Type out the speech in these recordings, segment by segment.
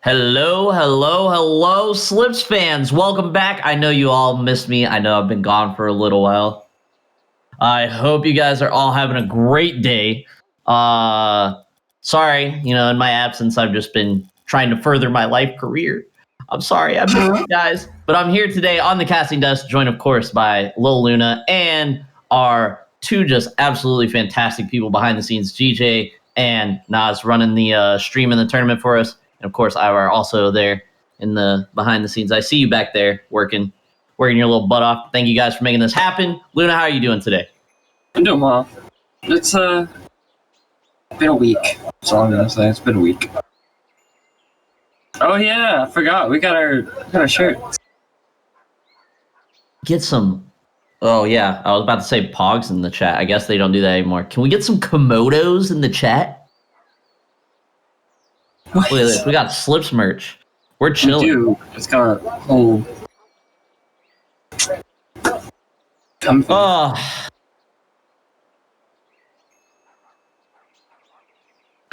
Hello, hello, hello, Slips fans. Welcome back. I know you all missed me. I know I've been gone for a little while. I hope you guys are all having a great day. Sorry, in my absence, I've just been trying to further my life career. I'm sorry, I missed you guys. But I'm here today on the casting desk, joined, of course, by Lil Luna and our two just absolutely fantastic people behind the scenes, GJ and Nas, running the stream in the tournament for us. And of course, Ivar also there in the behind the scenes. I see you back there working your little butt off. Thank you guys for making this happen. Luna, how are you doing today? I'm doing well. It's been a week. That's all I'm gonna say. It's been a week. Oh yeah, I forgot. We got our shirts. Get some. Oh yeah, I was about to say Pogs in the chat. I guess they don't do that anymore. Can we get some Komodos in the chat? Look at this. We got Slips merch. We're chilling. Dude, it's got a whole. Comfy. Oh.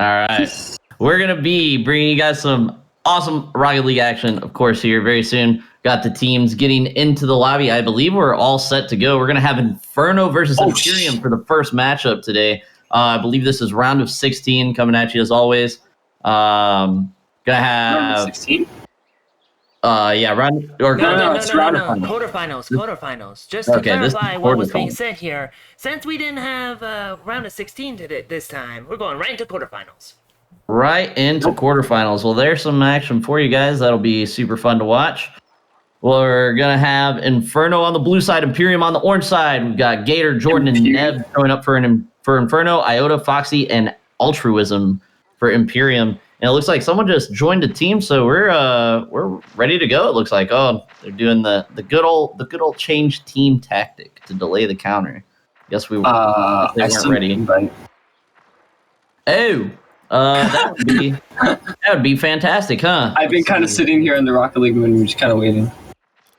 All right. We're going to be bringing you guys some awesome Rocket League action, of course, here very soon. Got the teams getting into the lobby. I believe we're all set to go. We're going to have Inferno versus Imperium for the first matchup today. I believe this is round of 16 coming at you as always. Gonna have round of 16. Yeah, round or No, it's round of quarterfinals. Just to clarify what was being said here, since we didn't have round of 16 this time, we're going right into quarterfinals. Right into quarterfinals. Well, there's some action for you guys. That'll be super fun to watch. We're gonna have Inferno on the blue side, Imperium on the orange side. We've got Gator, Jordan, and Neb showing up for Inferno, Iota, Foxy, and Altruism for Imperium. And it looks like someone just joined a team, so we're ready to go. It looks like they're doing the good old change team tactic to delay the counter. Guess they weren't ready. That would be fantastic, huh? I've been kind of sitting here in the Rocket League and we're just kind of waiting.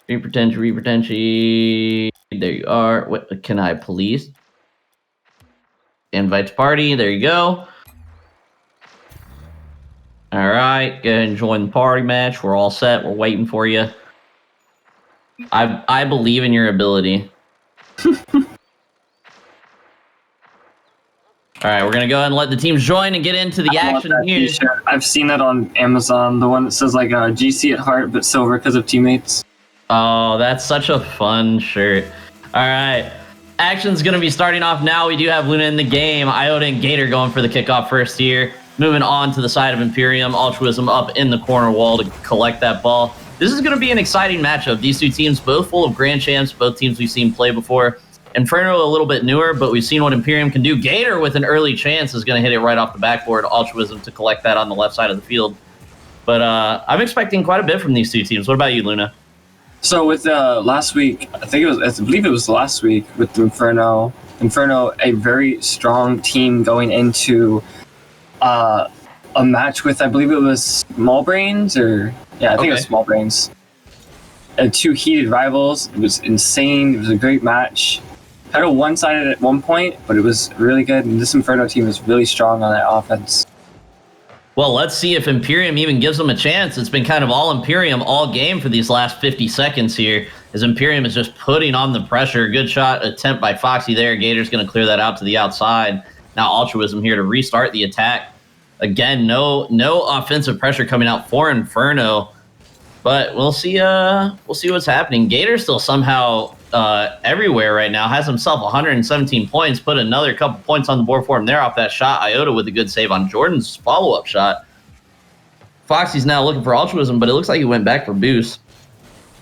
Repretention. There you are. What can I please? Invite to party. There you go. All right, go ahead and join the party match. We're all set. We're waiting for you. I believe in your ability. All right, we're gonna go ahead and let the teams join and get into the action here. T-shirt. I've seen that on Amazon. The one that says like GC at heart but silver because of teammates. Oh, that's such a fun shirt. All right, action's gonna be starting off now. We do have Luna in the game. Iota and Gator going for the kickoff first here. Moving on to the side of Imperium, Altruism up in the corner wall to collect that ball. This is going to be an exciting matchup. These two teams, both full of grand champs, both teams we've seen play before. Inferno a little bit newer, but we've seen what Imperium can do. Gator with an early chance is going to hit it right off the backboard. Altruism to collect that on the left side of the field. But I'm expecting quite a bit from these two teams. What about you, Luna? So with last week, I believe it was last week with Inferno, a very strong team going into a match with, I believe it was Small Brains, it was Small Brains. Two heated rivals. It was insane. It was a great match. Kind of one-sided at one point, but it was really good. And this Inferno team is really strong on that offense. Well, let's see if Imperium even gives them a chance. It's been kind of all Imperium all game for these last 50 seconds here, as Imperium is just putting on the pressure. Good shot attempt by Foxy there. Gator's going to clear that out to the outside. Now Altruism here to restart the attack. Again, no offensive pressure coming out for Inferno, but we'll see what's happening. Gator still somehow everywhere right now, has himself 117 points, put another couple points on the board for him there off that shot. Iota with a good save on Jordan's follow-up shot. Foxy's now looking for Altruism, but it looks like he went back for boost.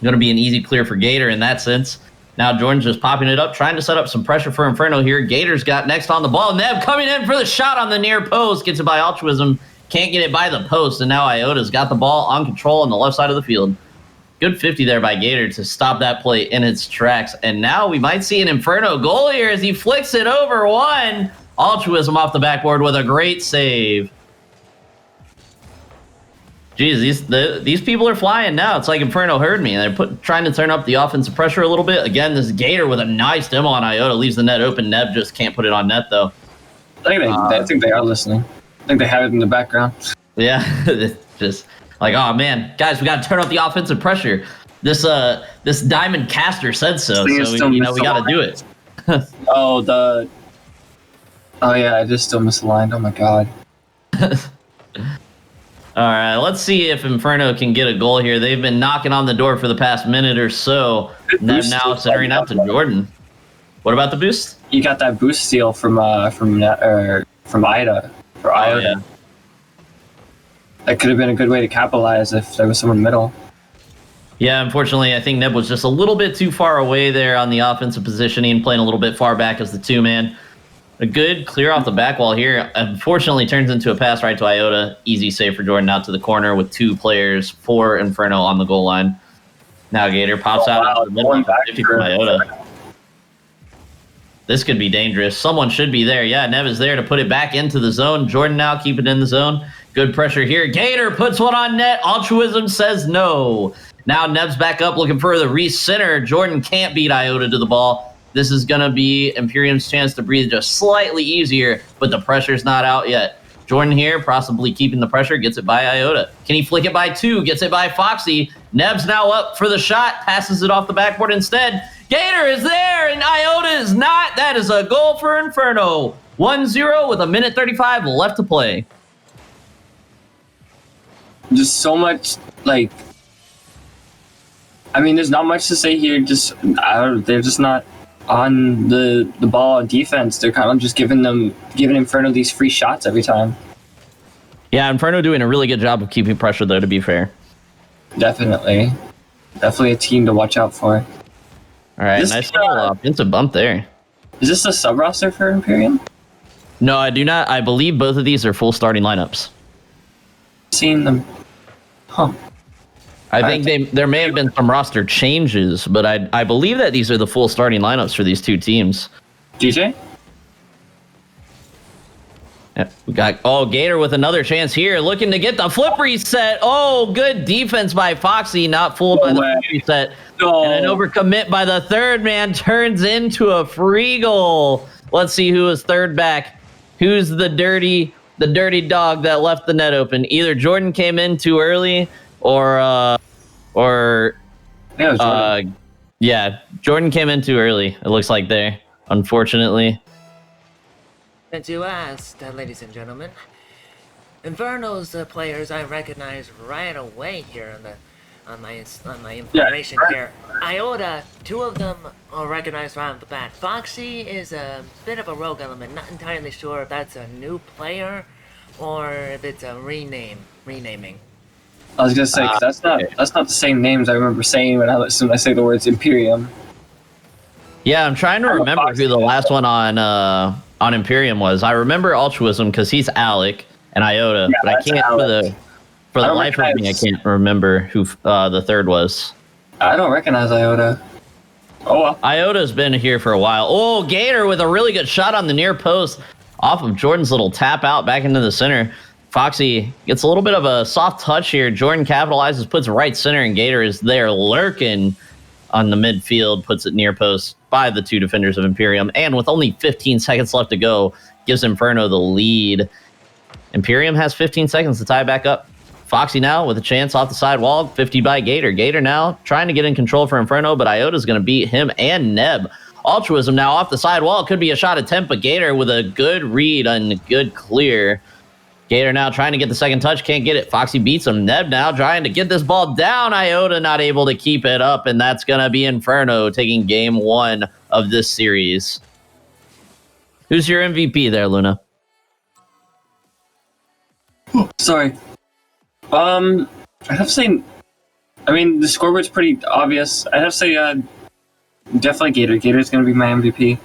Going to be an easy clear for Gator in that sense. Now Jordan's just popping it up, trying to set up some pressure for Inferno here. Gator's got next on the ball. Neb coming in for the shot on the near post. Gets it by Altruism. Can't get it by the post. And now Iota's got the ball on control on the left side of the field. Good 50 there by Gator to stop that play in its tracks. And now we might see an Inferno goal here as he flicks it over one. Altruism off the backboard with a great save. Jeez, these people are flying now. It's like Inferno heard me. They're trying to turn up the offensive pressure a little bit. Again, this Gator with a nice demo on Iota leaves the net open. Neb just can't put it on net, though. I think they are listening. I think they have it in the background. Yeah, just Like, oh man, guys, we got to turn up the offensive pressure. This diamond caster said so. So we got to do it. Oh yeah, I just still misaligned. Oh my god. All right, let's see if Inferno can get a goal here. They've been knocking on the door for the past minute or so. Now centering out to Jordan. What about the boost? You got that boost steal from Ida for Iota. Yeah. That could have been a good way to capitalize if there was someone in the middle. Yeah, unfortunately, I think Neb was just a little bit too far away there on the offensive positioning, playing a little bit far back as the two-man. A good clear off the back wall here. Unfortunately, turns into a pass right to Iota. Easy save for Jordan out to the corner with 2 players for Inferno on the goal line. Now Gator pops out. Wow, 50 from Iota. This could be dangerous. Someone should be there. Yeah, Neb is there to put it back into the zone. Jordan now keep it in the zone. Good pressure here. Gator puts one on net. Altruism says no. Now Neb's back up looking for the re-center. Jordan can't beat Iota to the ball. This is going to be Imperium's chance to breathe just slightly easier, but the pressure's not out yet. Jordan here, possibly keeping the pressure, gets it by Iota. Can he flick it by 2? Gets it by Foxy. Neb's now up for the shot, passes it off the backboard instead. Gator is there, and Iota is not. That is a goal for Inferno. 1-0 with 1:35 left to play. Just so much, like... I mean, there's not much to say here. They're just not on the ball on defense. They're kind of just giving Inferno these free shots every time. Yeah, Inferno doing a really good job of keeping pressure, though, to be fair. Definitely a team to watch out for. All right, nice little offensive bump there. Is this a sub roster for Imperium? No, I do not. I believe both of these are full starting lineups. Seen them. Huh. I think there may have been some roster changes, but I believe that these are the full starting lineups for these two teams. DJ? Yeah, we got Gator with another chance here, looking to get the flip reset. Oh, good defense by Foxy, not fooled by the flip reset. No. And an overcommit by the third man turns into a free goal. Let's see who is third back. Who's the dirty dog that left the net open? Either Jordan came in too early, Jordan came in too early. It looks like there, unfortunately. Since you asked, ladies and gentlemen, Inferno's players I recognize right away here on my information here. Iota, 2 of them are recognized right off the bat. Foxy is a bit of a rogue element. Not entirely sure if that's a new player or if it's a renaming. I was gonna say, 'cause that's not the same names I remember saying when I say the words Imperium. Yeah, I'm trying to remember who the last one on Imperium was. I remember Altruism because he's Alec and Iota, but I can't for the life of me I can't remember who the third was. I don't recognize Iota. Oh well. Iota's been here for a while. Oh, Gator with a really good shot on the near post off of Jordan's little tap out back into the center. Foxy gets a little bit of a soft touch here. Jordan capitalizes, puts right center, and Gator is there lurking on the midfield, puts it near post by the 2 defenders of Imperium. And with only 15 seconds left to go, gives Inferno the lead. Imperium has 15 seconds to tie it back up. Foxy now with a chance off the side wall, 50 by Gator. Gator now trying to get in control for Inferno, but Iota's going to beat him and Neb. Altruism now off the side wall. Could be a shot attempt, but Gator with a good read and a good clear. Gator now trying to get the second touch, can't get it. Foxy beats him. Neb now trying to get this ball down. Iota not able to keep it up, and that's going to be Inferno taking game 1 of this series. Who's your MVP there, Luna? Sorry. I'd have to say, I mean, the scoreboard's pretty obvious. I'd have to say, definitely Gator. Gator's going to be my MVP.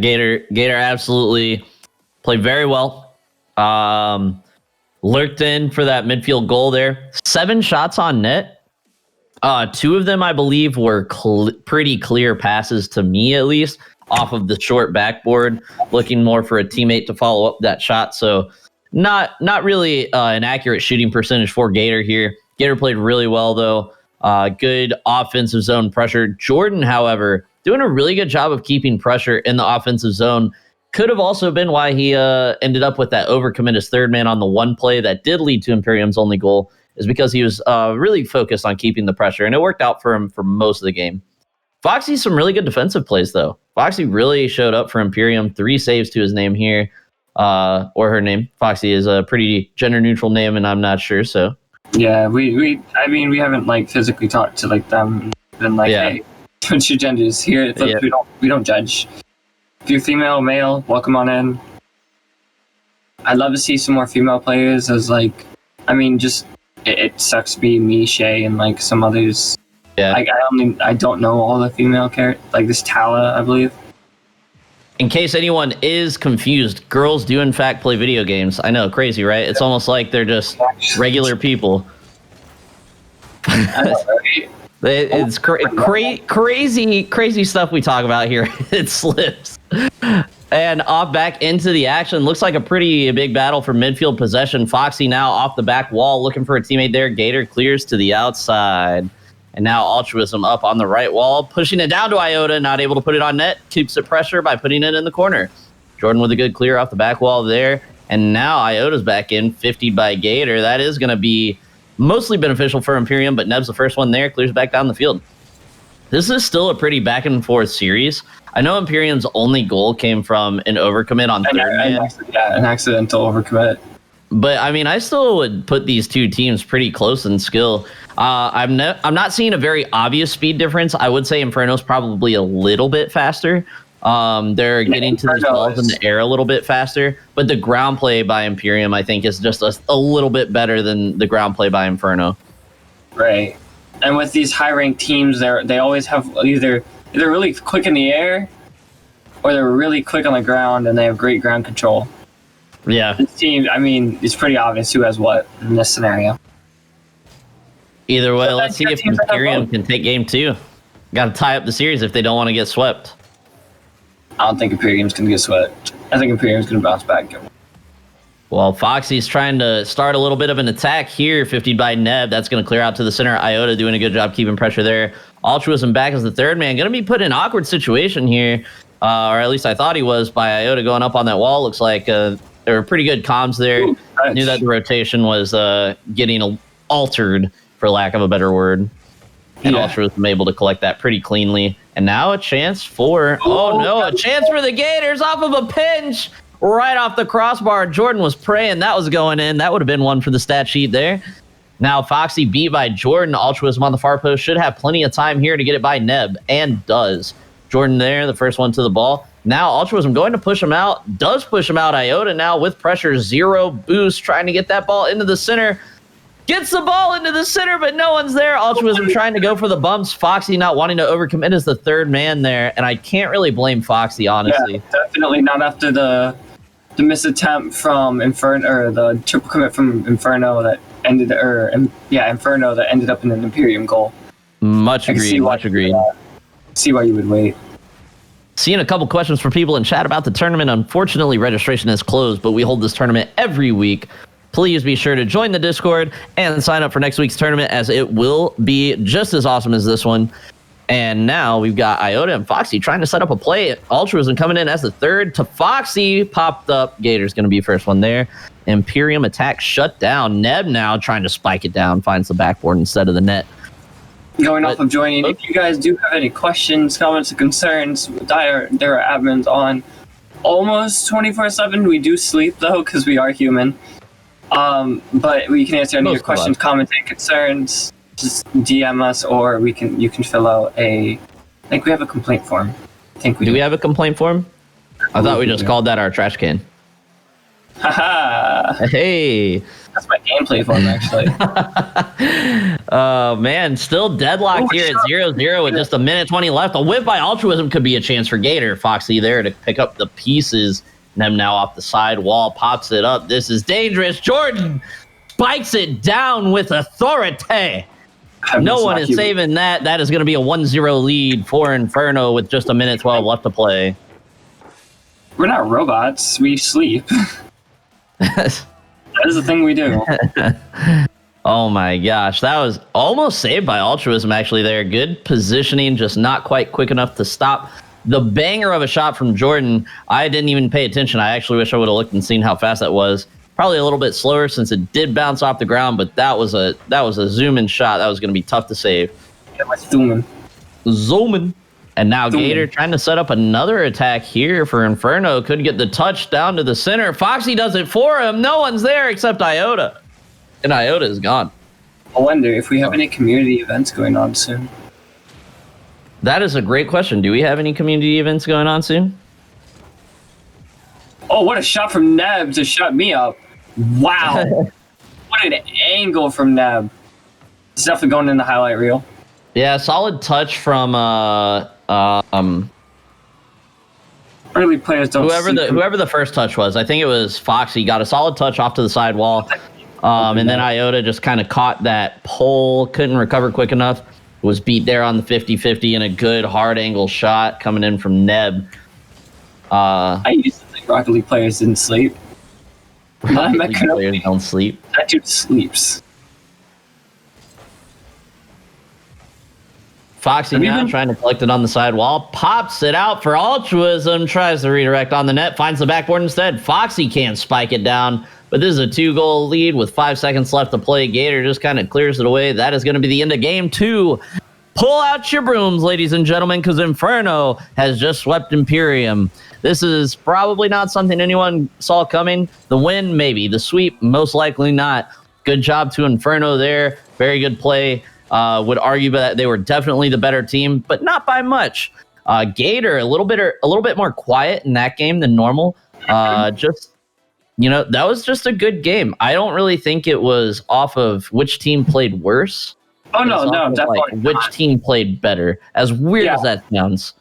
Gator absolutely played very well. Lurked in for that midfield goal there. 7 shots on net. 2 of them, I believe, were pretty clear passes to me, at least, off of the short backboard, looking more for a teammate to follow up that shot. So not really an accurate shooting percentage for Gator here. Gator played really well, though. Good offensive zone pressure. Jordan, however, doing a really good job of keeping pressure in the offensive zone. Could have also been why he ended up with that overcommit as third man on the one play that did lead to Imperium's only goal. is because he was really focused on keeping the pressure, and it worked out for him for most of the game. Foxy, some really good defensive plays, though. Foxy really showed up for Imperium. 3 saves to his name here, or her name. Foxy is a pretty gender-neutral name, and I'm not sure, so. Yeah, we haven't, like, physically talked to, like, them. Been like, hey, what's your genders here? We don't judge. If you're female, male, welcome on in. I'd love to see some more female players as, like, I mean, just, it sucks being me, Shay, and, like, some others. Yeah. I don't know all the female characters. Like this Tala, I believe. In case anyone is confused, girls do in fact play video games. I know, crazy, right? It's almost like they're just regular people. It's crazy stuff we talk about here. It slips. And off back into the action. Looks like a pretty big battle for midfield possession. Foxy now off the back wall looking for a teammate there. Gator clears to the outside. And now Altruism up on the right wall, pushing it down to Iota, not able to put it on net, keeps it pressure by putting it in the corner. Jordan with a good clear off the back wall there. And now Iota's back in, 50 by Gator. That is going to be mostly beneficial for Imperium, but Neb's the first one there, clears back down the field. This is still a pretty back and forth series. I know Imperium's only goal came from an overcommit on third man. An accidental overcommit. But I mean, I still would put these two teams pretty close in skill. I'm not seeing a very obvious speed difference. I would say Inferno's probably a little bit faster. They're getting to these balls in the air a little bit faster, but the ground play by Imperium, I think, is just a little bit better than the ground play by Inferno. Right, and with these high-ranked teams, they always have either really quick in the air, or they're really quick on the ground, and they have great ground control. Yeah. This team, I mean, it's pretty obvious who has what in this scenario. Either way, let's see if Imperium can take game 2. Got to tie up the series if they don't want to get swept. I don't think Imperium's going to get swept. I think Imperium's going to bounce back. Well, Foxy's trying to start a little bit of an attack here, 50 by Neb. That's going to clear out to the center. Iota doing a good job keeping pressure there. Altruism back as the third man. Going to be put in an awkward situation here, or at least I thought he was, by Iota going up on that wall. Looks like there were pretty good comms there. Ooh, nice. Knew that the rotation was getting altered, for lack of a better word. And Altruism able to collect that pretty cleanly. And now a chance for... a chance for the Gators off of a pinch! Right off the crossbar. Jordan was praying that was going in. That would have been one for the stat sheet there. Now Foxy beat by Jordan. Altruism on the far post should have plenty of time here to get it by Neb, and does. Jordan there, the first one to the ball. Now Altruism going to push him out. Does push him out. Iota now with pressure. 0 boost, trying to get that ball into the center. Gets the ball into the center, but no one's there. Altruism trying to go for the bumps. Foxy not wanting to overcommit as the third man there, and I can't really blame Foxy, honestly. Yeah, definitely not after the miss attempt from Inferno, or the triple commit from Inferno that ended, Inferno that ended up in an Imperium goal. Much agreed. See why you would wait. Seeing a couple questions from people in chat about the tournament. Unfortunately, registration is closed, but we hold this tournament every week. Please be sure to join the Discord and sign up for next week's tournament, as it will be just as awesome as this one. And now we've got Iota and Foxy trying to set up a play. Altruism coming in as the third to Foxy. Popped up. Gator's going to be first one there. Imperium attack shut down. Neb now trying to spike it down. Finds the backboard instead of the net. Going off of joining, if you guys do have any questions, comments, or concerns, there are admins on almost 24/7. We do sleep, though, because we are human. But we can answer any of your questions, comments, and concerns. Just DM us, or you can fill out I think we have a complaint form. I think we do. We have a complaint form? I thought we just called that our trash can. Haha. Hey. That's my gameplay form, actually. Oh, man. Still deadlocked here at 0-0 with just a minute 20 left. A whip by Altruism could be a chance for Gator. Foxy there to pick up the pieces. Them now off the side wall, pops it up. This is dangerous. Jordan spikes it down with authority. No one is saving that. That is going to be a 1-0 lead for Inferno with just a minute 12 left to play. We're not robots. We sleep. That is the thing we do. Oh my gosh. That was almost saved by Altruism actually there. Good positioning, just not quite quick enough to stop the banger of a shot from Jordan. I didn't even pay attention. I actually wish I would have looked and seen how fast that was. Probably a little bit slower since it did bounce off the ground, but that was a zoom in shot. That was going to be tough to save. Yeah, my zooming. Zooming. And now Gator trying to set up another attack here for Inferno. Could get the touch down to the center. Foxy does it for him. No one's there except Iota. And Iota is gone. I wonder if we have any community events going on soon. That is a great question. Do we have any community events going on soon? Oh, what a shot from Neb to shut me up. Wow. What an angle from Neb. It's definitely going in the highlight reel. Yeah, solid touch from early players don't whoever the first touch was. I think it was Foxy got a solid touch off to the sidewall. And then Iota just kind of caught that pole, couldn't recover quick enough. Was beat there on the 50-50 and a good hard angle shot coming in from Neb. I used to think Rocket League players didn't sleep. Rocket League players don't sleep. That dude sleeps. Foxy now trying to collect it on the sidewall. Pops it out for altruism. Tries to redirect on the net. Finds the backboard instead. Foxy can't spike it down. But this is a 2-goal lead with 5 seconds left to play. Gator just kind of clears it away. That is going to be the end of game 2. Pull out your brooms, ladies and gentlemen, because Inferno has just swept Imperium. This is probably not something anyone saw coming. The win, maybe. The sweep, most likely not. Good job to Inferno there. Very good play. Would argue that they were definitely the better team, but not by much. Gator, a little bit more quiet in that game than normal. That was just a good game. I don't really think it was off of which team played worse. Oh, no, definitely. Which team played better, as weird as that sounds.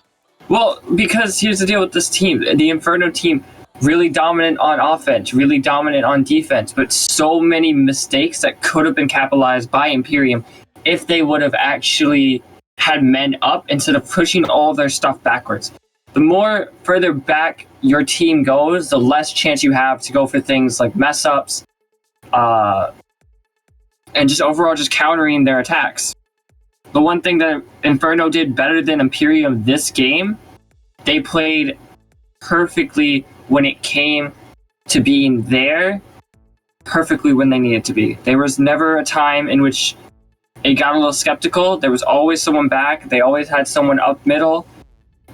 Well, because here's the deal with this team. The Inferno team, really dominant on offense, really dominant on defense, but so many mistakes that could have been capitalized by Imperium if they would have actually had men up instead of pushing all their stuff backwards. The more further back your team goes, the less chance you have to go for things like mess ups, and just overall just countering their attacks. The one thing that Inferno did better than Imperium this game, they played perfectly when it came to being there, perfectly when they needed to be. There was never a time in which it got a little skeptical. There was always someone back. They always had someone up middle.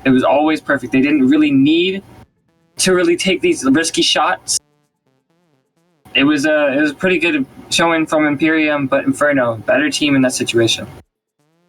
It was always perfect. They didn't really need to really take these risky shots. It was a pretty good showing from Imperium, but Inferno, better team in that situation.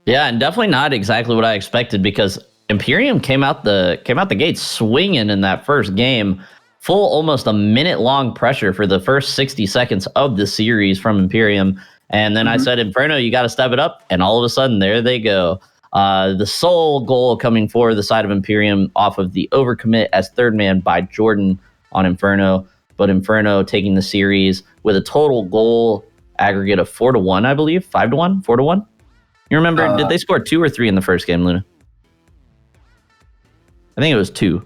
Yeah, and definitely not exactly what I expected, because Imperium came out the gate swinging in that first game. Full almost a minute-long pressure for the first 60 seconds of the series from Imperium. And then I said, Inferno, you got to step it up. And all of a sudden, there they go. The sole goal coming for the side of Imperium off of the overcommit as third man by Jordan on Inferno. But Inferno taking the series with a total goal aggregate of 4-1, I believe. 5-1? 4-1? You remember, did they score 2 or 3 in the first game, Luna? I think it was 2.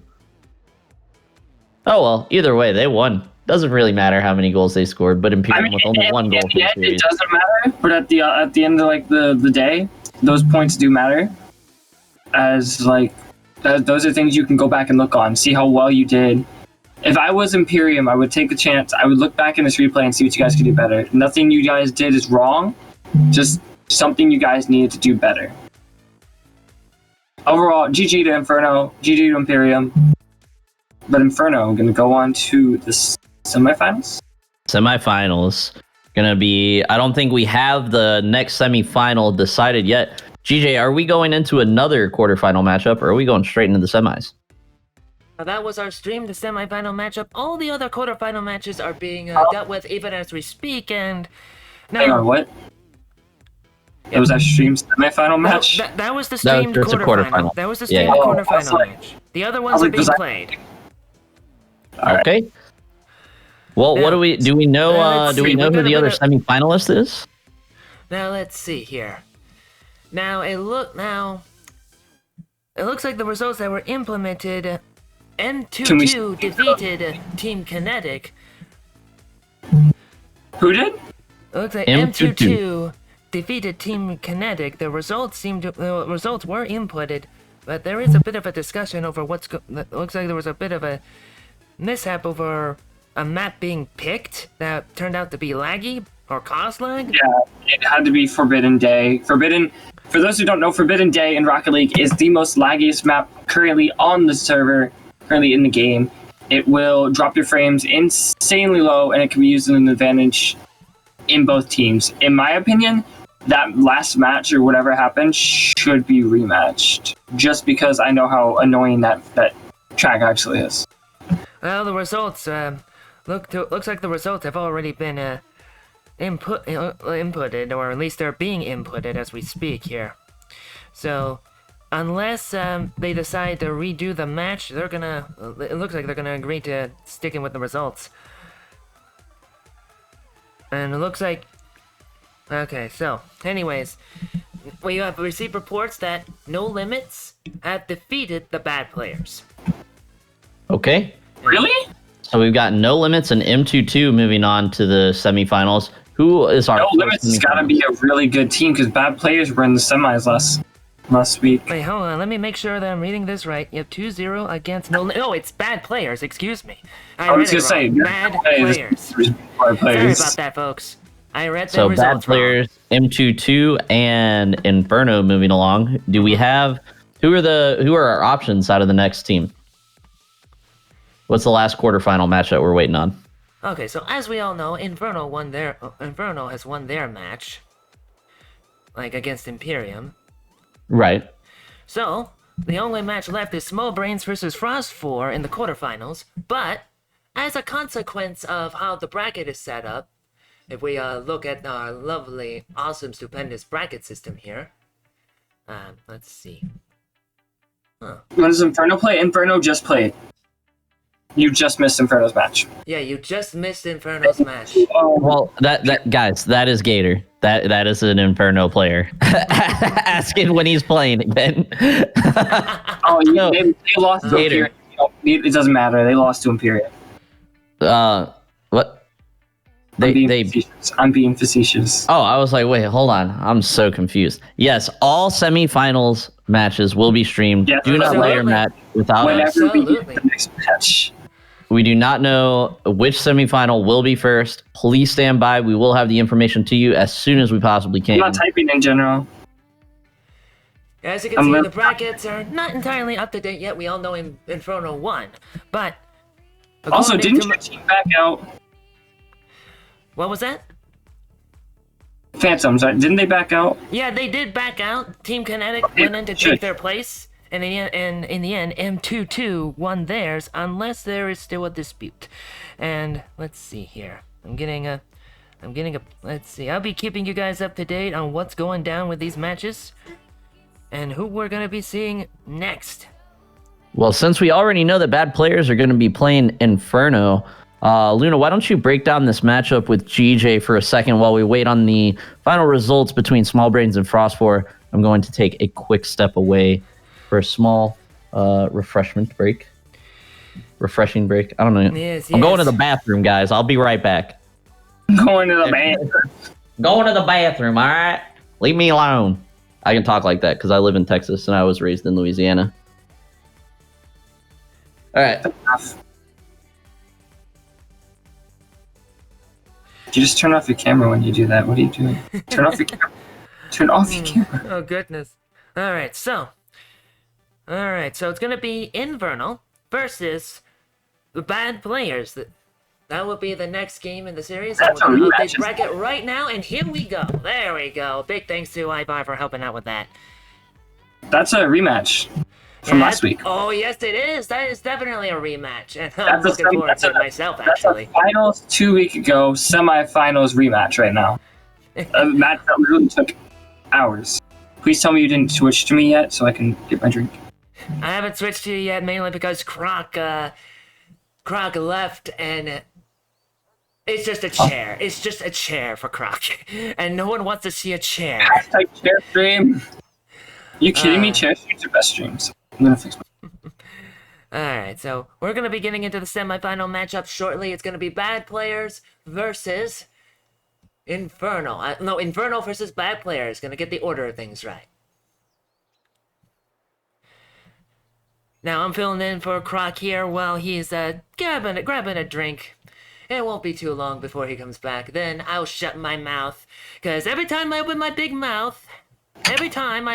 Oh, well, either way, they won. Doesn't really matter how many goals they scored, but Imperium with only 1 goal for the series. It doesn't matter, but at the end of the day, those points do matter. Those are things you can go back and look on, see how well you did. If I was Imperium, I would take a chance. I would look back in this replay and see what you guys could do better. Nothing you guys did is wrong, just something you guys needed to do better. Overall, GG to Inferno, GG to Imperium. But Inferno, going to go on to the semifinals? Semifinals. Going to be, I don't think we have the next semifinal decided yet. GJ, are we going into another quarterfinal matchup, or are we going straight into the semis? That was our stream, the semifinal matchup. All the other quarterfinal matches are being dealt with even as we speak, and... now, hang on, what? It was our stream semifinal match? That was the streamed quarterfinal. That was the streamed quarterfinal match. The other ones are being played. Okay. Well, now, what do we know? Do we know who the other semifinalist is? Now let's see here. Now it looks like the results that were implemented. M22 defeated Team Kinetic. Who did? It looks like M22 defeated Team Kinetic. The results were inputted, but there is a bit of a discussion over looks like there was a bit of a mishap over a map being picked that turned out to be laggy or cause lag? Yeah, it had to be Forbidden Day. For those who don't know, Forbidden Day in Rocket League is the most laggiest map currently on the server, currently in the game. It will drop your frames insanely low, and it can be used as an advantage in both teams. In my opinion, that last match or whatever happened should be rematched, just because I know how annoying that track actually is. Well, the results looks like the results have already been inputted, or at least they're being inputted as we speak here. So, unless they decide to redo the match, it looks like they're gonna agree to sticking with the results. And it looks like, okay, so, anyways, we have received reports that No Limits have defeated the bad players. Okay. Really? So we've got No Limits and M22 moving on to the semifinals. Who is our No Limits has got to be a really good team because bad players were in the semis last week. Wait, hold on. Let me make sure that I'm reading this right. You have 2-0 against No Limits. Oh, it's bad players. Excuse me. I was going to say, bad players. Sorry about that, folks. I read the results bad players, wrong. M22 and Inferno moving along. Do we have who are our options out of the next team? What's the last quarterfinal match that we're waiting on? Okay, so as we all know, Inferno has won their match, like against Imperium. Right. So the only match left is Small Brains versus Frost 4 in the quarterfinals. But as a consequence of how the bracket is set up, if we look at our lovely, awesome, stupendous bracket system here, let's see. When does Inferno play? Inferno just played. You just missed Inferno's match. Yeah, you just missed Inferno's match. Well, that guys, that is Gator. That is an Inferno player. Asking when he's playing again. They lost to Imperium. It doesn't matter. They lost to Imperium. What? I'm being facetious. Oh, I was like, wait, hold on. I'm so confused. Yes, all semifinals matches will be streamed. Yes, do not lay your match without whenever we get the next match. We do not know which semifinal will be first. Please stand by. We will have the information to you as soon as we possibly can. I'm not typing in general. As you can see, the brackets are not entirely up to date yet. We all know Inferno won, but also, didn't your team back out? What was that? Phantoms, didn't they back out? Yeah, they did back out. Team Kinetic went in to take their place. And in the end, M22 won theirs, unless there is still a dispute. And let's see here. Let's see. I'll be keeping you guys up to date on what's going down with these matches and who we're gonna be seeing next. Well, since we already know that bad players are going to be playing Inferno, Luna, why don't you break down this matchup with GJ for a second while we wait on the final results between Small Brains and Frost 4? I'm going to take a quick step away for a small refreshing break. I don't know. Yes, I'm going to the bathroom, guys. I'll be right back. Going to the bathroom. Going to the bathroom, all right? Leave me alone. I can talk like that because I live in Texas and I was raised in Louisiana. All right. You just turn off your camera when you do that. What are you doing? Turn off your camera. Turn off your camera. Oh, goodness. All right, so it's going to be Inferno versus the bad players. That will be the next game in the series. That's I'm going to rematch. update bracket right now, and here we go. There we go. Big thanks to iBar for helping out with that. That's a rematch from last week. Oh, yes, it is. That is definitely a rematch, and I'm looking forward to it myself, That's actually. a finals 2 weeks ago, semifinals rematch right now. A match that literally took hours. Please tell me you didn't switch to me yet so I can get my drink. I haven't switched to you yet, mainly because Croc left, and it's just a chair. It's just a chair for Croc, and no one wants to see a chair. Hashtag chair stream. You kidding me? Chair streams are best streams. I'm gonna fix my... Alright, so we're gonna be getting into the semifinal matchup shortly. It's gonna be bad players versus Inferno. No, Inferno versus bad players. Gonna get the order of things right. Now I'm filling in for Croc here while he's grabbing a drink. It won't be too long before he comes back. Then I'll shut my mouth. Because every time I open my big mouth, every time,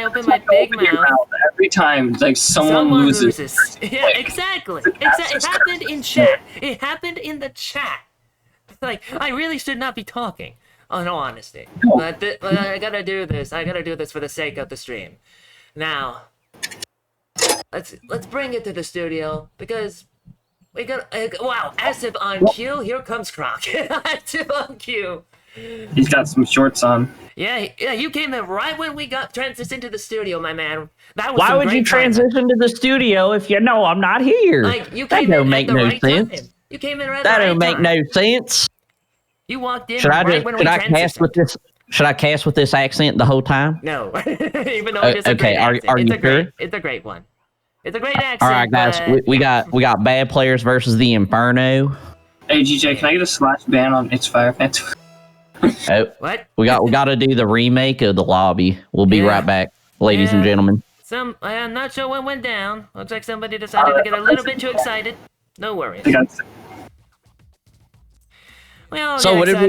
like someone loses. Yeah, exactly. It happened in chat. It happened in the chat. Like, I really should not be talking. Oh, no honesty. But I gotta do this. I gotta do this for the sake of the stream. Now, let's bring it to the studio because we got wow, Asif on cue. Here comes Kronk. Asif on cue. He's got some shorts on. Yeah. You came in right when we got transitioned to the studio, my man. That was Why would you transition to the studio if you know I'm not here? Like you that came don't in make at the no right sense. time. You came in right That at the don't right make time. no sense. You walked in Should right I when we transitioned. Should I cast with this accent the whole time? No, even though it is a okay, great are accent. you sure? It's a great one. It's a great accent. All right, guys, we got bad players versus the Inferno. Hey, GJ, can I get a slash ban on It's Fire Fans? Oh, what? We got to do the remake of the lobby. We'll be right back, ladies and gentlemen. I'm not sure what went down. Looks like somebody decided to get a little bit too excited. No worries. So what did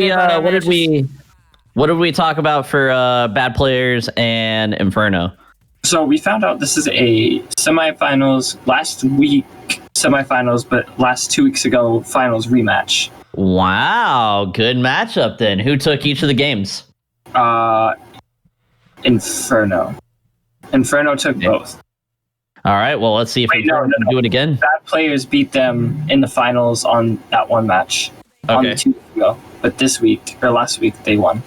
we talk about for bad players and Inferno? So we found out this is a semifinals last week semifinals, but last 2 weeks ago finals rematch. Wow, good matchup then. Who took each of the games? Inferno. Inferno took both. All right, well, let's see if we can do it again. Bad players beat them in the finals on that one match. Okay. 2 weeks ago. But this week, or last week, they won.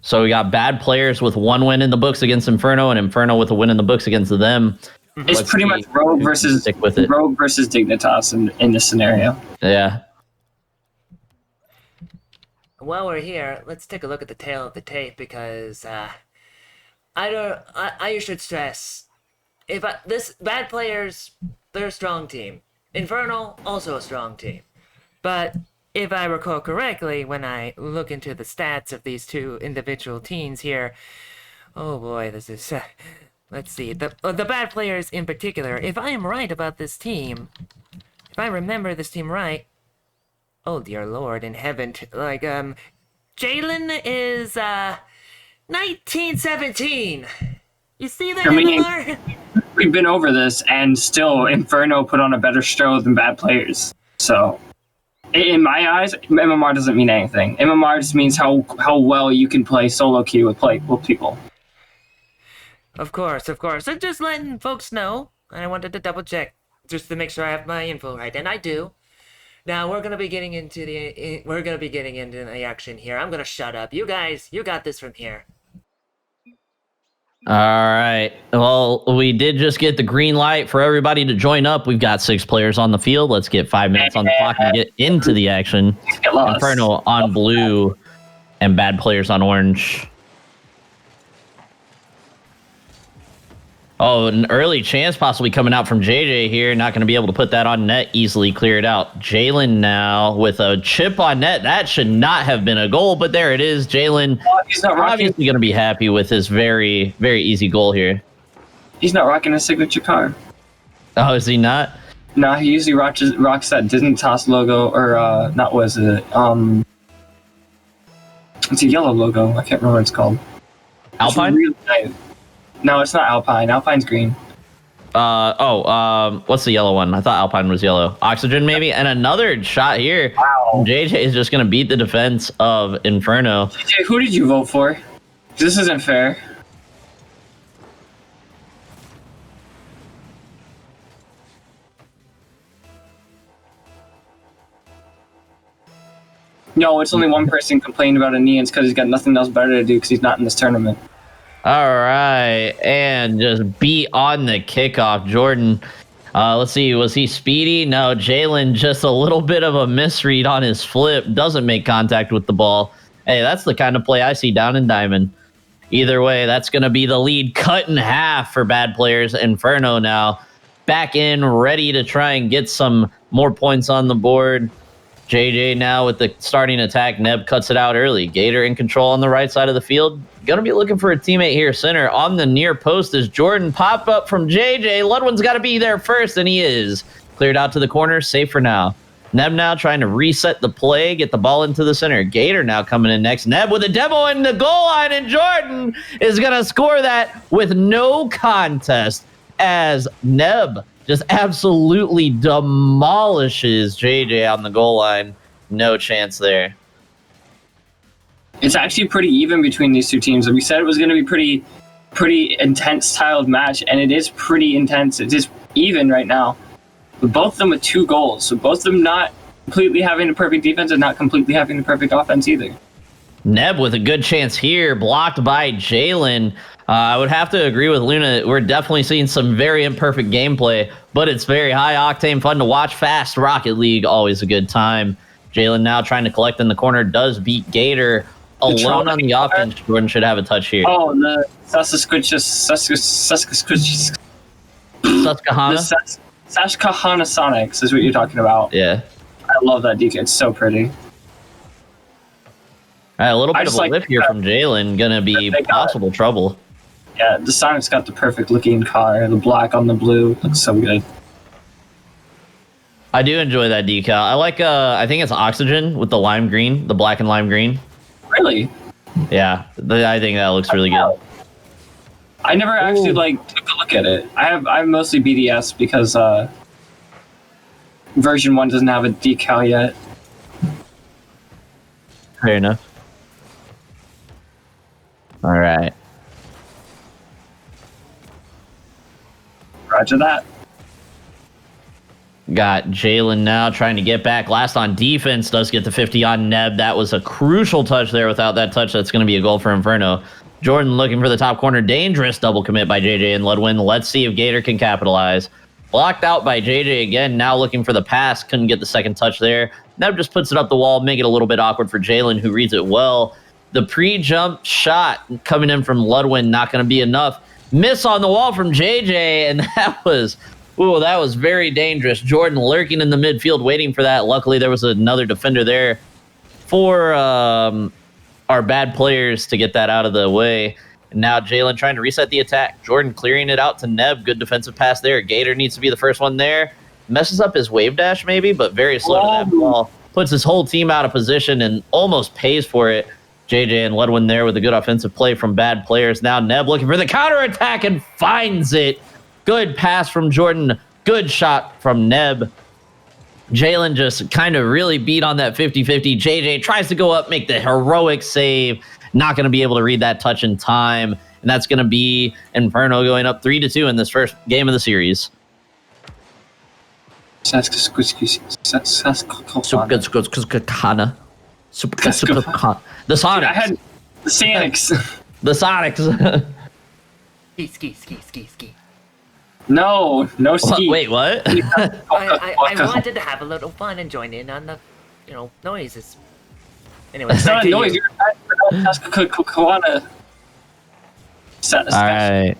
So we got bad players with 1 win in the books against Inferno, and Inferno with a win in the books against them. It's pretty much Rogue versus Dignitas in this scenario. Yeah. While we're here, let's take a look at the tail of the tape because I should stress this bad players, they're a strong team. Inferno also a strong team, but if I recall correctly, when I look into the stats of these two individual teams here, oh boy, this is. Let's see, the bad players in particular. If I am right about this team, if I remember this team right, oh dear Lord in heaven, like Jalen is 1917. You see that, MMR? We've been over this, and still Inferno put on a better show than bad players. So. In my eyes, MMR doesn't mean anything. MMR just means how well you can play solo queue with people. Of course. I'm just letting folks know. I wanted to double check just to make sure I have my info right, and I do. Now we're gonna be getting into the action here. I'm gonna shut up. You guys, you got this from here. All right. Well, we did just get the green light for everybody to join up. We've got 6 players on the field. Let's get 5 minutes on the clock and get into the action. Inferno on blue and bad players on orange. Oh, an early chance possibly coming out from JJ here. Not going to be able to put that on net. Easily clear it out. Jalen now with a chip on net. That should not have been a goal, but there it is. Jalen obviously going to be happy with his very, very easy goal here. He's not rocking a signature card. Oh, is he not? No, he usually rocks that Dignitas logo, or not was it? It's a yellow logo. I can't remember what it's called. Alpine? It's really nice. No, it's not Alpine. Alpine's green. What's the yellow one? I thought Alpine was yellow. Oxygen, maybe? And another shot here. Wow. JJ is just going to beat the defense of Inferno. JJ, who did you vote for? This isn't fair. No, it's only one person complaining about a knee, and it's because he's got nothing else better to do because he's not in this tournament. All right, and just beat on the kickoff. Jordan, let's see, was he speedy? No, Jalen just a little bit of a misread on his flip. Doesn't make contact with the ball. Hey, that's the kind of play I see down in Diamond. Either way, that's going to be the lead cut in half for bad players. Inferno now back in, ready to try and get some more points on the board. JJ now with the starting attack. Neb cuts it out early. Gator in control on the right side of the field. Going to be looking for a teammate here. Center on the near post is Jordan. Pop up from JJ. Ludwin's got to be there first, and he is. Cleared out to the corner. Safe for now. Neb now trying to reset the play, get the ball into the center. Gator now coming in next. Neb with a demo in the goal line, and Jordan is going to score that with no contest as Neb just absolutely demolishes JJ on the goal line. No chance there. It's actually pretty even between these two teams. We said it was going to be pretty intense styled match, and it is pretty intense. It is even right now. But both of them with 2 goals. So both of them not completely having the perfect defense and not completely having the perfect offense either. Neb with a good chance here, blocked by Jalen. I would have to agree with Luna. We're definitely seeing some very imperfect gameplay, but it's very high octane, fun to watch. Fast Rocket League, always a good time. Jalen now trying to collect in the corner, does beat Gator. Alone on the offense, Jordan should have a touch here. Oh, the Susquehanna. Susquehanna Sonics is what you're talking about. Yeah. I love that DK. It's so pretty. All right, a little bit of a lift here from Jalen. Gonna be possible trouble. Yeah, the Sonics got the perfect looking car. The black on the blue. Looks so good. I do enjoy that decal. I like, I think it's Oxygen with the lime green, the black and lime green. Really? Yeah, I think that looks really good. I never actually took a look at it. I'm mostly BDS because version 1 doesn't have a decal yet. Fair enough. All right. Roger that. Got Jalen now trying to get back. Last on defense, does get the 50 on Neb. That was a crucial touch there. Without that touch, that's going to be a goal for Inferno. Jordan looking for the top corner. Dangerous double commit by JJ and Ludwin. Let's see if Gator can capitalize. Blocked out by JJ again. Now looking for the pass. Couldn't get the second touch there. Neb just puts it up the wall, make it a little bit awkward for Jalen, who reads it well. The pre-jump shot coming in from Ludwin, not going to be enough. Miss on the wall from JJ, and that was very dangerous. Jordan lurking in the midfield, waiting for that. Luckily, there was another defender there for our bad players to get that out of the way. And now Jalen trying to reset the attack. Jordan clearing it out to Neb. Good defensive pass there. Gator needs to be the first one there. Messes up his wave dash maybe, but very slow to that ball. Puts his whole team out of position and almost pays for it. JJ and Ludwin there with a good offensive play from bad players. Now Neb looking for the counterattack and finds it. Good pass from Jordan. Good shot from Neb. Jalen just kind of really beat on that 50-50. JJ tries to go up, make the heroic save. Not going to be able to read that touch in time. And that's going to be Inferno going up 3-2 in this first game of the series. The Sonics. I had the Sonics. The Sonics. Ski. No ski. Wait, what? I wanted to have a little fun and join in on the, noises. Anyway, it's not a noise. You're Susquehanna. All right.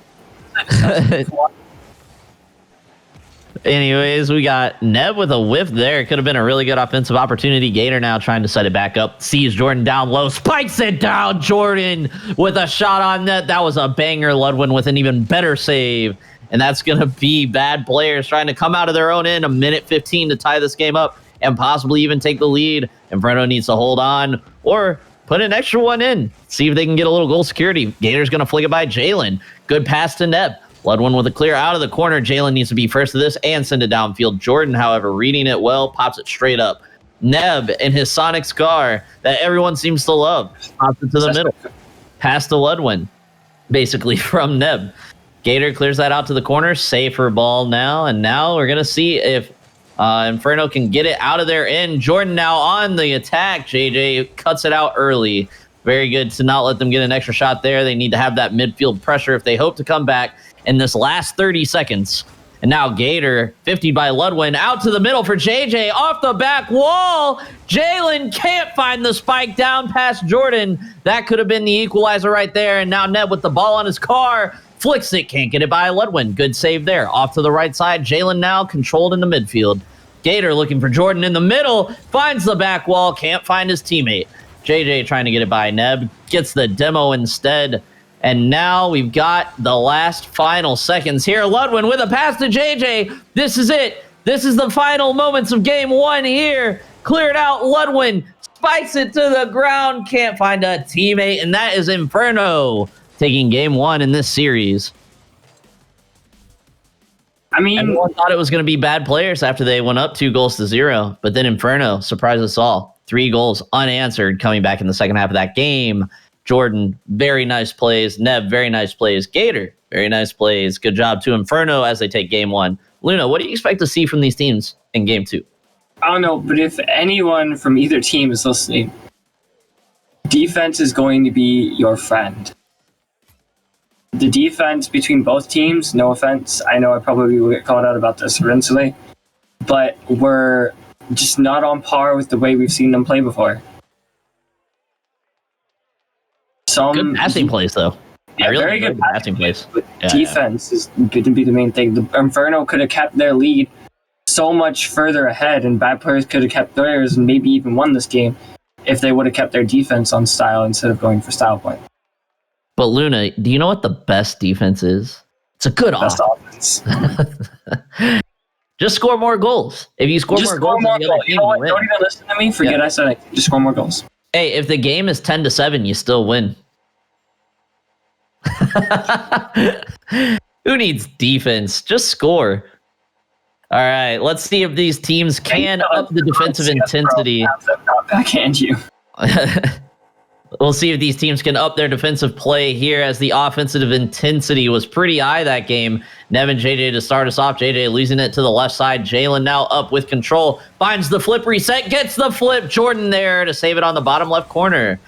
Anyways, we got Neb with a whiff there. It could have been a really good offensive opportunity. Gator now trying to set it back up. Sees Jordan down low. Spikes it down. Jordan with a shot on net. That was a banger. Ludwin with an even better save. And that's going to be bad players trying to come out of their own end. 1:15 to tie this game up and possibly even take the lead. Inferno needs to hold on or put an extra one in. See if they can get a little goal security. Gator's going to flick it by Jalen. Good pass to Neb. Ludwin with a clear out of the corner. Jalen needs to be first to this and send it downfield. Jordan, however, reading it well, pops it straight up. Neb in his Sonics car that everyone seems to love. Pops it to the middle. Pass to Ludwin, basically from Neb. Gator clears that out to the corner. Safer ball now. And now we're going to see if Inferno can get it out of their end. Jordan now on the attack. JJ cuts it out early. Very good to not let them get an extra shot there. They need to have that midfield pressure if they hope to come back in this last 30 seconds. And now Gator, 50 by Ludwin, out to the middle for JJ, off the back wall. Jalen can't find the spike down past Jordan. That could have been the equalizer right there. And now Neb with the ball on his car, flicks it, can't get it by Ludwin. Good save there. Off to the right side. Jalen now controlled in the midfield. Gator looking for Jordan in the middle, finds the back wall, can't find his teammate. JJ trying to get it by Neb, gets the demo instead. And now we've got the last final seconds here. Ludwin with a pass to JJ. This is it. This is the final moments of game one here. Cleared out. Ludwin spikes it to the ground. Can't find a teammate, and that is Inferno taking game one in this series. I mean, everyone thought it was going to be bad players after they went up 2-0, but then Inferno surprised us all. 3 goals unanswered coming back in the second half of that game. Jordan, very nice plays. Neb, very nice plays. Gator, very nice plays. Good job to Inferno as they take game one. Luna, what do you expect to see from these teams in game two? I don't know, but if anyone from either team is listening, defense is going to be your friend. The defense between both teams, no offense, I know I probably will get called out about this eventually, but we're just not on par with the way we've seen them play before. Good passing plays, though. Yeah, really very good passing plays. Defense is going to be the main thing. The Inferno could have kept their lead so much further ahead, and bad players could have kept theirs and maybe even won this game if they would have kept their defense on style instead of going for style point. But Luna, do you know what the best defense is? It's a good offense. Just score more goals. If you score more goals, you know what? Don't even listen to me. Forget I said it. Just score more goals. Hey, if the game is 10-7, you still win. Who needs defense? Just score. All right, let's see if these teams can up the defensive intensity. Not backhand you. We'll see if these teams can up their defensive play here, as the offensive intensity was pretty high that game. Nevin, JJ to start us off. JJ losing it to the left side. Jalen now up with control. Finds the flip reset. Gets the flip. Jordan there to save it on the bottom left corner.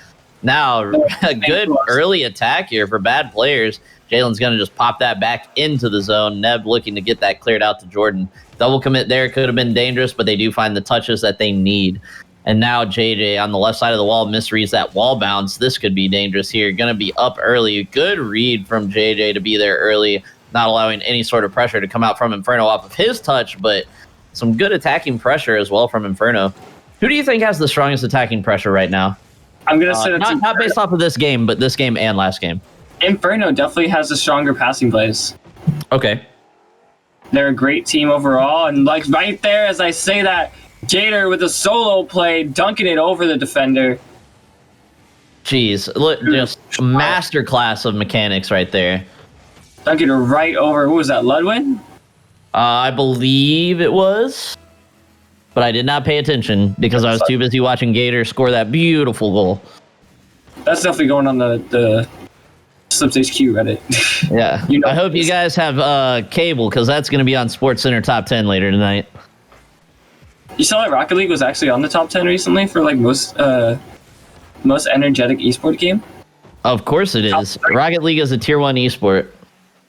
Now, a good early attack here for bad players. Jalen's going to just pop that back into the zone. Neb looking to get that cleared out to Jordan. Double commit there could have been dangerous, but they do find the touches that they need. And now JJ on the left side of the wall misreads that wall bounce. This could be dangerous here. Going to be up early. Good read from JJ to be there early, not allowing any sort of pressure to come out from Inferno off of his touch, but some good attacking pressure as well from Inferno. Who do you think has the strongest attacking pressure right now? I'm going to say not based off of this game, but this game and last game. Inferno definitely has the stronger passing plays. Okay. They're a great team overall, and like right there as I say that, Gator with a solo play, dunking it over the defender. Jeez, look, just masterclass of mechanics right there. Dunking it right over, who was that, Ludwin? I believe it was, but I did not pay attention because I was too busy watching Gator score that beautiful goal. That's definitely going on the Slips HQ Reddit. Yeah, I hope you guys have cable, because that's going to be on SportsCenter Top 10 later tonight. You saw that Rocket League was actually on the top 10 recently for like most energetic esport game? Of course it is. Rocket League is a tier 1 esport.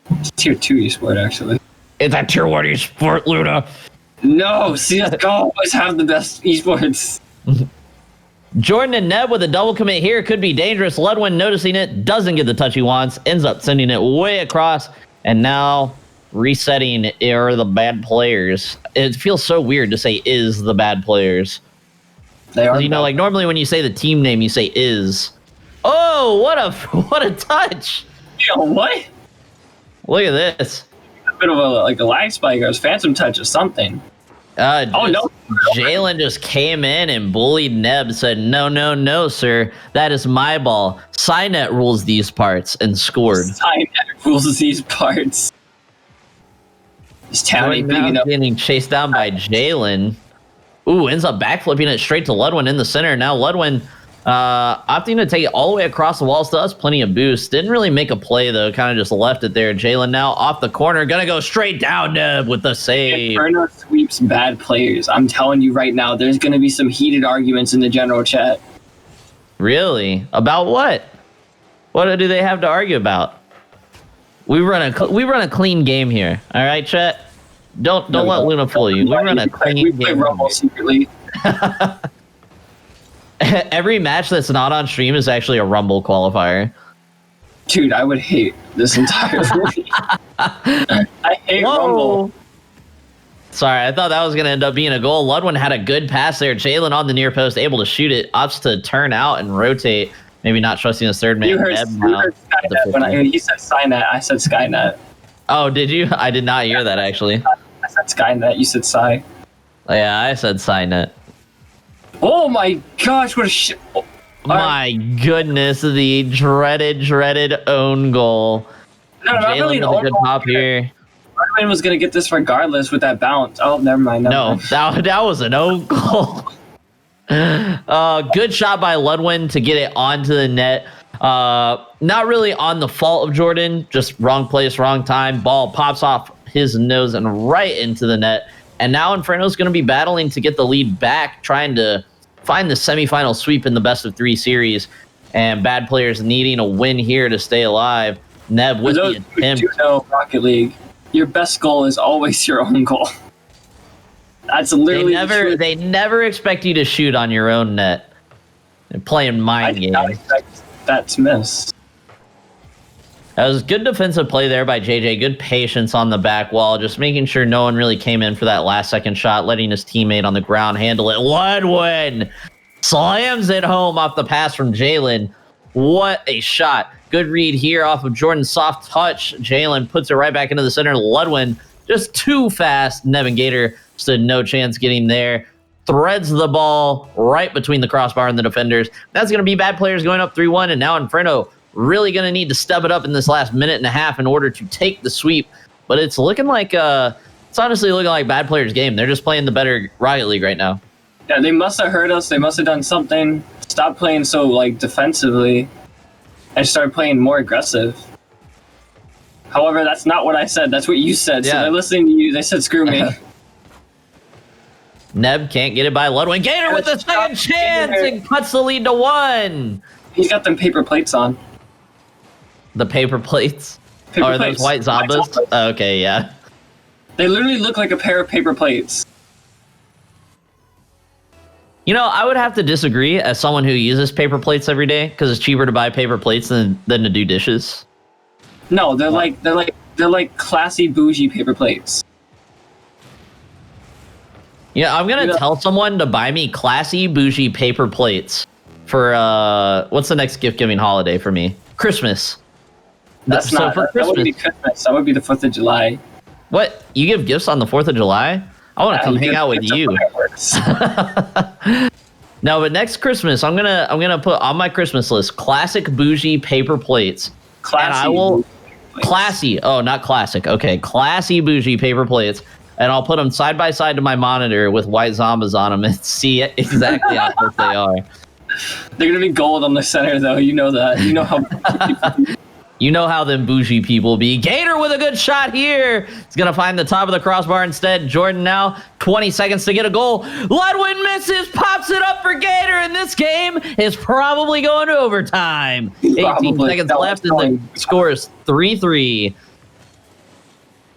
It's tier 2 esport, actually. It's a tier 1 esport, Luna. No, CSGO always have the best esports. Jordan and Neb with a double commit here could be dangerous. Ludwin noticing it, doesn't get the touch he wants, ends up sending it way across, and now resetting are the bad players. It feels so weird to say is the bad players. They are. You know, like normally when you say the team name, you say is. Oh, what a touch! Yo, what? Look at this. A bit of a lag spike or a phantom touch or something. No. Jalen just came in and bullied Neb, said, no, sir. That is my ball. Cynet rules these parts, and scored. Cynet rules these parts. This town ain't big enough. Getting chased down by Jalen. Ooh, ends up backflipping it straight to Ludwin in the center. Now Ludwin opting to take it all the way across the walls to us. Plenty of boost. Didn't really make a play, though. Kind of just left it there. Jalen now off the corner. Gonna go straight down Neb with the save. Inferno sweeps bad players. I'm telling you right now, there's going to be some heated arguments in the general chat. Really? About what? What do they have to argue about? We run a clean game here. All right, chat? Don't let Luna fool you. We run a clean game. We play Rumble secretly. Every match that's not on stream is actually a Rumble qualifier. Dude, I would hate this entire movie. I hate Rumble. Sorry, I thought that was going to end up being a goal. Ludwin had a good pass there. Jalen on the near post, able to shoot it. Opts to turn out and rotate. Maybe not trusting his third man. You heard Skynet. When he said Skynet, I said Skynet. Oh, did you? I did not hear that, actually. I said Skynet. You said Psy. Yeah, I said Signet. Oh my gosh! What a shit! Oh, My goodness, the dreaded own goal. no, not really Jalen an with a own good goal. pop here. Rodman was gonna get this regardless with that bounce. Oh, never mind. No, that was an own goal. Good shot by Ludwin to get it onto the net. Not really on the fault of Jordan, just wrong place, wrong time. Ball pops off his nose and right into the net. And now Inferno's going to be battling to get the lead back, trying to find the semifinal sweep in the best of 3 series. And Bad Players needing a win here to stay alive. Nev with the attempt. You know, Rocket League, your best goal is always your own goal. That's literally they never expect you to shoot on your own net. They're playing mind games. I expect that to miss. That was good defensive play there by JJ. Good patience on the back wall, just making sure no one really came in for that last second shot, letting his teammate on the ground handle it. Ludwin slams it home off the pass from Jalen. What a shot. Good read here off of Jordan's soft touch. Jalen puts it right back into the center. Ludwin just too fast. Nevin Gator stood no chance getting there. Threads the ball right between the crossbar and the defenders. That's going to be Bad Players going up 3-1, and now Inferno really going to need to step it up in this last minute and a half in order to take the sweep. But it's looking like it's honestly looking like Bad Players' game. They're just playing the better Rocket League right now. Yeah, they must have heard us. They must have done something. Stop playing so defensively and start playing more aggressive. However, that's not what I said. That's what you said. Yeah. So they're listening to you. They said, screw me. Neb can't get it by Ludwin. Gator with the second chance and cuts the lead to 1. He's got them paper plates on. The paper plates? Are those white Zombas? Okay, yeah. They literally look like a pair of paper plates. You know, I would have to disagree as someone who uses paper plates every day because it's cheaper to buy paper plates than to do dishes. No, they're like classy bougie paper plates. Yeah, I'm gonna tell someone to buy me classy bougie paper plates for what's the next gift giving holiday for me? Christmas. That's so for Christmas. That would be Christmas. That would be the 4th of July. What? You give gifts on the 4th of July? I want to come hang out with you. No, but next Christmas, I'm gonna put on my Christmas list classic bougie paper plates. Classy. And I will classy. Oh, not classic. Okay, classy bougie paper plates. And I'll put them side by side to my monitor with white Zombas on them and see exactly how close they are. They're gonna be gold on the center, though. You know that. You know how. You know how them bougie people be. Gator with a good shot here. He's going to find the top of the crossbar instead. Jordan now, 20 seconds to get a goal. Ludwin misses, pops it up for Gator, and this game is probably going to overtime. 18 seconds left, and the score is 3-3.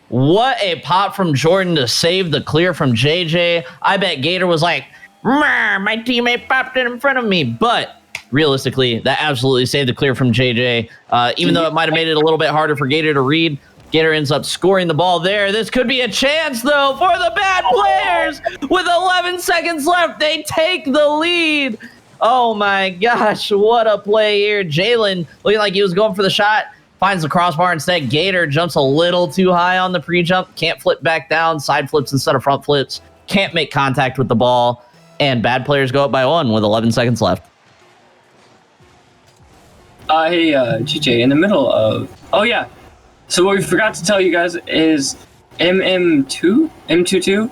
What a pop from Jordan to save the clear from JJ. I bet Gator was like, my teammate popped it in front of me, but realistically, that absolutely saved the clear from JJ. Even though it might have made it a little bit harder for Gator to read, Gator ends up scoring the ball there. This could be a chance, though, for the Bad Players. With 11 seconds left, they take the lead. Oh, my gosh, what a play here. Jalen, looking like he was going for the shot, finds the crossbar instead. Gator jumps a little too high on the pre-jump, can't flip back down, side flips instead of front flips, can't make contact with the ball, and Bad Players go up by 1 with 11 seconds left. Hey, GJ, in the middle of... Oh, yeah. So what we forgot to tell you guys is M22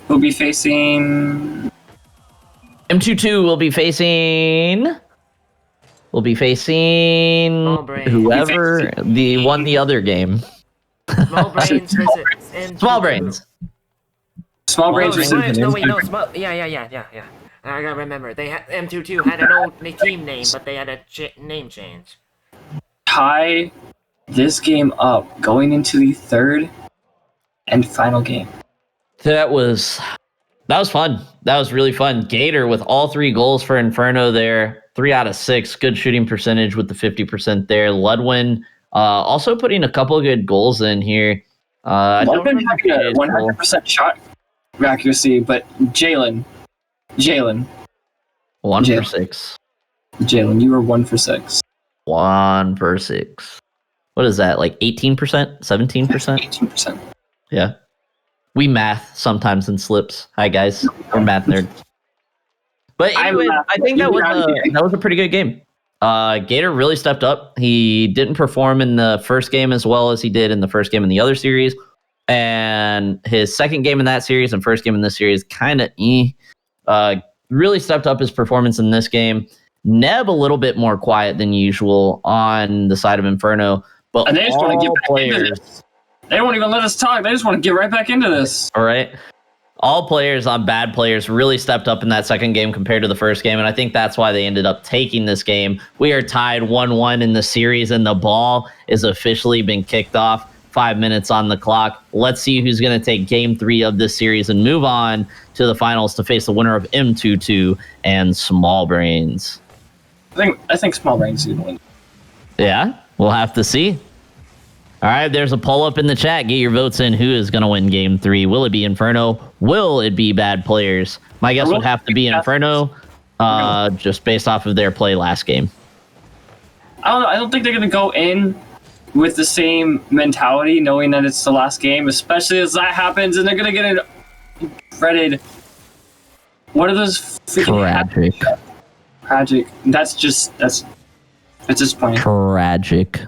will be facing... M22 will be facing... whoever won the other game. Small Brains versus... Small Brains. Small Brains versus... Yeah. I gotta remember, they had M22 had an old team name, but they had a name change. Tie this game up going into the 3rd and final game. That was fun. That was really fun. Gator with all 3 goals for Inferno there. 3 out of 6. Good shooting percentage with the 50% there. Ludwin also putting a couple of good goals in here. Ludwin having a 100% shot accuracy, but Jalen. 1 for 6. Jalen, you were 1 for 6. 1 for 6. What is that, like 18%? 17%? 18%. Yeah. We math sometimes in slips. Hi guys, we're math nerds. But anyway, I think that was a pretty good game. Gator really stepped up. He didn't perform in the first game as well as he did in the first game in the other series. And his second game in that series and first game in this series, kind of really stepped up his performance in this game. Neb a little bit more quiet than usual on the side of Inferno. But and they just want to get back into this. They won't even let us talk. They just want to get right back into this. All right. All players on bad players really stepped up in that second game compared to the first game, and I think that's why they ended up taking this game. We are tied 1-1 in the series, and the ball is officially been kicked off. 5 minutes on the clock. Let's see who's going to take Game 3 of this series and move on to the finals to face the winner of M22 and Small Brains. I think Small Brains is going to win. Yeah, we'll have to see. All right, there's a poll up in the chat. Get your votes in. Who is going to win Game 3? Will it be Inferno? Will it be Bad Players? My guess would have to be Inferno, just based off of their play last game. I don't know. I don't think they're going to go in with the same mentality, knowing that it's the last game, especially as that happens, and they're going to get it dreaded. What are those freaking... Tragic. That's disappointing. Tragic.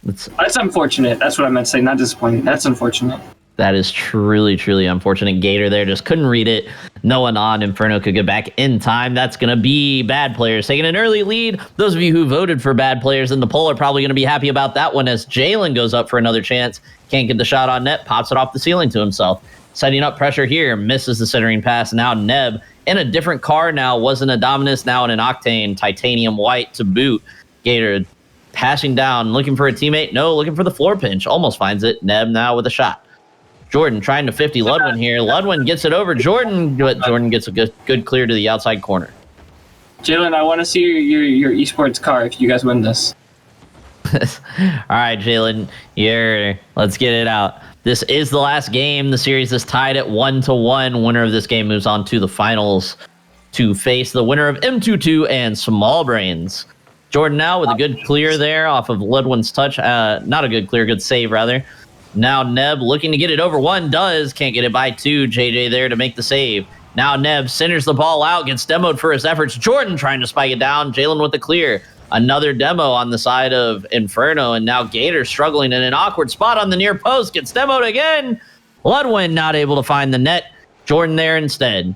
That's unfortunate. That's what I meant to say. Not disappointing. That's unfortunate. That is truly, truly unfortunate. Gator there just couldn't read it. No one on Inferno could get back in time. That's going to be Bad Players taking an early lead. Those of you who voted for Bad Players in the poll are probably going to be happy about that one as Jalen goes up for another chance. Can't get the shot on net. Pops it off the ceiling to himself. Setting up pressure here. Misses the centering pass. Now Neb in a different car now. Wasn't a Dominus. Now in an Octane. Titanium white to boot. Gator passing down, looking for a teammate. No, looking for the floor pinch. Almost finds it. Neb now with a shot. Jordan trying to 50 Ludwin here. Ludwin gets it over Jordan, but Jordan gets a good clear to the outside corner. Jalen, I want to see your esports car if you guys win this. All right, Jalen, let's get it out. This is the last game. The series is tied at 1-1. Winner of this game moves on to the finals to face the winner of M22 and Small Brains. Jordan now with a good clear there off of Ludwin's touch. Not a good clear, good save rather. Now Neb looking to get it over one, does. Can't get it by two. JJ there to make the save. Now Neb centers the ball out, gets demoed for his efforts. Jordan trying to spike it down. Jalen with the clear. Another demo on the side of Inferno, and now Gator struggling in an awkward spot on the near post. Gets demoed again. Ludwin not able to find the net. Jordan there instead.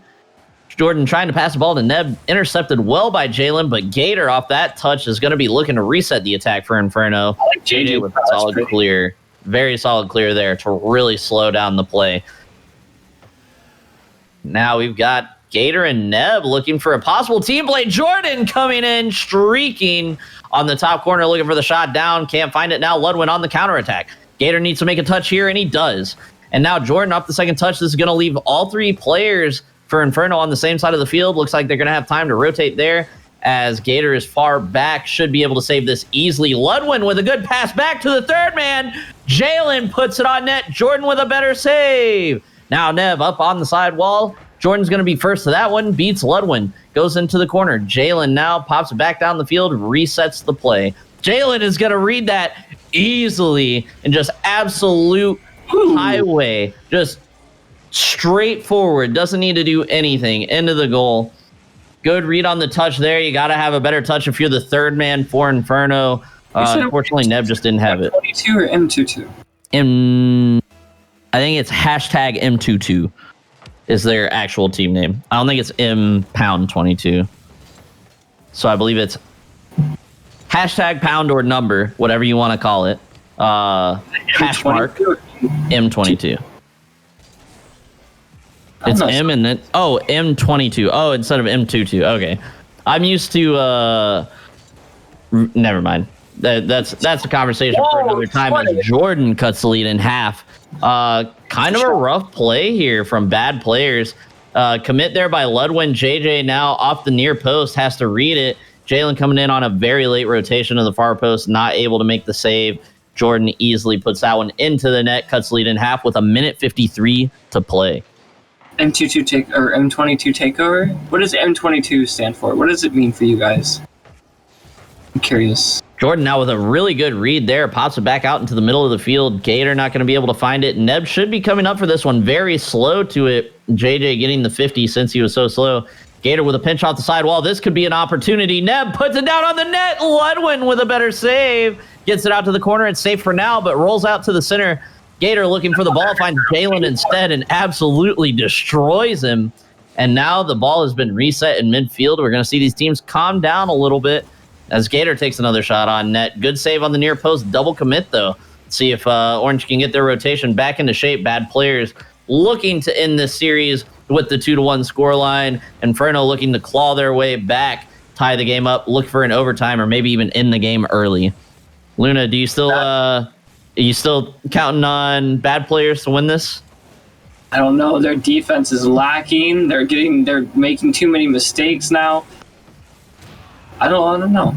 Jordan trying to pass the ball to Neb, intercepted well by Jalen, but Gator off that touch is going to be looking to reset the attack for Inferno. I like JJ with a solid clear. Very solid clear there to really slow down the play. Now we've got Gator and Neb looking for a possible team play. Jordan coming in, streaking on the top corner, looking for the shot down. Can't find it now. Ludwin on the counterattack. Gator needs to make a touch here, and he does. And now Jordan off the second touch. This is going to leave all three players for Inferno on the same side of the field. Looks like they're going to have time to rotate there as Gator is far back. Should be able to save this easily. Ludwin with a good pass back to the third man. Jalen puts it on net. Jordan with a better save. Now Neb up on the side wall. Jordan's going to be first to that one. Beats Ludwin. Goes into the corner. Jalen now pops it back down the field. Resets the play. Jalen is going to read that easily and just absolute highway. Just straightforward. Doesn't need to do anything. Into the goal. Good read on the touch there. You got to have a better touch if you're the third man for Inferno. Unfortunately, Neb just didn't have it. M22 or M22? I think it's hashtag M22 is their actual team name. I don't think it's M#22. So I believe it's hashtag pound or number, whatever you want to call it. Hash mark M22. It's M and then M22. Oh, instead of M22. Okay, I'm used to. Never mind. That's a conversation for another time. As Jordan cuts the lead in half. Kind of a rough play here from bad players. Commit there by Ludwin. JJ now off the near post has to read it. Jalen coming in on a very late rotation of the far post, not able to make the save. Jordan easily puts that one into the net, cuts the lead in half with 1:53 to play. M22 M22 takeover? What does M22 stand for? What does it mean for you guys? I'm curious. Jordan now with a really good read there. Pops it back out into the middle of the field. Gator not going to be able to find it. Neb should be coming up for this one. Very slow to it. JJ getting the 50 since he was so slow. Gator with a pinch off the sidewall. This could be an opportunity. Neb puts it down on the net. Ludwin with a better save. Gets it out to the corner. It's safe for now, but rolls out to the center. Gator looking for the ball. Finds Jalen instead and absolutely destroys him. And now the ball has been reset in midfield. We're going to see these teams calm down a little bit as Gator takes another shot on net. Good save on the near post. Double commit, though. Let's see if Orange can get their rotation back into shape. Bad players looking to end this series with the 2-1 scoreline. Inferno looking to claw their way back, tie the game up, look for an overtime, or maybe even end the game early. Luna, do you still are you still counting on bad players to win this? I don't know. Their defense is lacking. They're making too many mistakes now. I don't know.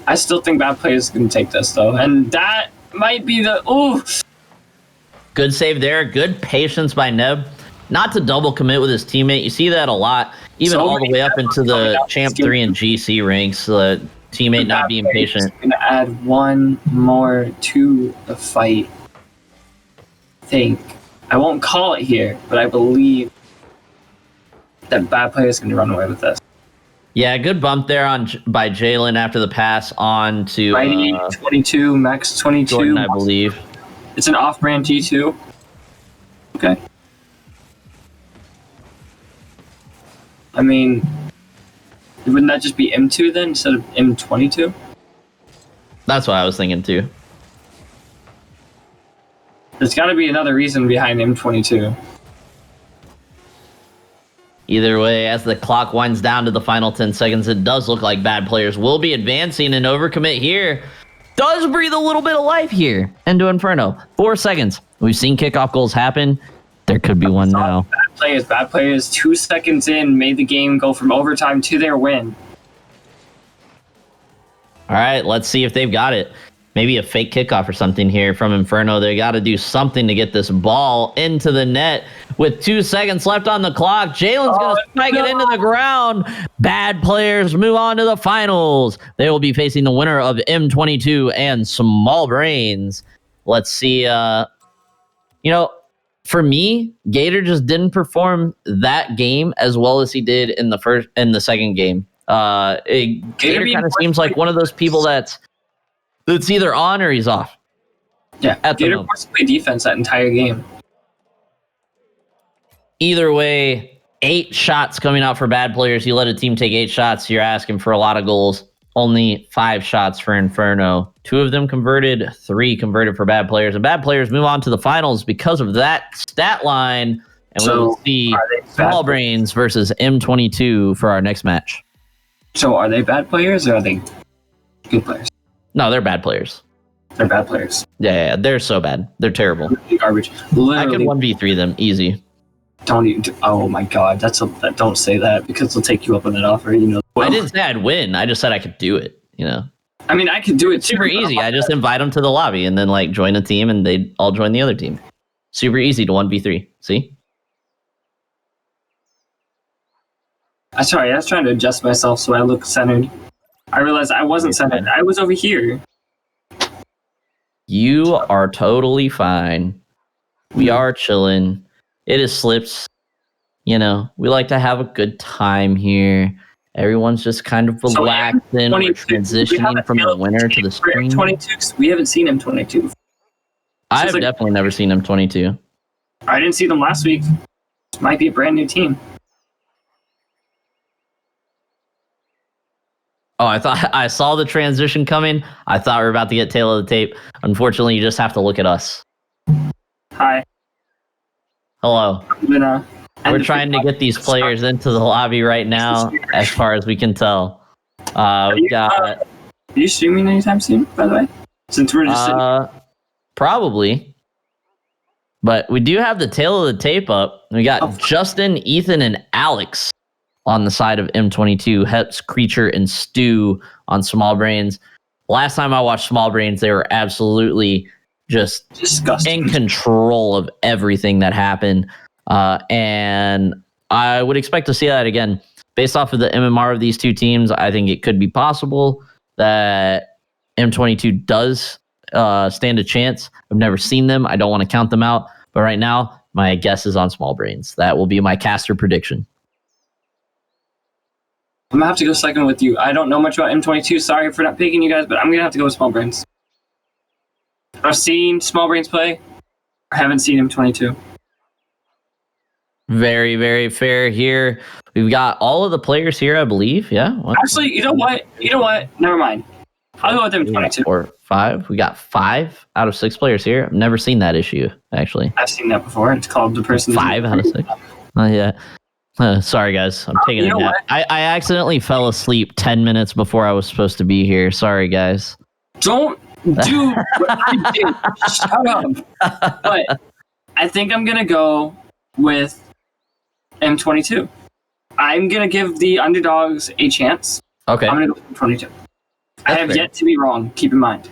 I still think bad players can take this though, and that might be the Good save there. Good patience by Neb. Not to double commit with his teammate. You see that a lot, even all the way up into the Champ 3 and GC ranks. The teammate not being patient. Going to add one more to the fight. I won't call it here, but I believe that bad players can run away with this. Yeah, good bump there by Jalen after the pass on to 22, Max 22. Jordan, I believe. It's an off-brand G2. Okay. I mean, wouldn't that just be M2 then instead of M22? That's what I was thinking too. There's got to be another reason behind M22. Either way, as the clock winds down to the final 10 seconds, it does look like bad players will be advancing, and overcommit here does breathe a little bit of life here into Inferno. 4 seconds. We've seen kickoff goals happen. There could be one now. Bad players. 2 seconds in, made the game go from overtime to their win. All right, let's see if they've got it. Maybe a fake kickoff or something here from Inferno. They got to do something to get this ball into the net with 2 seconds left on the clock. Jalen's going to strike it into the ground. Bad players move on to the finals. They will be facing the winner of M22 and Small Brains. Let's see. For me, Gator just didn't perform that game as well as he did in the second game. Gator kind of seems like one of those people that's either on or he's off. Yeah, Gator forced to play defense that entire game. Either way, 8 shots coming out for bad players. You let a team take 8 shots, you're asking for a lot of goals. Only 5 shots for Inferno. 2 of them converted, 3 converted for bad players. And bad players move on to the finals because of that stat line. And we'll see Small Brains versus M22 for our next match. So are they bad players or are they good players? No, they're bad players. They're bad players. Yeah, they're so bad. They're terrible. Garbage. I could 1v3 them easy. Don't even. Oh my god, don't say that because they'll take you up on that offer. I didn't say I'd win. I just said I could do it. I mean, I could do it. Super easy. I just invite them to the lobby and then join a team and they all join the other team. Super easy to 1v3. See? Sorry, I was trying to adjust myself so I look centered. I realized I wasn't centered. I was over here. You are totally fine. We are chilling. It is Slips. We like to have a good time here. Everyone's just kind of relaxing. We're transitioning from the winter to the spring. 22. We haven't seen him 22. I've definitely never seen him 22. I didn't see them last week. This might be a brand new team. Oh, I saw the transition coming. I thought we were about to get tail of the tape. Unfortunately, you just have to look at us. Hi. Hello. We're trying to get these players into the lobby right now, as far as we can tell. Are you streaming anytime soon, by the way? Since we're just sitting. Probably. But we do have the tail of the tape up. We got Justin, Ethan, and Alex on the side of M22, Heps, Creature, and Stu on Small Brains. Last time I watched Small Brains, they were absolutely just disgusting, in control of everything that happened. And I would expect to see that again. Based off of the MMR of these two teams, I think it could be possible. that M22 does stand a chance. I've never seen them. I don't want to count them out. But right now, my guess is on Small Brains. That will be my caster prediction. I'm going to have to go second with you. I don't know much about M22. Sorry for not picking you guys, but I'm going to have to go with Small Brains. I've seen Small Brains play. I haven't seen M22. Very, very fair here. We've got all of the players here, I believe. Yeah. Actually, you know what? Never mind. I'll go with M22. 4, 5. We got 5 out of 6 players here. I've never seen that issue, actually. I've seen that before. It's called the person. 5 out of 6. Yeah. Sorry, guys. I'm taking a nap. I accidentally fell asleep 10 minutes before I was supposed to be here. Sorry, guys. Don't do what I did. Shut up. But I think I'm going to go with M22. I'm going to give the underdogs a chance. Okay. I'm going to go with M22. I have yet to be wrong. Keep in mind.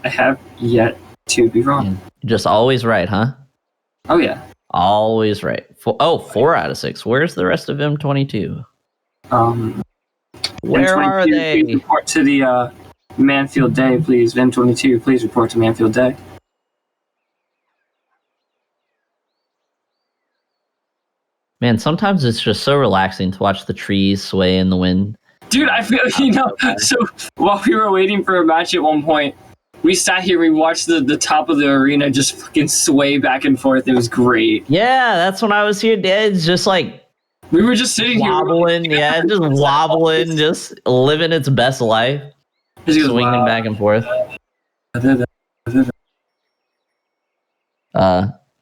I have yet to be wrong. Just always right, huh? Oh, yeah. Always right. 4 out of 6. Where's the rest of M22? Where M22, are they? Please report to the Manfield Day, please. M22, please report to Manfield Day. Man, sometimes it's just so relaxing to watch the trees sway in the wind. Dude, I feel, so while we were waiting for a match at one point, we sat here, we watched the top of the arena just fucking sway back and forth. It was great. Yeah, that's when I was here. It's just like we were just sitting wobbling, here. Just wobbling, just living its best life. Swinging back and forth.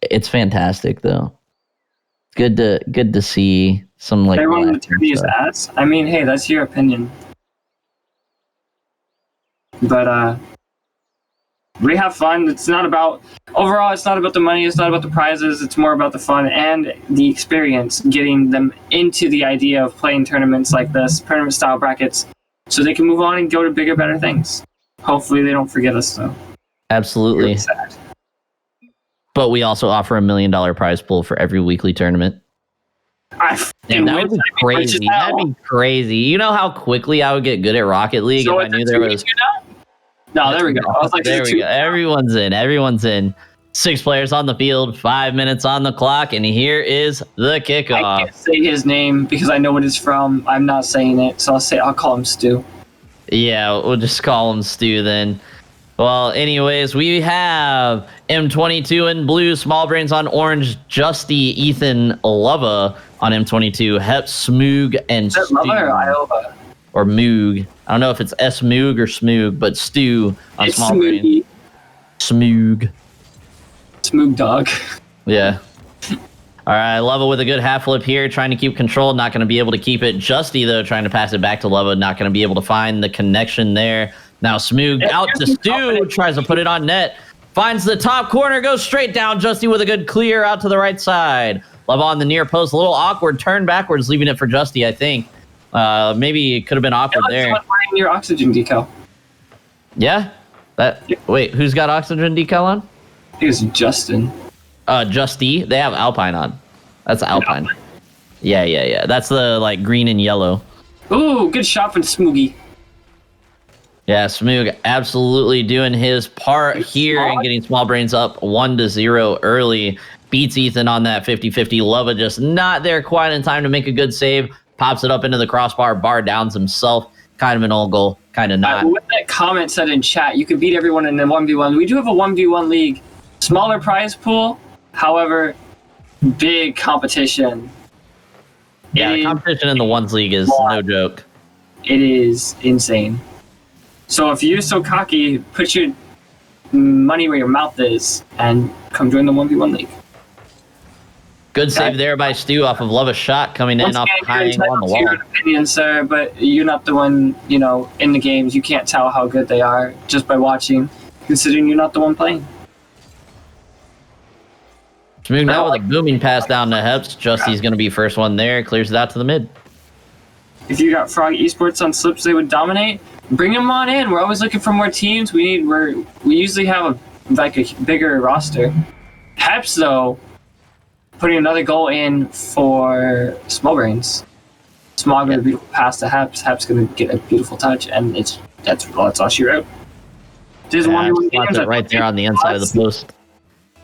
It's fantastic though. It's good to see some like everyone turn his ass. I mean, hey, that's your opinion. But we have fun. It's not about the money, it's not about the prizes, it's more about the fun and the experience, getting them into the idea of playing tournaments like this, tournament style brackets, so they can move on and go to bigger, better things. Hopefully they don't forget us though. Absolutely. Really sad. But we also offer $1 million prize pool for every weekly tournament. Damn, that would be crazy. That'd be crazy. You know how quickly I would get good at Rocket League if I knew there was. No, there we go. I was like, there we go. Everyone's in. Everyone's in. 6 players on the field, 5 minutes on the clock, and here is the kickoff. I can't say his name because I know what it's from. I'm not saying it, so I'll call him Stu. Yeah, we'll just call him Stu then. Well, anyways, we have M22 in blue, Small Brains on orange, Justy, Ethan, Lova on M22, Hep, Smoog, and Stu. Is that Lova or Iowa? Or Moog. I don't know if it's S-Moog or Smoog, but Stu on it's Small Brains. Smoog. Smoog dog. Yeah. All right, Lova with a good half flip here, trying to keep control, not going to be able to keep it. Justy, though, trying to pass it back to Lova, not going to be able to find the connection there. Now Smoog out to Stu, tries to put it on net, finds the top corner, goes straight down. Justy with a good clear out to the right side. Lova on the near post, a little awkward, turn backwards, leaving it for Justy, I think. Maybe it could have been awkward there. Someone wearing your oxygen decal. Yeah? Wait, who's got oxygen decal on? I think it's Justin. Justy. They have Alpine on. That's Alpine. Yeah. That's the like green and yellow. Ooh, good shot from Smoogie. Yeah, Smoog absolutely doing his part here and getting Small Brains up 1-0 early. Beats Ethan on that 50-50. Lova just not there quite in time to make a good save. Pops it up into the crossbar. Bar downs himself. Kind of an old goal. Kind of not. What that comment said in chat, you can beat everyone in a 1v1. We do have a 1v1 league. Smaller prize pool. However, big competition. Yeah, the competition in the ones league is no joke. It is insane. So if you're so cocky, put your money where your mouth is and come join the 1v1 league. Good save there by Stu off of Lova's shot coming in off hanging on the wall. Your opinion, sir, but you're not the one, in the games. You can't tell how good they are just by watching, considering you're not the one playing. Smoog now with a booming pass down to Heps. Justy's going to be first one there. Clears it out to the mid. If you got Frog Esports on slips, they would dominate. Bring them on in. We're always looking for more teams. We usually have a bigger roster. Heps, though, putting another goal in for Small Brains. Smog with a beautiful pass to Heps. Heps going to get a beautiful touch, and that's all she wrote. There's 1v1 games right there on the inside of the post.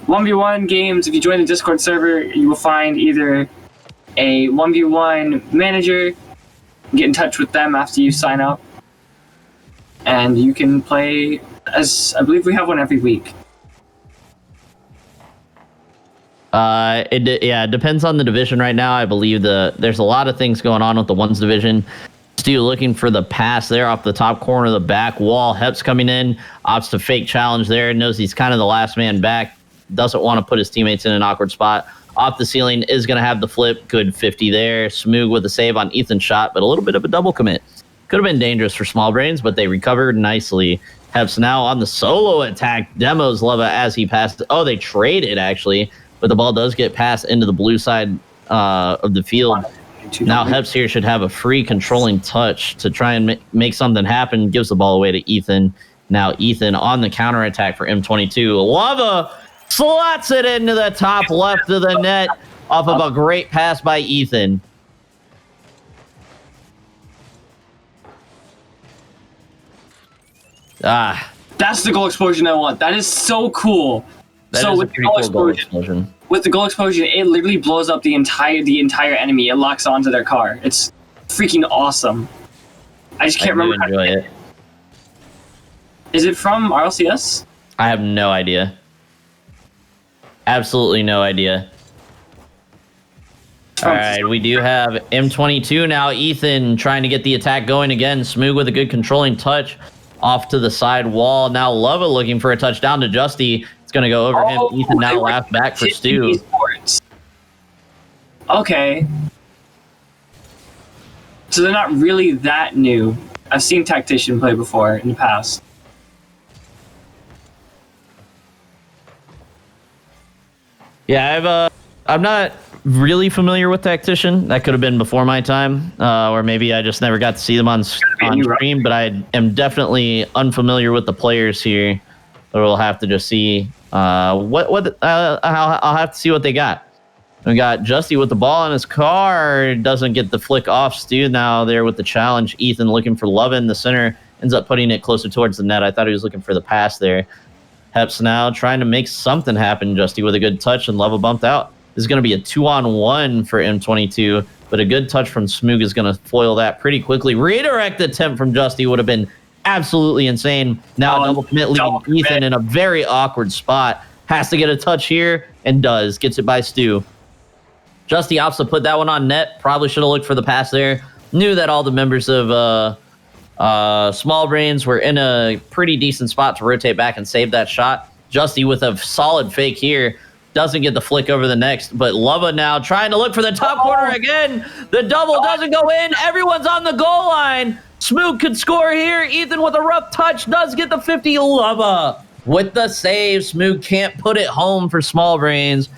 1v1 games. If you join the Discord server, you will find either a 1v1 manager. Get in touch with them after you sign up, and you can play. As I believe we have one every week. It depends on the division right now. I believe there's a lot of things going on with the ones division. Stu looking for the pass there off the top corner of the back wall. Heps coming in, opts to fake challenge there. Knows he's kind of the last man back. Doesn't want to put his teammates in an awkward spot. Off the ceiling is going to have the flip. Good 50 there. Smoog with a save on Ethan's shot, but a little bit of a double commit. Could have been dangerous for Small Brains, but they recovered nicely. Heps now on the solo attack. Demos Leva as he passed. Oh, they traded actually. But the ball does get passed into the blue side of the field. Now Heps here should have a free controlling touch to try and make something happen. Gives the ball away to Ethan. Now Ethan on the counterattack for M22. Lava slots it into the top left of the net off of a great pass by Ethan. That's the goal explosion I want. That is so cool. So with the goal explosion, it literally blows up the entire enemy. It locks onto their car. It's freaking awesome. I just can't remember. Enjoy it. Is it from RLCS? I have no idea. Absolutely no idea. All right, we do have M22 now. Ethan trying to get the attack going again. Smoog with a good controlling touch off to the side wall. Now Lova looking for a touchdown to Justy. It's going to go over him. Ethan now laughed back for Stu. Okay. So they're not really that new. I've seen Tactician play before in the past. Yeah, I'm not really familiar with Tactician. That could have been before my time, or maybe I just never got to see them on stream. But I am definitely unfamiliar with the players here. So we'll have to just see I'll have to see what they got. We got Justy with the ball in his car. Doesn't get the flick off. Stu now there with the challenge. Ethan looking for Love in the center. Ends up putting it closer towards the net. I thought he was looking for the pass there. Heps now trying to make something happen. Justy with a good touch, and Leva bumped out. This is going to be a 2-on-1 for M22, but a good touch from Smoog is going to foil that pretty quickly. Redirect attempt from Justy would have been absolutely insane. Now double commit leaving Ethan in a very awkward spot. Has to get a touch here, and does. Gets it by Stu. Justy opts to put that one on net. Probably should have looked for the pass there. Knew that all the members of Small Brains were in a pretty decent spot to rotate back and save that shot. Justy with a solid fake here. Doesn't get the flick over the next, but Lova now trying to look for the top corner again. The double doesn't go in. Everyone's on the goal line. Smoog could score here. Ethan with a rough touch does get the 50. Lova with the save. Smoog can't put it home for Small Brains.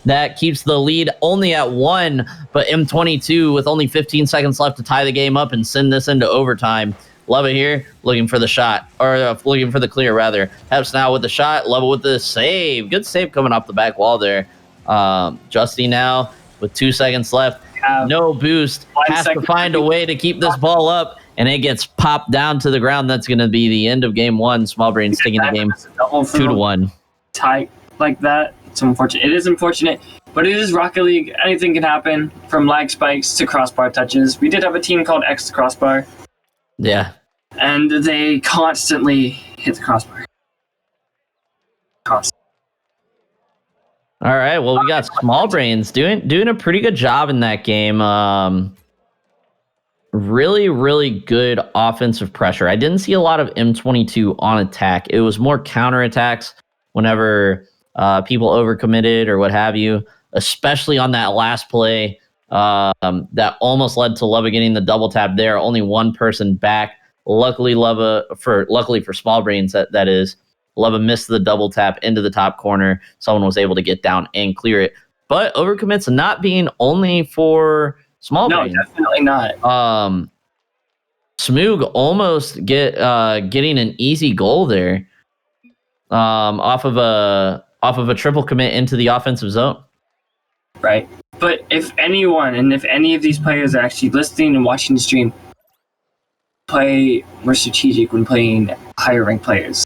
That keeps the lead only at 1, but M22 with only 15 seconds left to tie the game up and send this into overtime. Lova here looking for the shot, or looking for the clear rather. Heps now with the shot. Lova with the save. Good save coming off the back wall there. Justy now with 2 seconds left. No boost. Has to find a way to keep this ball up, and it gets popped down to the ground. That's going to be the end of game 1. Small Brains taking the game 2-1. Tight like that. It's unfortunate. It is unfortunate, but it is Rocket League. Anything can happen, from lag spikes to crossbar touches. We did have a team called X Crossbar. Yeah. And they constantly hit the crossbar. All right. Well, we got Small Brains doing a pretty good job in that game. Really, really good offensive pressure. I didn't see a lot of M22 on attack. It was more counterattacks whenever people overcommitted or what have you, especially on that last play that almost led to Leva getting the double tap there. Only one person back. Luckily for Small Brains, that is, Leva missed the double tap into the top corner. Someone was able to get down and clear it. But overcommits not being only for Small Brains. No, definitely not. Smoog almost getting an easy goal there. Off of a triple commit into the offensive zone. Right. But if anyone, and if any of these players are actually listening and watching the stream, play more strategic when playing higher ranked players.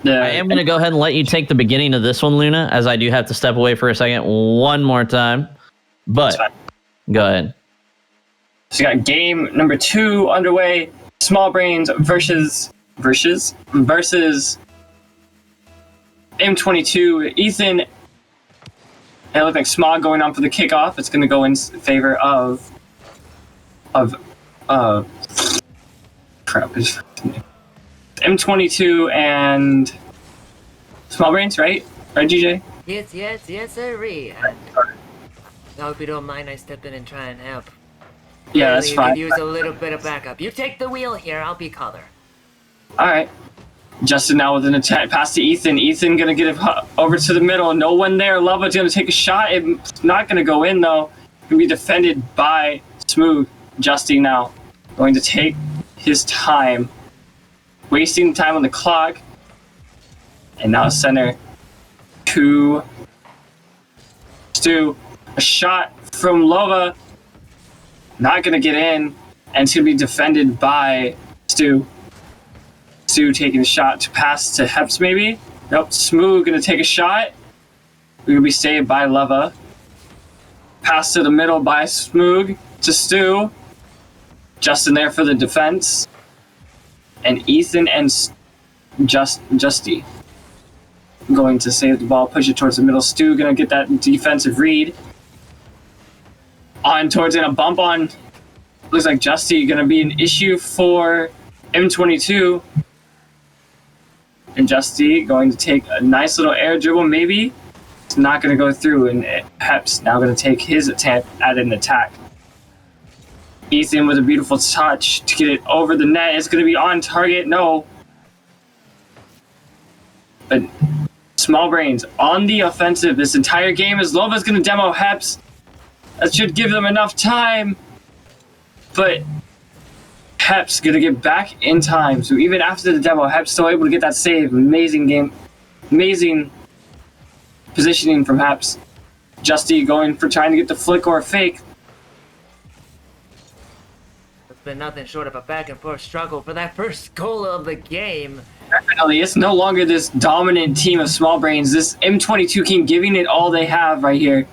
I am going to go ahead and let you take the beginning of this one, Luna, as I do have to step away for a second one more time. But go ahead. So you got game number 2 underway. Small Brains versus M22. Ethan. And it looks like Smog going on for the kickoff. It's going to go in favor of M22 and Small Brains, right? Right, GJ? Yes, sirree. I hope you don't mind I step in and try and help. Yeah, that's fine. Use a little bit of backup. You take the wheel here, I'll be caller. Alright. Justin now with an attack pass to Ethan. Ethan gonna get it over to the middle. No one there. Lava's gonna take a shot. It's not gonna go in though. Gonna be defended by Smooth. Justin now going to take his time. Wasting time on the clock. And now center to Stu. A shot from Lova. Not gonna get in. And it's gonna be defended by Stu. Stu taking a shot to pass to Heps maybe. Nope, Smooth gonna take a shot. We're gonna be saved by Leva. Pass to the middle by Smooth to Stu. Justin there for the defense. And Ethan and Justy going to save the ball, push it towards the middle. Stu gonna get that defensive read. On towards in a bump on. Looks like Justy gonna be an issue for M22. And Justy going to take a nice little air dribble, maybe. It's not going to go through, and Pep's now going to take his attempt at an attack. Ethan with a beautiful touch to get it over the net. It's going to be on target. No. But Small Brains on the offensive this entire game as Lova's going to demo Heps. That should give them enough time. But Hep's gonna get back in time. So even after the demo, Hep's still able to get that save. Amazing game. Amazing positioning from Hep's. Justy going for trying to get the flick or a fake. It's been nothing short of a back and forth struggle for that first goal of the game. Definitely, it's no longer this dominant team of Small Brains. This M22 team giving it all they have right here.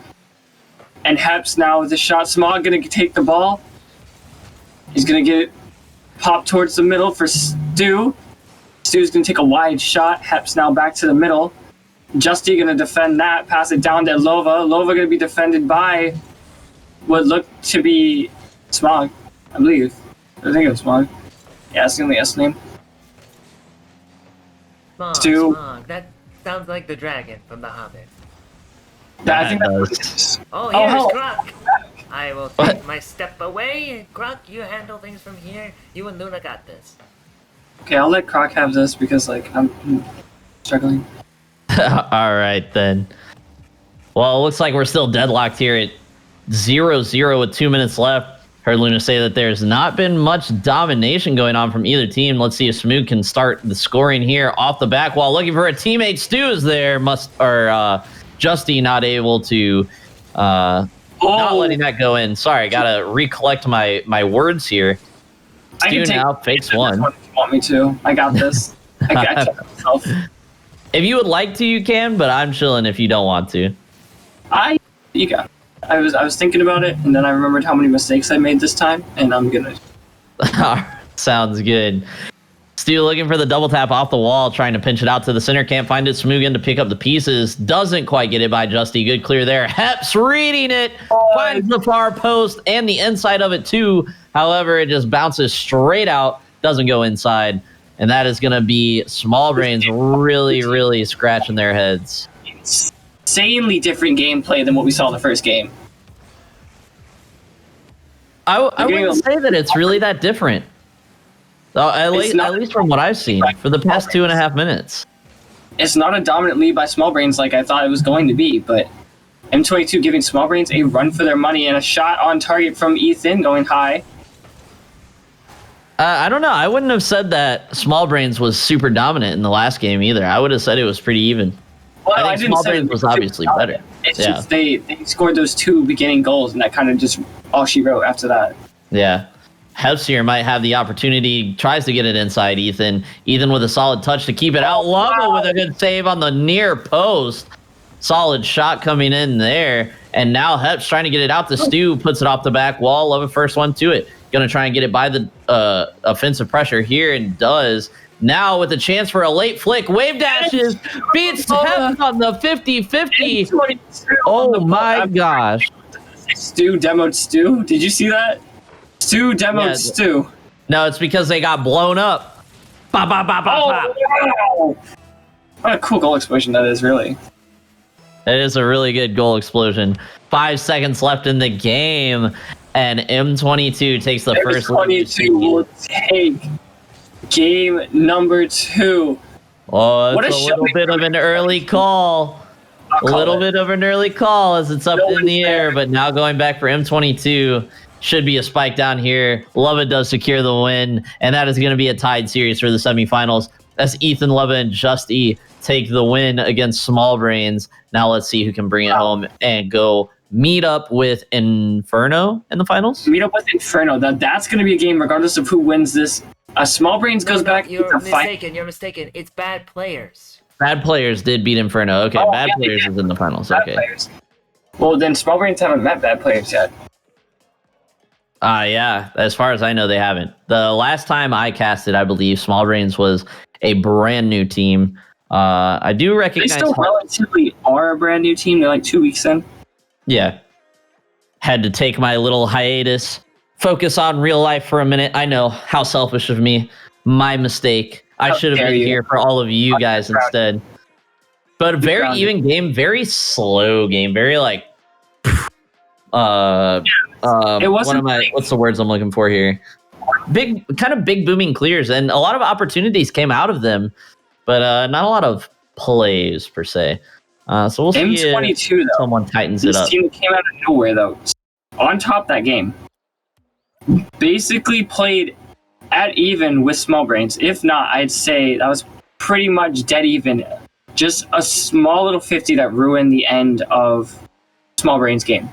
And Hep's now with the shot. Smog gonna take the ball. He's gonna get it pop towards the middle for Stu. Stu's going to take a wide shot. Hep's now back to the middle. Justy going to defend that. Pass it down to Lova. Lova going to be defended by what looked to be Smog, I believe. I think it was Smog. Yeah, that's the only S name. Stu. Smog. That sounds like the dragon from The Hobbit. I think that was. Oh, here's Croc. I will take my step away. Croc, you handle things from here. You and Luna got this. Okay, I'll let Croc have this because, like, I'm struggling. All right, then. Well, it looks like we're still deadlocked here at 0-0 with 2 minutes left. Heard Luna say that there's not been much domination going on from either team. Let's see if Smooth can start the scoring here off the back while looking for a teammate. Stu is there. Justy not able to... Not letting that go in. Sorry, gotta recollect my words here. Stu now fakes one. If you want me to? I got this. I got myself. If you would like to, you can, but I'm chilling if you don't want to. You got it. I was thinking about it, and then I remembered how many mistakes I made this time, and I'm gonna. Sounds good. Stu looking for the double tap off the wall, trying to pinch it out to the center. Can't find it. Smoogan to pick up the pieces. Doesn't quite get it by Justy. Good clear there. Heps reading it. Finds the far post and the inside of it too. However, it just bounces straight out. Doesn't go inside. And that is going to be Small Brains really, really scratching their heads. Insanely different gameplay than what we saw in the first game. I wouldn't say that it's really that different. At least from what I've seen for the past 2.5 minutes. It's not a dominant lead by Small Brains like I thought it was going to be, but M22 giving Small Brains a run for their money and a shot on target from Ethan going high. I don't know. I wouldn't have said that Small Brains was super dominant in the last game either. I would have said it was pretty even. Well, I think Small Brains was obviously better. It's just they scored those 2 beginning goals, and that kind of just all she wrote after that. Yeah. Heps here might have the opportunity, tries to get it inside Ethan. Ethan with a solid touch to keep it out. Lava with a good save on the near post. Solid shot coming in there. And now Heps trying to get it out to Stu, puts it off the back wall. Lava first one to it. Going to try and get it by the offensive pressure here, and does. Now with a chance for a late flick. Wave dashes. Beats Heps on the 50-50. Oh my gosh. Stu demoed Stu. Did you see that? Stu demoed Stu. No, it's because they got blown up. Ba, ba, ba, ba, ba. Wow. What a cool goal explosion that is, really. It is a really good goal explosion. 5 seconds left in the game, and M22 takes the first lead. M22 will take game number 2. Oh, it's a little bit of an early call. A little bit of an early call as it's up in the air, but now going back for M22. Should be a spike down here. Lova does secure the win, and that is going to be a tied series for the semifinals. That's Ethan Lova and Justy take the win against Small Brains. Now let's see who can bring it home and go meet up with Inferno in the finals. Meet up with Inferno. That's going to be a game regardless of who wins this. Small Brains goes back. You're mistaken. You're mistaken. It's Bad Players. Bad Players did beat Inferno. Okay, Bad Players is in the finals. Bad Okay. Players. Well, then Small Brains haven't met Bad Players yet. Yeah, as far as I know, they haven't. The last time I casted, I believe, Small Brains was a brand new team. I do recognize... They still relatively are a brand new team. They're like 2 weeks in. Yeah. Had to take my little hiatus, focus on real life for a minute. I know, how selfish of me. My mistake. I should have been here for all of you guys instead. But a very even game, very slow game, very like... it wasn't what's the words I'm looking for here? Big booming clears, and a lot of opportunities came out of them, but not a lot of plays per se. So we'll see M22, if someone tightens it up. This team came out of nowhere, though. On top of that game, basically played at even with Small Brains. If not, I'd say that was pretty much dead even. Just a small little 50 that ruined the end of Small Brains' game.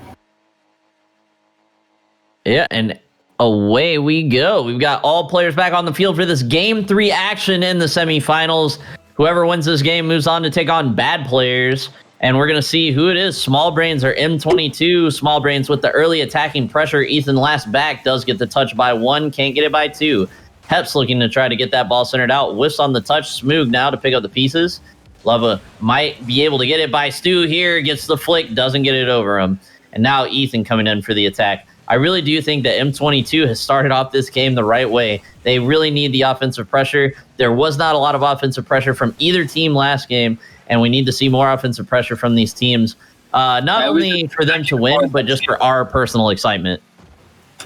Yeah, and away we go. We've got all players back on the field for this Game 3 action in the semifinals. Whoever wins this game moves on to take on Bad Players, and we're going to see who it is. Small Brains or M22. Small Brains with the early attacking pressure. Ethan last back does get the touch by 1, can't get it by 2. Heps looking to try to get that ball centered out. Whiffs on the touch. Smoog now to pick up the pieces. Lova might be able to get it by Stu here. Gets the flick, doesn't get it over him. And now Ethan coming in for the attack. I really do think that M22 has started off this game the right way. They really need the offensive pressure. There was not a lot of offensive pressure from either team last game, and we need to see more offensive pressure from these teams. Not only for them to win, but just for our personal excitement.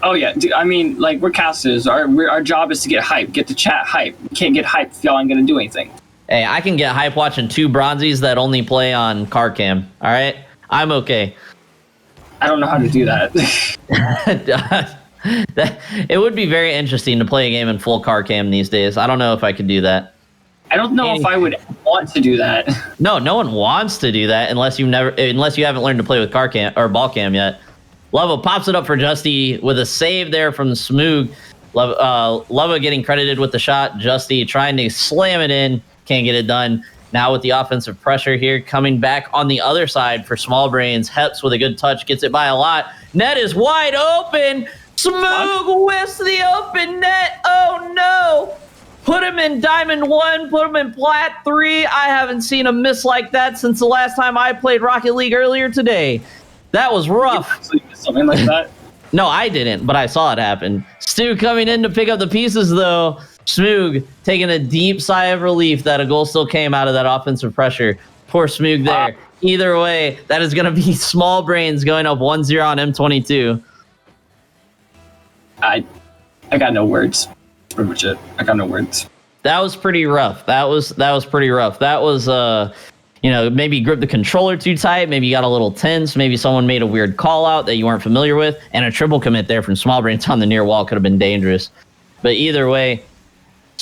Oh, yeah. I mean, like, we're casters. Our job is to get hype, get the chat hype. We can't get hype if y'all ain't going to do anything. Hey, I can get hype watching 2 bronzies that only play on car cam, all right? I'm okay. I don't know how to do that. It would be very interesting to play a game in full car cam these days. I don't know if I could do that. I don't know if I would want to do that. No one wants to do that unless you haven't learned to play with car cam or ball cam yet. Lova pops it up for Justy with a save there from Smoog. Lova getting credited with the shot. Justy trying to slam it in, can't get it done. Now with the offensive pressure here, coming back on the other side for Small Brains. Heps with a good touch, gets it by a lot. Net is wide open. Smoog whiffs the open net. Oh no. Put him in Diamond 1, put him in Plat 3. I haven't seen a miss like that since the last time I played Rocket League earlier today. That was rough. Something like that? No, I didn't, but I saw it happen. Stu coming in to pick up the pieces, though. Smoog taking a deep sigh of relief that a goal still came out of that offensive pressure. Poor Smoog there. Either way, that is going to be Small Brains going up 1-0 on M22. I got no words. That's pretty much it. I got no words. That was pretty rough. That was pretty rough. That was maybe grip the controller too tight. Maybe you got a little tense. Maybe someone made a weird call out that you weren't familiar with. And a triple commit there from Small Brains on the near wall could have been dangerous. But either way,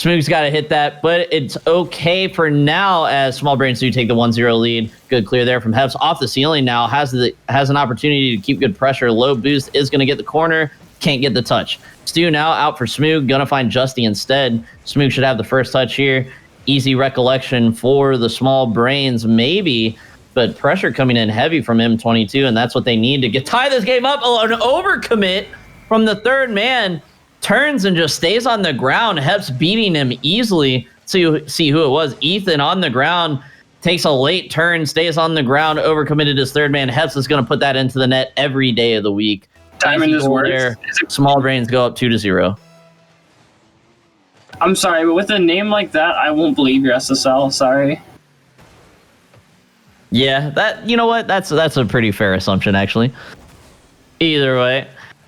Smoog's got to hit that, but it's okay for now as Small Brains do take the 1-0 lead. Good clear there from Heps off the ceiling now. Has an opportunity to keep good pressure. Low boost is going to get the corner. Can't get the touch. Stu now out for Smoog. Going to find Justy instead. Smoog should have the first touch here. Easy recollection for the Small Brains, maybe. But pressure coming in heavy from M22, and that's what they need to tie this game up. Oh, an overcommit from the third man. Turns and just stays on the ground. Heps beating him easily. So see who it was. Ethan on the ground. Takes a late turn. Stays on the ground. Overcommitted his third man. Heps is going to put that into the net every day of the week. Diamond is worse. Small Brains go up 2-0. I'm sorry, but with a name like that, I won't believe your SSL. Sorry. Yeah, that, you know what? That's a pretty fair assumption, actually. Either way.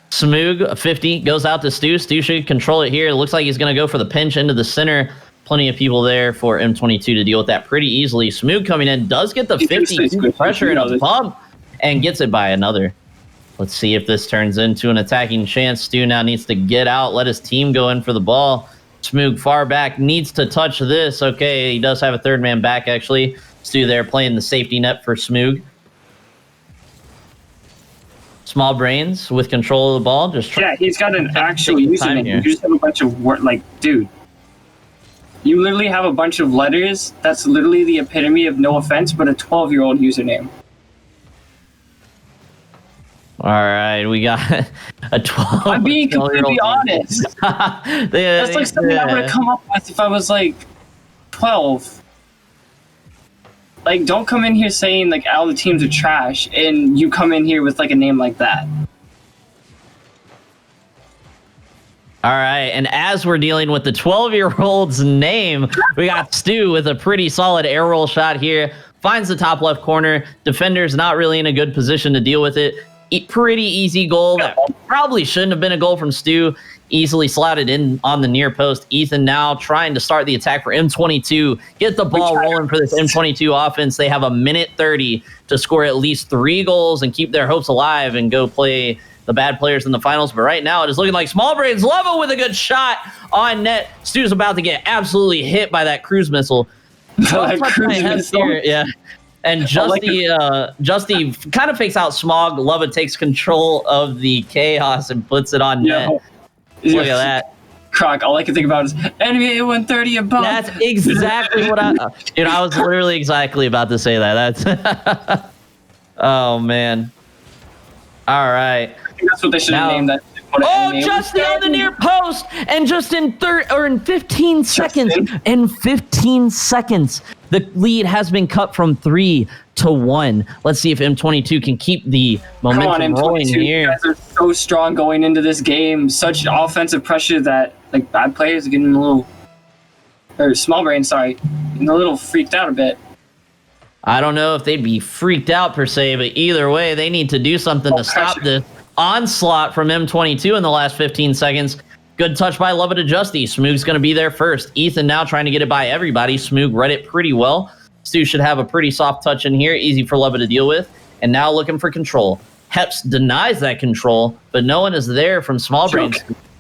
Smoog, 50, goes out to Stu. Stu should control it here. It looks like he's going to go for the pinch into the center. Plenty of people there for M22 to deal with that pretty easily. Smoog coming in, does get the 50 pressure and a bump, and gets it by another. Let's see if this turns into an attacking chance. Stu now needs to get out, let his team go in for the ball. Smoog far back, needs to touch this. Okay, he does have a third man back, actually. Stu there playing the safety net for Smoog. Small Brains with control of the ball. He's got an actual username. You just have a bunch of words. Like, dude, you literally have a bunch of letters. That's literally the epitome of no offense, but a 12-year-old username. All right, we got a 12. I'm being completely honest. That's like something I would have come up with if I was like 12. Like, don't come in here saying like all the teams are trash, and you come in here with like a name like that. All right, and as we're dealing with the 12-year-old's name, we got Stu with a pretty solid air roll shot here. Finds the top left corner. Defender's not really in a good position to deal with it. Pretty easy goal that probably shouldn't have been a goal from Stu. Easily slotted in on the near post. Ethan now trying to start the attack for M22. Get the ball rolling for this M22 offense. They have a minute 30 to score at least 3 goals and keep their hopes alive and go play the bad players in the finals. But right now it is looking like Small Brains Leva with a good shot on net. Stu's about to get absolutely hit by that cruise missile. Yeah. And Justy kind of fakes out Smog. Leva takes control of the chaos and puts it on net. Look at that. Croc, all I can think about is NBA 130 above. That's exactly what I was literally exactly about to say that. That's oh man. All right. I think that's what they should have named that. Oh, Justy on the near post, and just in 15 seconds, the lead has been cut from 3-1. Let's see if M22 can keep the momentum rolling here. You guys are so strong going into this game. Such offensive pressure that like bad players are getting a little, or Small Brain, getting a little freaked out a bit. I don't know if they'd be freaked out per se, but either way, they need to do something to stop this onslaught from M22 in the last 15 seconds. Good touch by Leva to Justy. Smoog's going to be there first. Ethan now trying to get it by everybody. Smoog read it pretty well. Stu should have a pretty soft touch in here. Easy for Leva to deal with. And now looking for control. Heps denies that control, but no one is there from Small Brains.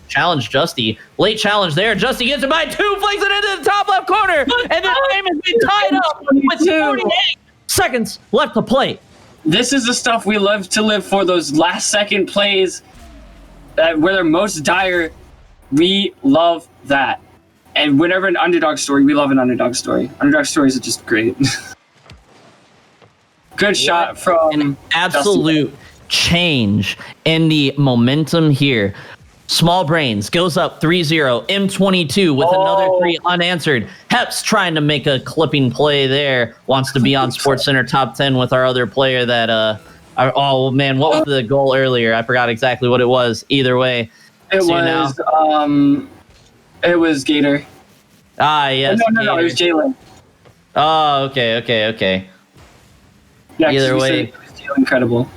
Challenge Justy. Late challenge there. Justy gets it by 2, flings it into the top left corner. And the game has been tied up with 48 seconds left to play. This is the stuff we love to live for, those last second plays where they're most dire. We love that. And whenever an underdog story, we love an underdog story. Underdog stories are just great. Good shot from an absolute change in the momentum here. Small Brains goes up 3-0. M22 with another 3 unanswered. Heps trying to make a clipping play there. Wants to be on SportsCenter top 10 with our other player that, oh man, what was the goal earlier? I forgot exactly what it was. Either way. It was Gator. Ah, yes. No, it was Jalen. Oh, okay. Yeah, either way. It was incredible.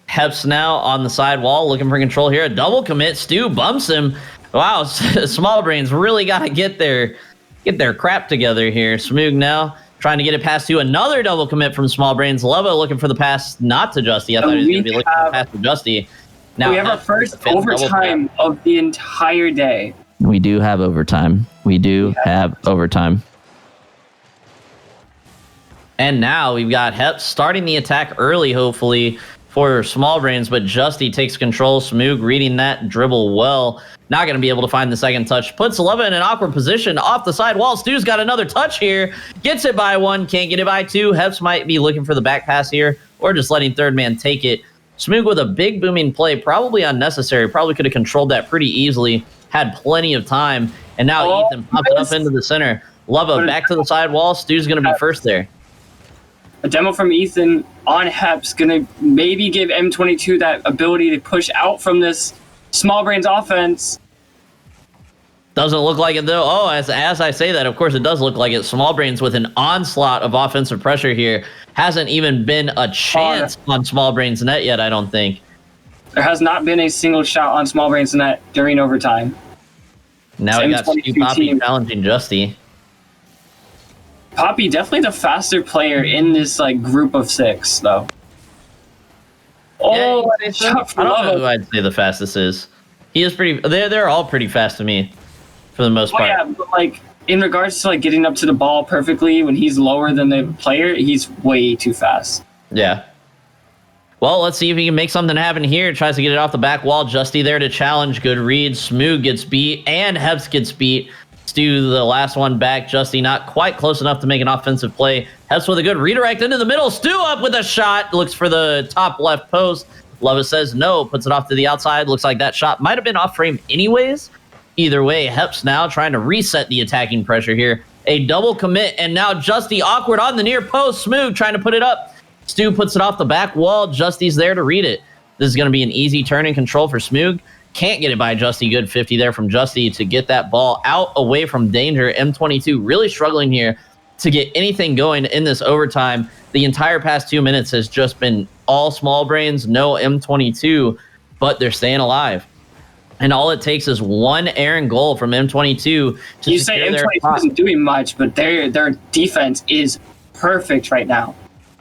Heps now on the sidewall looking for control here. A double commit. Stu bumps him. Wow, Small Brains really got to get their crap together here. Smoog now trying to get it past Stu. Another double commit from Small Brains. Leva looking for the pass not to Justy. I thought he was going to be looking for the pass to Justy. Now we have our first overtime of the entire day. We do have overtime. We do have overtime. And now we've got Hep starting the attack early, hopefully, for Small Brains, but Justy takes control. Smoog reading that dribble well. Not going to be able to find the second touch. Puts Leva in an awkward position off the side wall. Stu's got another touch here. Gets it by one. Can't get it by two. Heps might be looking for the back pass here or just letting third man take it. Smoog with a big booming play. Probably unnecessary. Probably could have controlled that pretty easily. Had plenty of time. And now Ethan popped it up into the center. Leva back to the side wall. Stu's going to be first there. A demo from Ethan on Hep's going to maybe give M22 that ability to push out from this Small Brains offense. Doesn't look like it, though. Oh, as I say that, of course, it does look like it. Small Brains with an onslaught of offensive pressure here. Hasn't even been a chance on Small Brains net yet, I don't think. There has not been a single shot on Small Brains net during overtime. Now we got Stu Poppy challenging Justy. Poppy definitely the faster player in this group of six, though. Yeah, I don't know who I'd say the fastest is. He is pretty. They're all pretty fast to me, for the most part. Yeah, but in regards to getting up to the ball perfectly when he's lower than the player, he's way too fast. Yeah. Well, let's see if he can make something happen here. Tries to get it off the back wall. Justy there to challenge. Good read. Smoog gets beat, and Heps gets beat. Stu, the last one back. Justy not quite close enough to make an offensive play. Heps with a good redirect into the middle. Stu up with a shot. Looks for the top left post. Levis says no. Puts it off to the outside. Looks like that shot might have been off frame anyways. Either way, Heps now trying to reset the attacking pressure here. A double commit, and now Justy awkward on the near post. Smoog trying to put it up. Stu puts it off the back wall. Justy's there to read it. This is going to be an easy turn and control for Smoog. Can't get it by Justy. Good 50 there from Justy to get that ball out away from danger. M22 really struggling here to get anything going in this overtime. The entire past 2 minutes has just been all Small Brains, no M22, but they're staying alive. And all it takes is one errant goal from M22 to you say M22 isn't doing much, but their defense is perfect right now.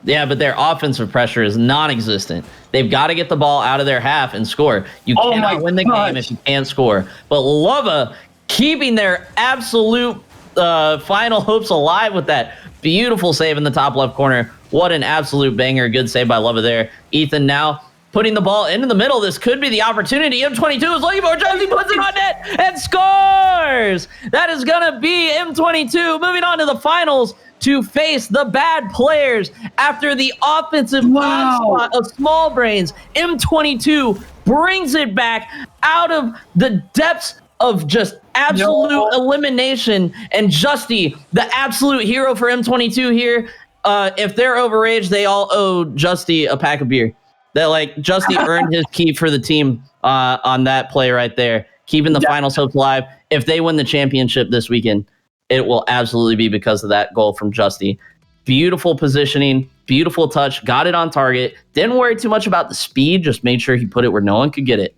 Yeah, but their offensive pressure is non-existent. They've got to get the ball out of their half and score. You cannot win the game if you can't score. But Leva keeping their absolute final hopes alive with that beautiful save in the top left corner. What an absolute banger. Good save by Leva there. Ethan now putting the ball into the middle. This could be the opportunity. M22 is looking for Justy, puts it on net and scores. That is going to be M22 moving on to the finals to face the bad players after the offensive onslaught of Small Brains. M22 brings it back out of the depths of just absolute elimination. And Justy, the absolute hero for M22 here. If they're overage, they all owe Justy a pack of beer. That Justy earned his keep for the team on that play right there, keeping the finals hopes alive. If they win the championship this weekend, it will absolutely be because of that goal from Justy. Beautiful positioning, beautiful touch, got it on target. Didn't worry too much about the speed, just made sure he put it where no one could get it.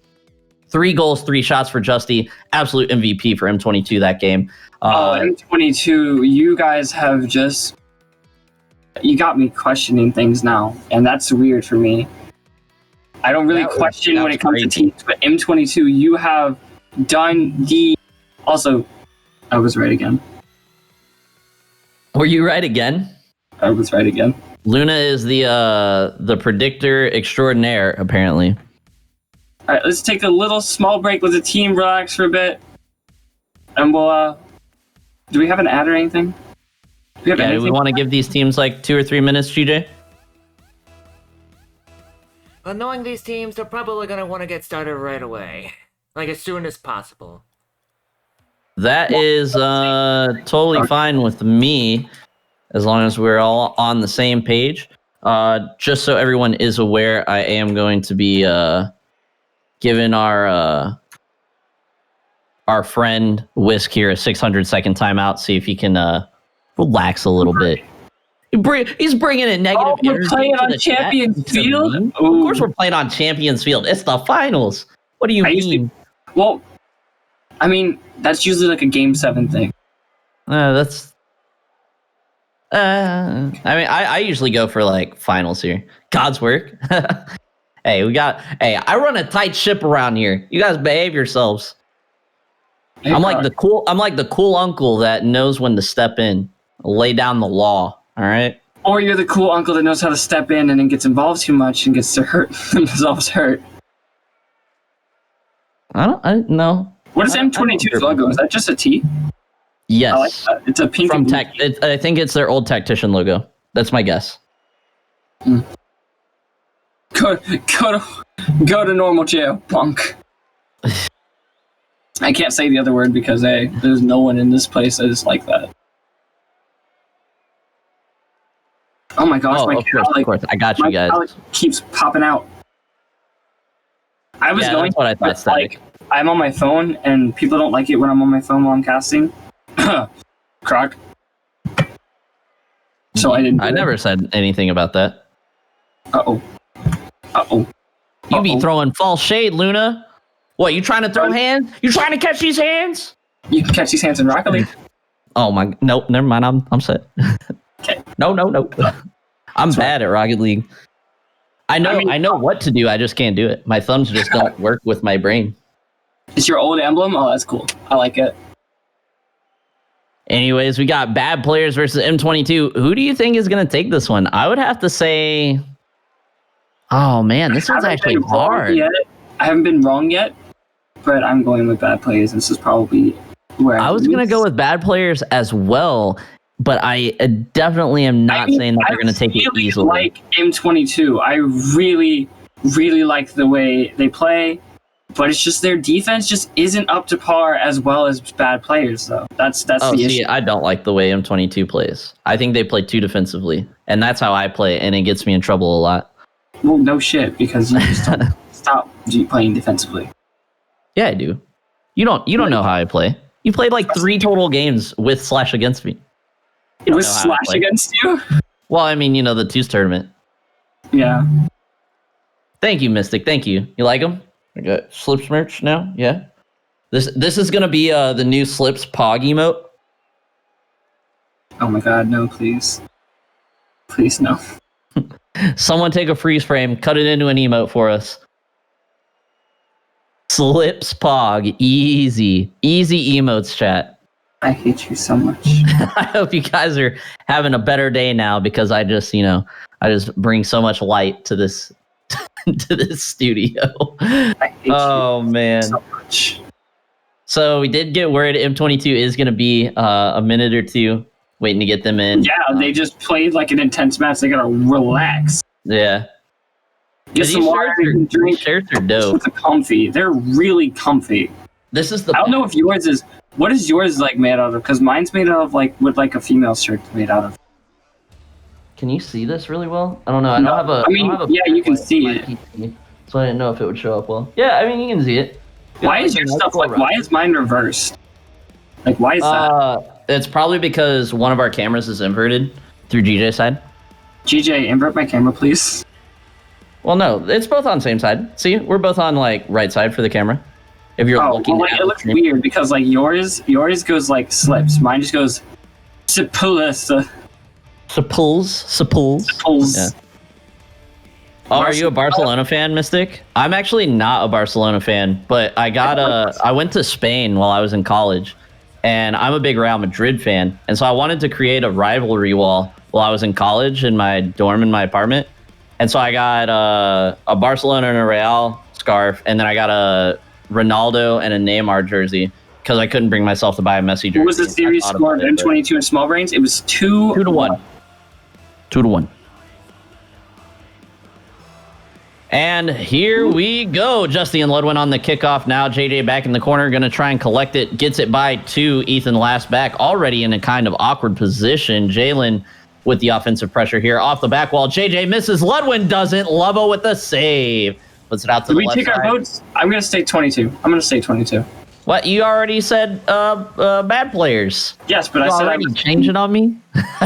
3 goals, 3 shots for Justy. Absolute MVP for M22 that game. M22, you guys have you got me questioning things now, and that's weird for me. I don't really question when it comes to teams, but M22, you have done the... Also, I was right again. Were you right again? I was right again. Luna is the predictor extraordinaire, apparently. All right, let's take a little small break. Let the team relax for a bit. And we'll... do we have an ad or anything? Do we want to give these teams 2 or 3 minutes, GJ? Well, knowing these teams, they're probably going to want to get started right away. As soon as possible. That is totally fine with me, as long as we're all on the same page. Just so everyone is aware, I am going to be giving our friend Whisk here a 600-second timeout. See if he can relax a little bit. He's bringing in negative energy. We're playing on Champions Field? Of course we're playing on Champions Field. It's the finals. What do you mean? Well, I mean, that's usually a Game 7 thing. That's... I usually go for finals here. God's work. Hey, I run a tight ship around here. You guys behave yourselves. Hey, I'm like the cool uncle that knows when to step in, lay down the law. All right. Or you're the cool uncle that knows how to step in and then gets involved too much and gets to hurt themselves hurt. I know. What is M22's logo? Is that just a T? Yes. I like that. It's a pink. From Tech. I think it's their old Tactician logo. That's my guess. Go to normal jail, punk. I can't say the other word because there's no one in this place that is like that. Oh my gosh, of course. I got you guys. My keeps popping out. I was going. That's what I thought. Static. I'm on my phone, and people don't like it when I'm on my phone while I'm casting. Croc. So I didn't. I never said anything about that. Uh-oh. You be throwing false shade, Luna. What, you trying to throw hands? You trying to catch these hands? You can catch these hands in Rocket League. Oh my, nope, never mind. I'm set. Okay. No. I'm bad at Rocket League. I know what to do. I just can't do it. My thumbs just don't work with my brain. It's your old emblem? Oh, that's cool. I like it. Anyways, we got bad players versus M22. Who do you think is going to take this one? I would have to say... Oh, man, this one's actually hard. I haven't been wrong yet, but I'm going with bad players. This is probably where I was going to go with bad players as well, but I definitely am not saying that they're going to take it easily. I like M22. I really, really like the way they play, but it's just their defense just isn't up to par as well as bad players, though. That's the issue. I don't like the way M22 plays. I think they play too defensively, and that's how I play, and it gets me in trouble a lot. Well, no shit, because you just don't stop playing defensively. Yeah, I do. You don't know how I play. You played like 3 total games with Slash against me. With Slash against you? Well, I mean, the Twos tournament. Yeah. Thank you, Mystic. Thank you. You like them? I got Slips merch now. Yeah. This is gonna be the new Slips Pog emote. Oh my god, no, please. Please, no. Someone take a freeze frame, cut it into an emote for us. Slips Pog. Easy emotes, chat. I hate you so much. I hope you guys are having a better day now because I just bring so much light to this to this studio. I hate you man. so much. So we did get word M22 is going to be a minute or two waiting to get them in. Yeah, they just played like an intense match. They gotta relax. Yeah. Get some water and drink. Shirts are dope. It's comfy. They're really comfy. This is the. I don't know if yours is. What is yours like made out of? Because mine's made out of what a female shirt made out of. Can you see this really well? I don't know. I don't have a. I mean, you can see it. PC, so I didn't know if it would show up well. Yeah, I mean, you can see it. Why is your stuff like? Why is mine reversed? Like, why is that? It's probably because one of our cameras is inverted through GJ's side. GJ, invert my camera, please. Well, no, it's both on same side. See, we're both on like right side for the camera. If you're looking, it looks weird because like yours goes like slips. Mine just goes sepulus. Sepulls. Yeah. Oh, are you a Barcelona fan, Mystic? I'm actually not a Barcelona fan, but I went to Spain while I was in college, and I'm a big Real Madrid fan, and so I wanted to create a rivalry wall while I was in college in my dorm in my apartment, and so I got a Barcelona and a Real scarf, and then I got a Ronaldo and a Neymar jersey because I couldn't bring myself to buy a Messi jersey. What was the series score of M22 and Small Brains? It was 2-1. 2-1. And here we go. Justin Ludwin on the kickoff now. JJ back in the corner, going to try and collect it. Gets it by 2. Ethan last back, already in a kind of awkward position. Jalen with the offensive pressure here off the back wall. JJ misses. Ludwin doesn't. Lubbo with the save. Puts it out to the left side. Did we take our votes? I'm going to say 22. I'm going to say 22. What? You already said bad players. Yes, but I said already changing on me?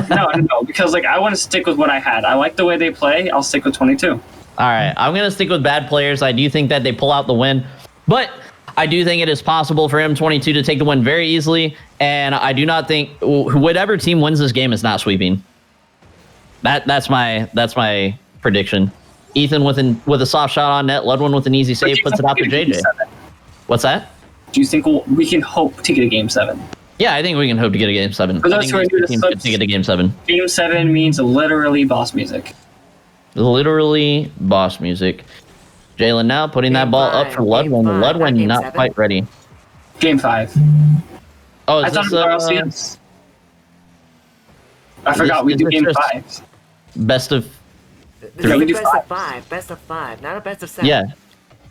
No, because like I want to stick with what I had. I like the way they play. I'll stick with 22. All right, I'm going to stick with bad players. I do think that they pull out the win, but I do think it is possible for M22 to take the win very easily, and I do not think whatever team wins this game is not sweeping. That's my prediction. Ethan with a soft shot on net, Ludwin with an easy save, puts it out to JJ. What's that? do you think we can hope to get a Game 7? Yeah, I think we can hope to get a Game 7. For those who are new to teams could get a Game 7. Game 7 means literally boss music. Literally boss music. Jalen now putting that ball up for Ludwin. Ludwin not quite ready. Game 5. Oh, is I thought this, it was LCS. I forgot we do Game 5. Best of... This is best of 5. Best of 5, not a best of 7. Yeah.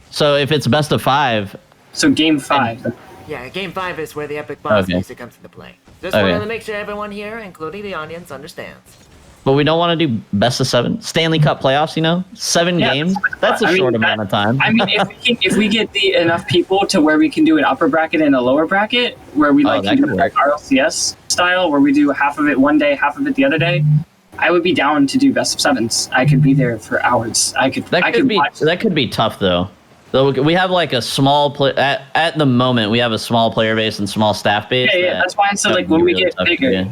So if it's best of 5... So Game 5. Yeah, Game 5 is where the epic boss music comes into play. Just wanted to make sure everyone here, including the audience, understands. But we don't want to do best of 7. Stanley Cup playoffs, 7 games? That's a short amount of time. I mean, if we get enough people to where we can do an upper bracket and a lower bracket, where we like RLCS style, where we do half of it one day, half of it the other day, I would be down to do best of 7s. I could be there for hours. That could be tough, though. So we have like a small at the moment we have a small player base and small staff base. Yeah, that's why I said like when we get bigger,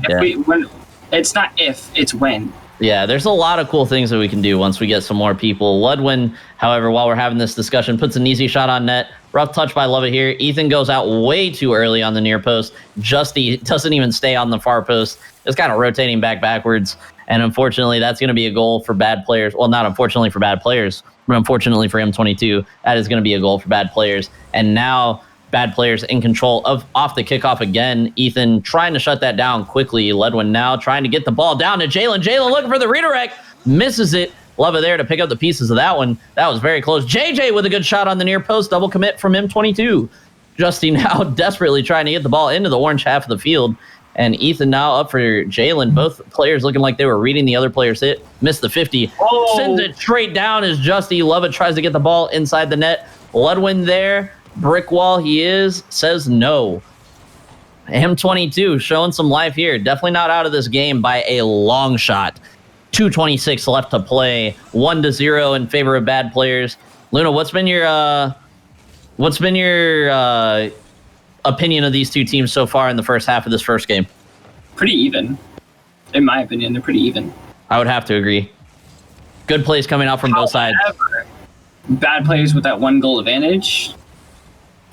when it's not if, it's when. Yeah, there's a lot of cool things that we can do once we get some more people. Ludwin, however, while we're having this discussion, puts an easy shot on net. Rough touch by Lova here. Ethan goes out way too early on the near post. Justy doesn't even stay on the far post. It's kind of rotating backwards. And unfortunately, that's going to be a goal for bad players. Well, not unfortunately for bad players, but unfortunately for M22, that is going to be a goal for bad players. And now bad players in control off the kickoff again. Ethan trying to shut that down quickly. Ludwin now trying to get the ball down to Jalen. Jalen looking for the redirect. Misses it. Lova there to pick up the pieces of that one. That was very close. JJ with a good shot on the near post. Double commit from M22. Justy now desperately trying to get the ball into the orange half of the field. And Ethan now up for Jalen. Both players looking like they were reading the other player's hit. Missed the 50. Oh. Sends it straight down as Justy. Lova tries to get the ball inside the net. Ludwin there. Brick wall he is. Says no. M22 showing some life here. Definitely not out of this game by a long shot. 2:26 left to play. 1-0 in favor of bad players. Luna, what's been your opinion of these two teams so far in the first half of this first game? Pretty even. In my opinion, they're pretty even. I would have to agree. Good plays coming out from both sides. Bad players with that 1 goal advantage,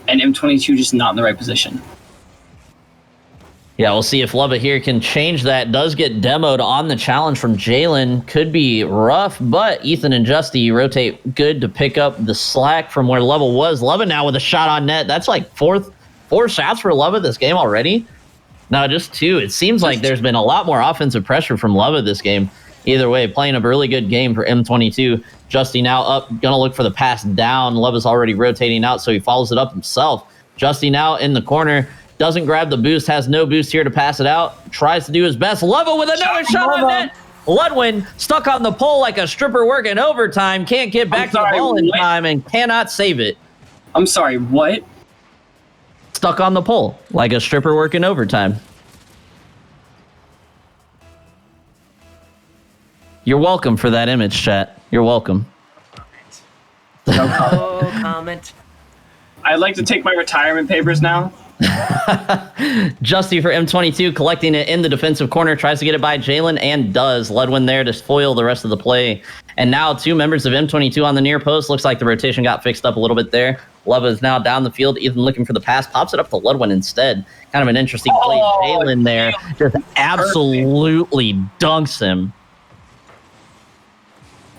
and M22 just not in the right position. Yeah, we'll see if Lova here can change that. Does get demoed on the challenge from Jalen. Could be rough, but Ethan and Justy rotate good to pick up the slack from where Lova was. Lova now with a shot on net. That's like four shots for Lova this game already. No, just 2. It seems like there's been a lot more offensive pressure from Lova this game. Either way, playing a really good game for M22. Justy now up, gonna look for the pass down. Lova's already rotating out, so he follows it up himself. Justy now in the corner. Doesn't grab the boost, has no boost here to pass it out. Tries to do his best. Lova with another shot on net. Ludwin stuck on the pole like a stripper working overtime. Can't get back to the ball in time and cannot save it. I'm sorry, what? Stuck on the pole like a stripper working overtime. You're welcome for that image, chat. You're welcome. No comment. I'd like to take my retirement papers now. Justy for M22 collecting it in the defensive corner, tries to get it by Jalen and does. Ludwin there to foil the rest of the play. And now 2 members of M22 on the near post. Looks like the rotation got fixed up a little bit there. Lova is now down the field. Ethan looking for the pass. Pops it up to Ludwin instead. Kind of an interesting play. Jalen there just absolutely dunks him.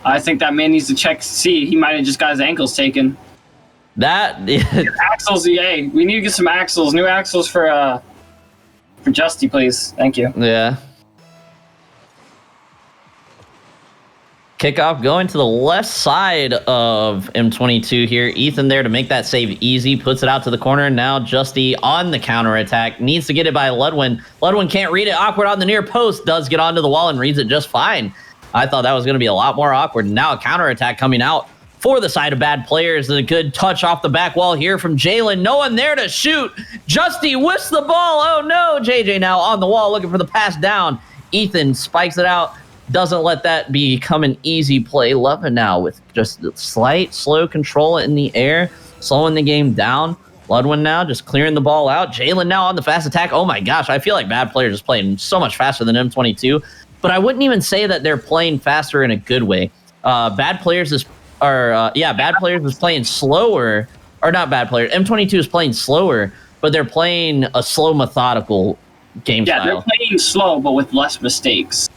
I think that man needs to check to see. He might have just got his ankles taken. Axles, yay. We need to get some axles. New axles for Justy, please. Thank you. Yeah. Kickoff going to the left side of M22 here. Ethan there to make that save easy. Puts it out to the corner. Now Justy on the counterattack. Needs to get it by Ludwin. Ludwin can't read it. Awkward on the near post. Does get onto the wall and reads it just fine. I thought that was going to be a lot more awkward. Now a counterattack coming out for the side of bad players. A good touch off the back wall here from Jalen. No one there to shoot. Justy whiffs the ball. Oh no. JJ now on the wall looking for the pass down. Ethan spikes it out. Doesn't let that become an easy play. Lova now with just slight slow control in the air. Slowing the game down. Ludwin now just clearing the ball out. Jalen now on the fast attack. Oh my gosh. I feel like bad players is playing so much faster than M22. But I wouldn't even say that they're playing faster in a good way. Bad players is playing slower, or not bad players. M22 is playing slower, but they're playing a slow, methodical game style. Yeah, they're playing slow, but with less mistakes.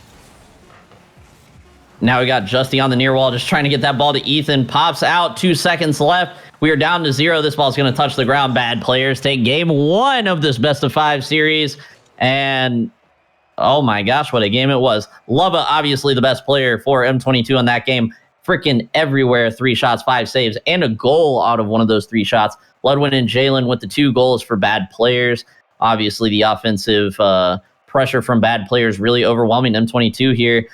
Now we got Justy on the near wall, just trying to get that ball to Ethan. Pops out, 2 seconds left. We are down to 0. This ball's going to touch the ground. Bad players take game 1 of this best-of-5 series. And, oh my gosh, what a game it was. Lubba, obviously the best player for M22 in that game. Freaking everywhere. 3 shots, 5 saves, and a goal out of one of those 3 shots. Ludwin and Jalen with the 2 goals for bad players. Obviously, the offensive pressure from bad players really overwhelming M22 here.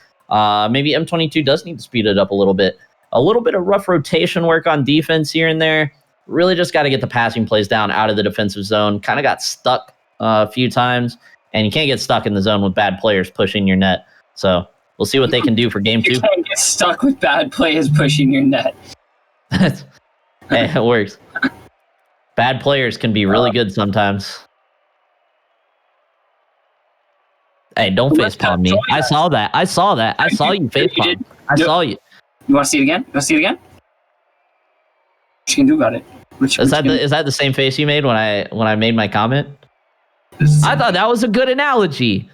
Maybe M22 does need to speed it up a little bit. A little bit of rough rotation work on defense here and there. Really just got to get the passing plays down out of the defensive zone. Kind of got stuck a few times, and you can't get stuck in the zone with bad players pushing your net. So we'll see what they can do for game 2. You can't get stuck with bad players pushing your net. Hey, it works. Bad players can be really good sometimes. Hey, don't facepalm me. I saw that. I saw you facepalm. I saw you. You want to see it again? You want to see it again? What you can do about it? Is that the same face you made when I made my comment? I thought that was a good analogy.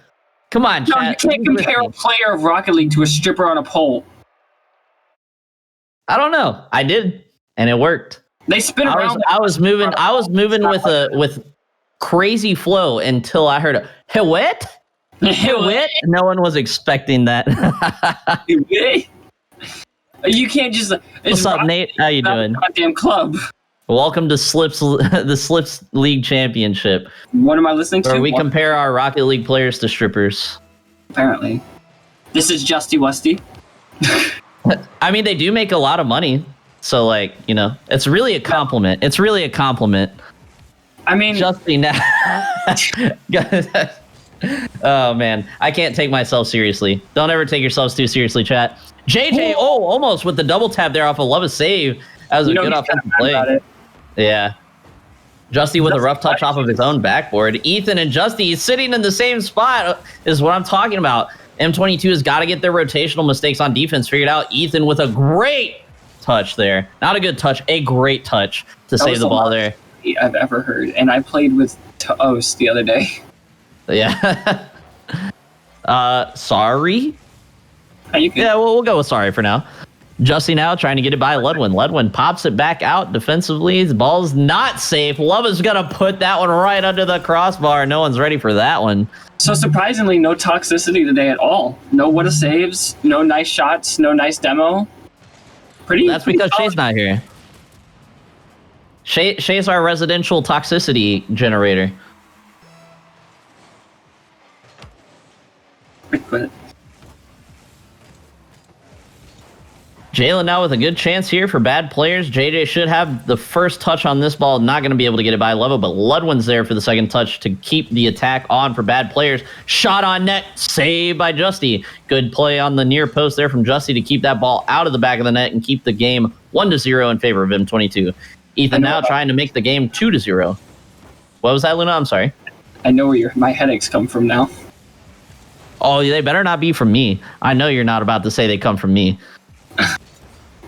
Come on, no, chat. You can't compare a player of Rocket League to a stripper on a pole. I don't know. I did, and it worked. They spin around. I was moving with crazy flow until I heard a "Hey, what?" Hey, what? No one was expecting that. You can't just. What's up, Nate? How you doing? Goddamn club. Welcome to the Slips League Championship. What am I listening to? Where we compare our Rocket League players to strippers. Apparently, this is Justy Westy. I mean, they do make a lot of money, so like it's really a compliment. It's really a compliment. I mean, Justy now. Oh man, I can't take myself seriously. Don't ever take yourselves too seriously, chat. JJ, almost with the double tap there off a Lubba save. That was a good offensive play. Yeah. Justy with a rough touch off of his own backboard. Ethan and Justy sitting in the same spot is what I'm talking about. M22 has got to get their rotational mistakes on defense figured out. Ethan with a great touch there. Not a good touch, a great touch to save the ball there. I've ever heard, and I played with Toast the other day. Yeah. Sorry? Yeah, we'll go with sorry for now. Justy now trying to get it by Ludwin. Ludwin pops it back out defensively. The ball's not safe. Lubba's going to put that one right under the crossbar. No one's ready for that one. So surprisingly, no toxicity today at all. No what a saves, no nice shots, no nice demo. That's because Shay's not here. Shay's our residential toxicity generator. Quit. Jalen now with a good chance here for bad players. JJ should have the first touch on this ball. Not going to be able to get it by Lubba, but Ludwin's there for the second touch to keep the attack on for bad players. Shot on net, saved by Justy. Good play on the near post there from Justy to keep that ball out of the back of the net and keep the game 1-0 in favor of M22. Ethan now trying to make the game 2-0. What was that, Luna? I'm sorry. I know where my headaches come from now. Oh, they better not be from me. I know you're not about to say they come from me.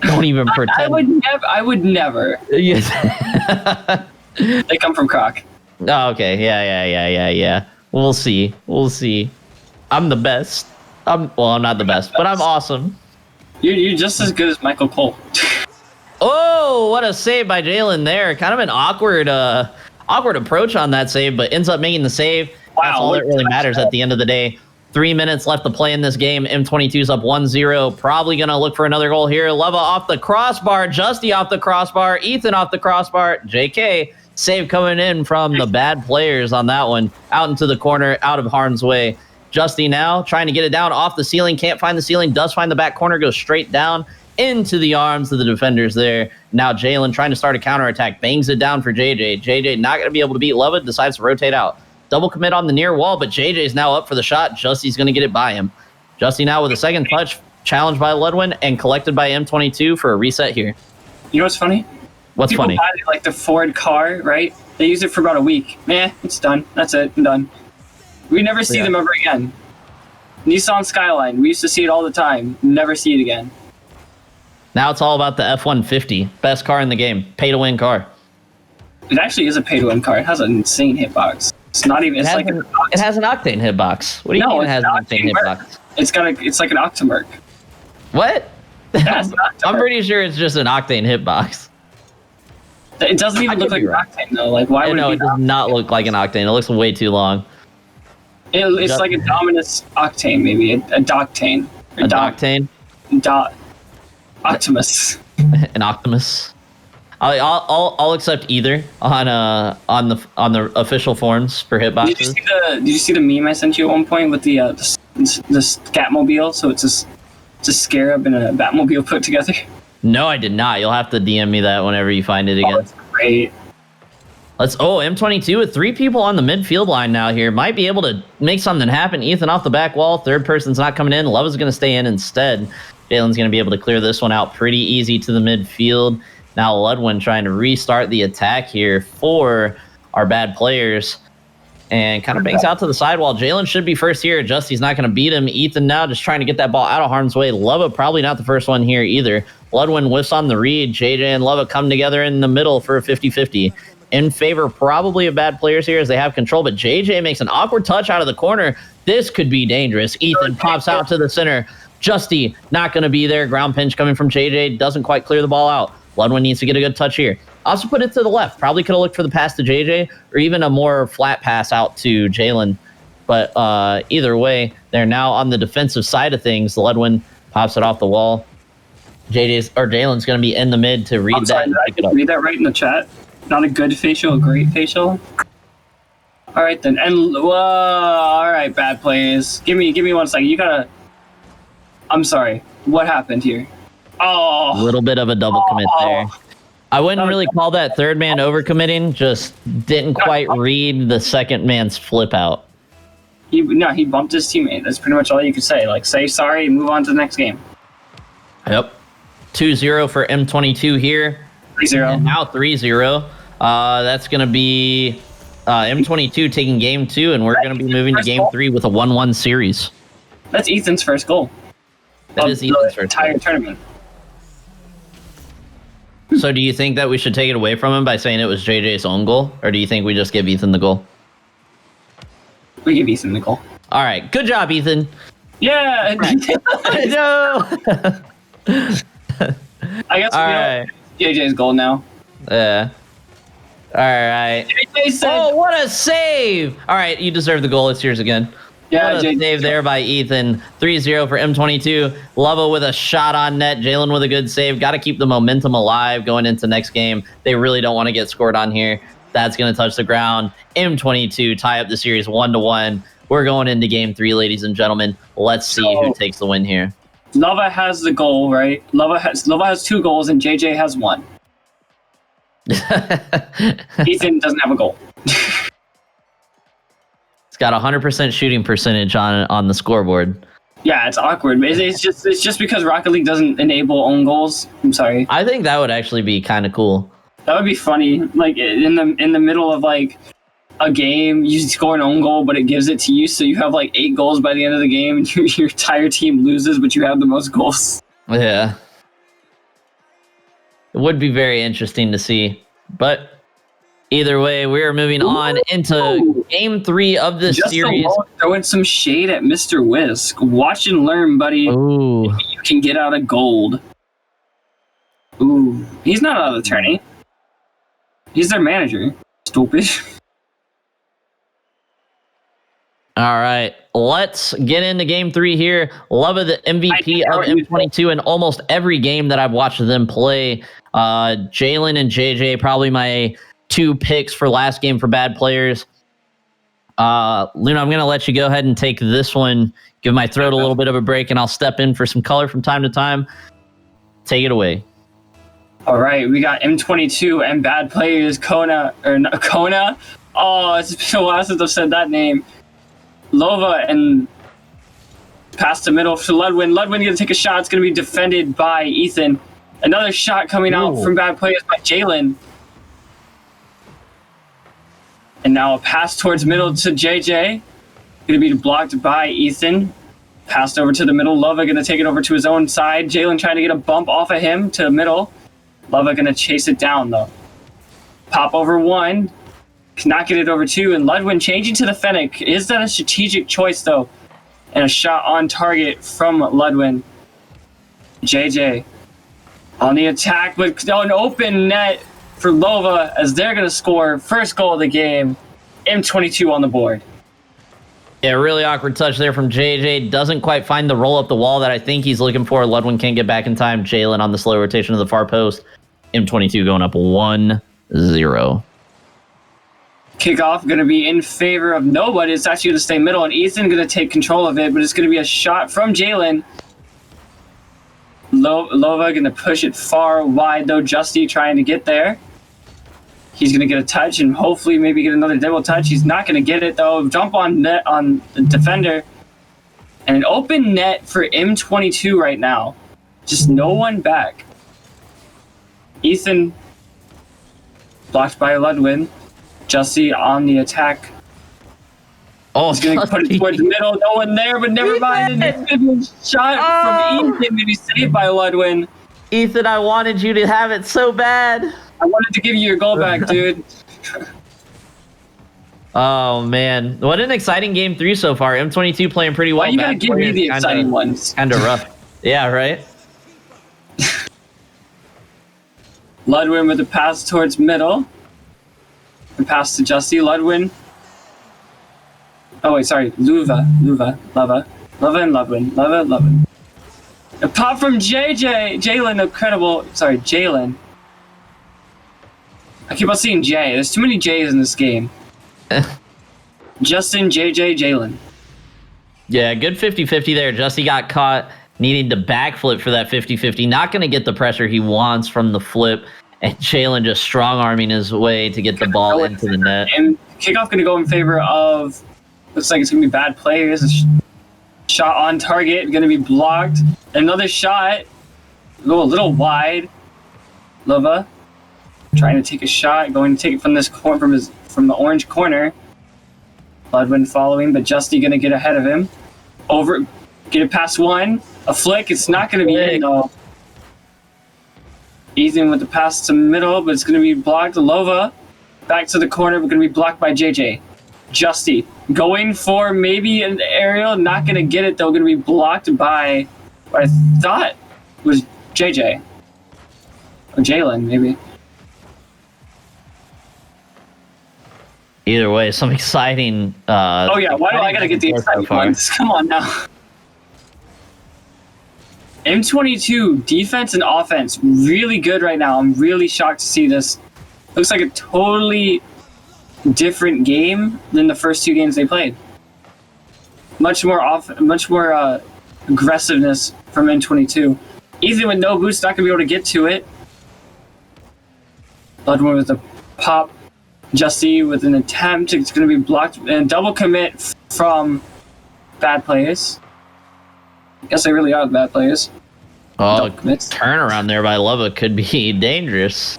Don't even pretend. I would never. Yes. They come from Croc. Oh, okay. Yeah. We'll see. I'm the best. I'm not the best, but I'm awesome. You're just as good as Michael Cole. Oh, what a save by Jalen there. Kind of an awkward approach on that save, but ends up making the save. Wow, that's all that really matters at the end of the day. 3 minutes left to play in this game. M22's up 1-0. Probably going to look for another goal here. Lubba off the crossbar. Justy off the crossbar. Ethan off the crossbar. JK. Save coming in from the bad players on that one. Out into the corner, out of harm's way. Justy now trying to get it down off the ceiling. Can't find the ceiling. Does find the back corner. Goes straight down into the arms of the defenders there. Now Jalen trying to start a counterattack. Bangs it down for JJ. JJ not going to be able to beat Lubba. Decides to rotate out. Double commit on the near wall, but JJ's now up for the shot. Justy's going to get it by him. Justy now with a second touch, challenged by Ludwin and collected by M22 for a reset here. You know what's funny? What's funny? Buy, like the Ford car, right? They use it for about a week. It's done. That's it. I'm done. We never see them ever again. Nissan Skyline. We used to see it all the time. Never see it again. Now it's all about the F-150. Best car in the game. Pay-to-win car. It actually is a pay-to-win card. It has an insane hitbox. It's not even. It has an Octane hitbox. What do you mean it has an Octane hitbox? It's like an Octomerc. What? Yeah, I'm pretty sure it's just an Octane hitbox. It doesn't even look like an Octane though. Like why would it does not look like an Octane. It looks way too long. It's like a Dominus Octane, maybe a Doctane. A Doctane. Optimus. An Optimus. I'll accept either on the official forms for hitboxes. Did you see the meme I sent you at one point with the Scatmobile? So it's a Scarab and a Batmobile put together. No, I did not. You'll have to DM me that whenever you find it again. Oh, that's great. M22 with 3 people on the midfield line now here. Might be able to make something happen. Ethan off the back wall. Third person's not coming in. Love is going to stay in instead. Jalen's going to be able to clear this one out pretty easy to the midfield. Now Ludwin trying to restart the attack here for our bad players. And kind of bangs out to the sidewall. Jalen should be first here. Justy's not going to beat him. Ethan now just trying to get that ball out of harm's way. Lova probably not the first one here either. Ludwin whiffs on the read. JJ and Lova come together in the middle for a 50-50. In favor probably of bad players here as they have control, but JJ makes an awkward touch out of the corner. This could be dangerous. Ethan pops out to the center. Justy not going to be there. Ground pinch coming from JJ. Doesn't quite clear the ball out. Ludwin needs to get a good touch here. Also put it to the left. Probably could have looked for the pass to JJ or even a more flat pass out to Jalen. But either way, they're now on the defensive side of things. Ludwin pops it off the wall. Jalen's going to be in the mid to read that. I can read that right in the chat. Not a good facial, a great facial. All right then, and all right, bad plays. Give me 1 second. You gotta. I'm sorry. What happened here? Oh, a little bit of a double commit there. I wouldn't really call that third man overcommitting. Just didn't quite read the second man's flip out. He bumped his teammate. That's pretty much all you could say. Like, say sorry and move on to the next game. Yep. 2-0 for M22 here. 3-0. And now 3-0. That's going to be M22 taking game 2, and we're going to be moving to game 3 with a 1-1 series. That's Ethan's first goal. That is Ethan's first entire tournament. So do you think that we should take it away from him by saying it was JJ's own goal, or do you think we just give Ethan the goal? We give Ethan the goal. All right. Good job, Ethan. Yeah. No. I guess right. JJ's goal now. Yeah. All right. JJ said, oh, what a save! All right, you deserve the goal. It's yours again. Yeah, what a save there by Ethan. 3-0 for M22. Lova with a shot on net. Jalen with a good save. Got to keep the momentum alive going into next game. They really don't want to get scored on here. That's going to touch the ground. M22 tie up the series 1-1. We're going into game 3, ladies and gentlemen. Let's see who takes the win here. Lova has the goal, right? Lova has 2 goals and JJ has 1. Ethan doesn't have a goal. It's got 100% shooting percentage on the scoreboard. Yeah, it's awkward. It's just because Rocket League doesn't enable own goals. I'm sorry. I think that would actually be kind of cool. That would be funny. Like in the middle of like a game, you score an own goal, but it gives it to you, so you have like 8 goals by the end of the game, and your entire team loses, but you have the most goals. Yeah. It would be very interesting to see. But either way, we are moving on into game 3 of this series. Throwing some shade at Mr. Whisk. Watch and learn, buddy. Ooh. Maybe you can get out of gold. Ooh. He's not out of the tourney. He's their manager. Stupid. All right, let's get into game 3 here. Lova the MVP of M22 in almost every game that I've watched them play. Jalen and JJ, probably my 2 picks for last game for bad players. Luna, I'm going to let you go ahead and take this one. Give my throat a little bit of a break, and I'll step in for some color from time to time. Take it away. All right, we got M22 and bad players, Kona. Oh, it's been a while since I've said that name. Lova and pass the middle for Ludwin. Ludwin going to take a shot. It's going to be defended by Ethan. Another shot coming out from bad players by Jalen. And now a pass towards middle to JJ. Going to be blocked by Ethan. Passed over to the middle. Lova going to take it over to his own side. Jalen trying to get a bump off of him to middle. Lova going to chase it down, though. Pop over 1. Cannot get it over 2. And Ludwin changing to the Fennec. Is that a strategic choice, though? And a shot on target from Ludwin. JJ on the attack with an open net for Lova as they're going to score first goal of the game. M22 on the board. Yeah, really awkward touch there from JJ. Doesn't quite find the roll up the wall that I think he's looking for. Ludwin can't get back in time. Jalen on the slow rotation of the far post. M22 going up 1-0. Kickoff going to be in favor of nobody. It's actually going to stay middle, and Ethan going to take control of it, but it's going to be a shot from Jalen. Lova going to push it far wide, though. Justy trying to get there. He's going to get a touch and hopefully maybe get another double touch. He's not going to get it, though. Jump on net on the defender. And an open net for M22 right now. Just no one back. Ethan blocked by Ludwin. Justy on the attack. Oh, he's going to put it towards the middle. No one there, but never mind. And it's a shot from Ethan to be saved by Ludwin. Ethan, I wanted you to have it so bad. I wanted to give you your goal back, dude. Oh, man. What an exciting game 3 so far. M22 playing pretty well. Why you gotta give me the exciting ones? Kind of rough. Yeah, right? Ludwin with the pass towards middle. The pass to Justy. Ludwin. Oh, wait, sorry. Lova and Ludwin. A pop from Jalen, incredible. Sorry, Jalen. I keep on seeing J. There's too many J's in this game. Justin, JJ, Jalen. Yeah, good 50-50 there. Justy got caught needing to backflip for that 50-50. Not going to get the pressure he wants from the flip. And Jalen just strong-arming his way to get the ball into the net. And kickoff going to go in favor of... Looks like it's going to be bad players. A shot on target. Going to be blocked. Another shot. Go a little wide. Lova. Trying to take a shot, going to take it from this corner, from the orange corner. Ludwin following, but Justy gonna get ahead of him. Get it past 1. A flick. It's not gonna be in though. Ethan with the pass to middle, but it's gonna be blocked. Lova back to the corner, but gonna be blocked by JJ. Justy going for maybe an aerial, not gonna get it though. Gonna be blocked by what I thought was JJ or Jalen maybe. Either way, some exciting... oh, yeah. Why do I got to get the exciting ones? Come on now. M22, defense and offense, really good right now. I'm really shocked to see this. Looks like a totally different game than the first 2 games they played. Much more aggressiveness from M22. Even with no boost, not going to be able to get to it. Ludwin with a pop. Justy with an attempt. It's going to be blocked and double commit from bad players. I guess they really are bad players. Oh, turnaround there by Lova could be dangerous.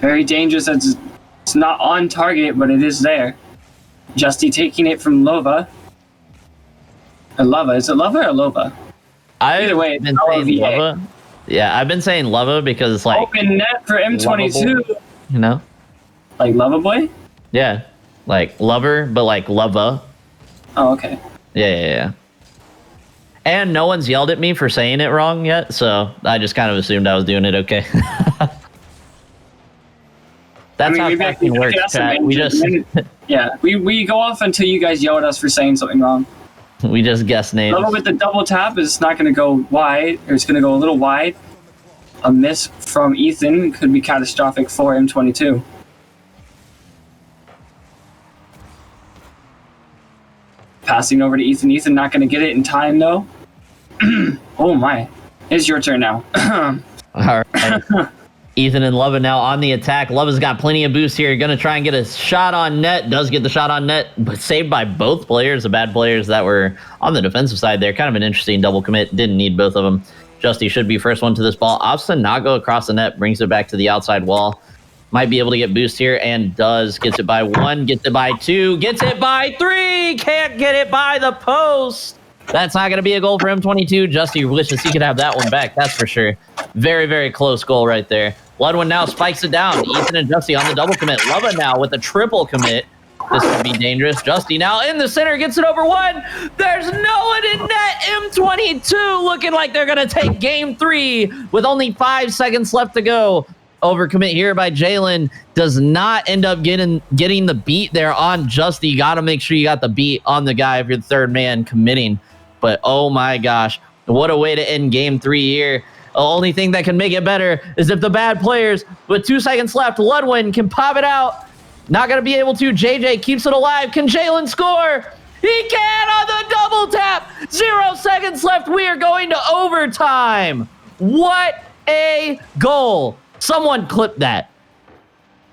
Very dangerous. It's not on target, but it is there. Justy taking it from Lova. Or Lova. Is it Lova or Lova? Either way, it's been saying Lova. Yeah, I've been saying Lova because it's like... Open net for M22. You know? Like Lover Boy? Yeah. Like lover, but like lova. Oh, okay. Yeah. And no one's yelled at me for saying it wrong yet, so I just kind of assumed I was doing it okay. That's how fucking works, chat. We just... yeah, we go off until you guys yell at us for saying something wrong. We just guess names. Lova with the double tap is not going to go wide, or it's going to go a little wide. A miss from Ethan could be catastrophic for M22. Passing over to Ethan. Ethan not going to get it in time, though. Oh, my. It's your turn now. All right. Ethan and Lova now on the attack. Lova's got plenty of boost here. Going to try and get a shot on net. Does get the shot on net, but saved by both players, the bad players that were on the defensive side there. Kind of an interesting double commit. Didn't need both of them. Justy should be first one to this ball. Opts to not go across the net. Brings it back to the outside wall. Might be able to get boost here, and does. Gets it by 1, gets it by 2, gets it by 3. Can't get it by the post. That's not going to be a goal for M22. Justy wishes he could have that one back, that's for sure. Very, very close goal right there. Ludwin now spikes it down. Ethan and Justy on the double commit. Lova now with a triple commit. This could be dangerous. Justy now in the center, gets it over one. There's no one in net. M22 looking like they're going to take game 3 with only 5 seconds left to go. Overcommit here by Jalen does not end up getting the beat there on Justy. You got to make sure you got the beat on the guy if you're the third man committing. But oh my gosh, what a way to end game 3 here. The only thing that can make it better is if the bad players, with 2 seconds left, Ludwin can pop it out. Not going to be able to. JJ keeps it alive. Can Jalen score? He can on the double tap. 0 seconds left. We are going to overtime. What a goal. Someone clip that.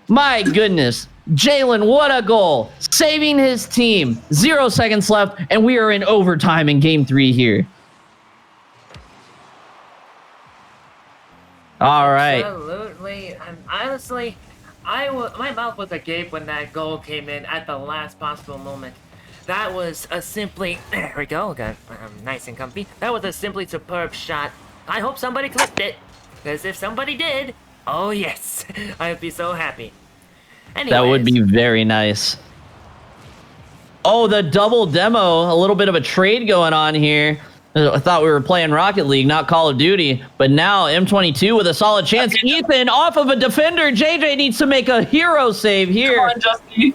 My goodness. Jalen, what a goal. Saving his team. 0 seconds left, and we are in overtime in game 3 here. All right. Absolutely. Honestly, my mouth was agape when that goal came in at the last possible moment. That was a simply... There we go. Got nice and comfy. That was a simply superb shot. I hope somebody clipped it. Because if somebody did, oh yes, I'd be so happy. Anyways. That would be very nice. Oh, the double demo. A little bit of a trade going on here. I thought we were playing Rocket League, not Call of Duty. But now M22 with a solid chance. Ethan off of a defender. JJ needs to make a hero save here. Come on, Justy.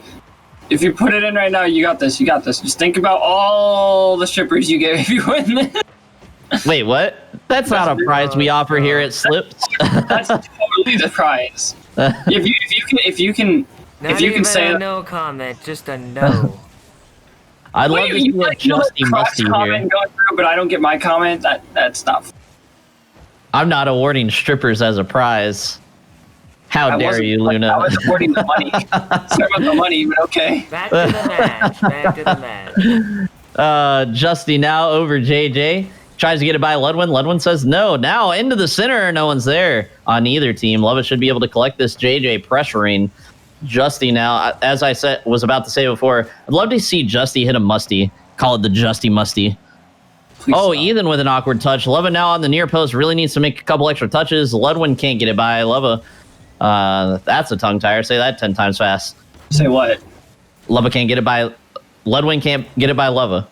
If you put it in right now, you got this. You got this. Just think about all the strippers you get if you win this. Wait, what? That's not a prize we offer here at Slips. That's totally the prize. If you can say a no comment, just a no. I'd love to see a Justy Musty here. Going through, but I don't get my comment. That's not. I'm not awarding strippers as a prize. How dare you, Luna? I was awarding the money. Sorry about the money, but okay. Back to the match. Back to the match. Justy now over JJ. Tries to get it by Ludwin. Ludwin says no. Now into the center. No one's there on either team. Lova should be able to collect this. JJ pressuring Justy now. As I was about to say before, I'd love to see Justy hit a musty. Call it the Justy Musty. Please stop. Ethan with an awkward touch. Lova now on the near post. Really needs to make a couple extra touches. Ludwin can't get it by Lova. That's a tongue tire. Say that 10 times fast. Say what? Lova can't get it by... Ludwin can't get it by Lova.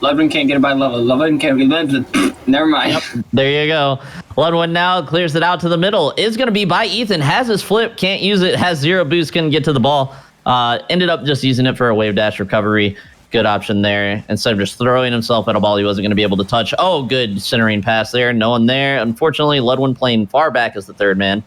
Ludwin can't get it by Lova. Lova can't get it. Never mind. Yep, there you go. Ludwin now clears it out to the middle. Is going to be by Ethan. Has his flip. Can't use it. Has 0 boost. Couldn't get to the ball. Ended up just using it for a wave dash recovery. Good option there. Instead of just throwing himself at a ball he wasn't going to be able to touch. Oh, good centering pass there. No one there. Unfortunately, Ludwin playing far back as the third man.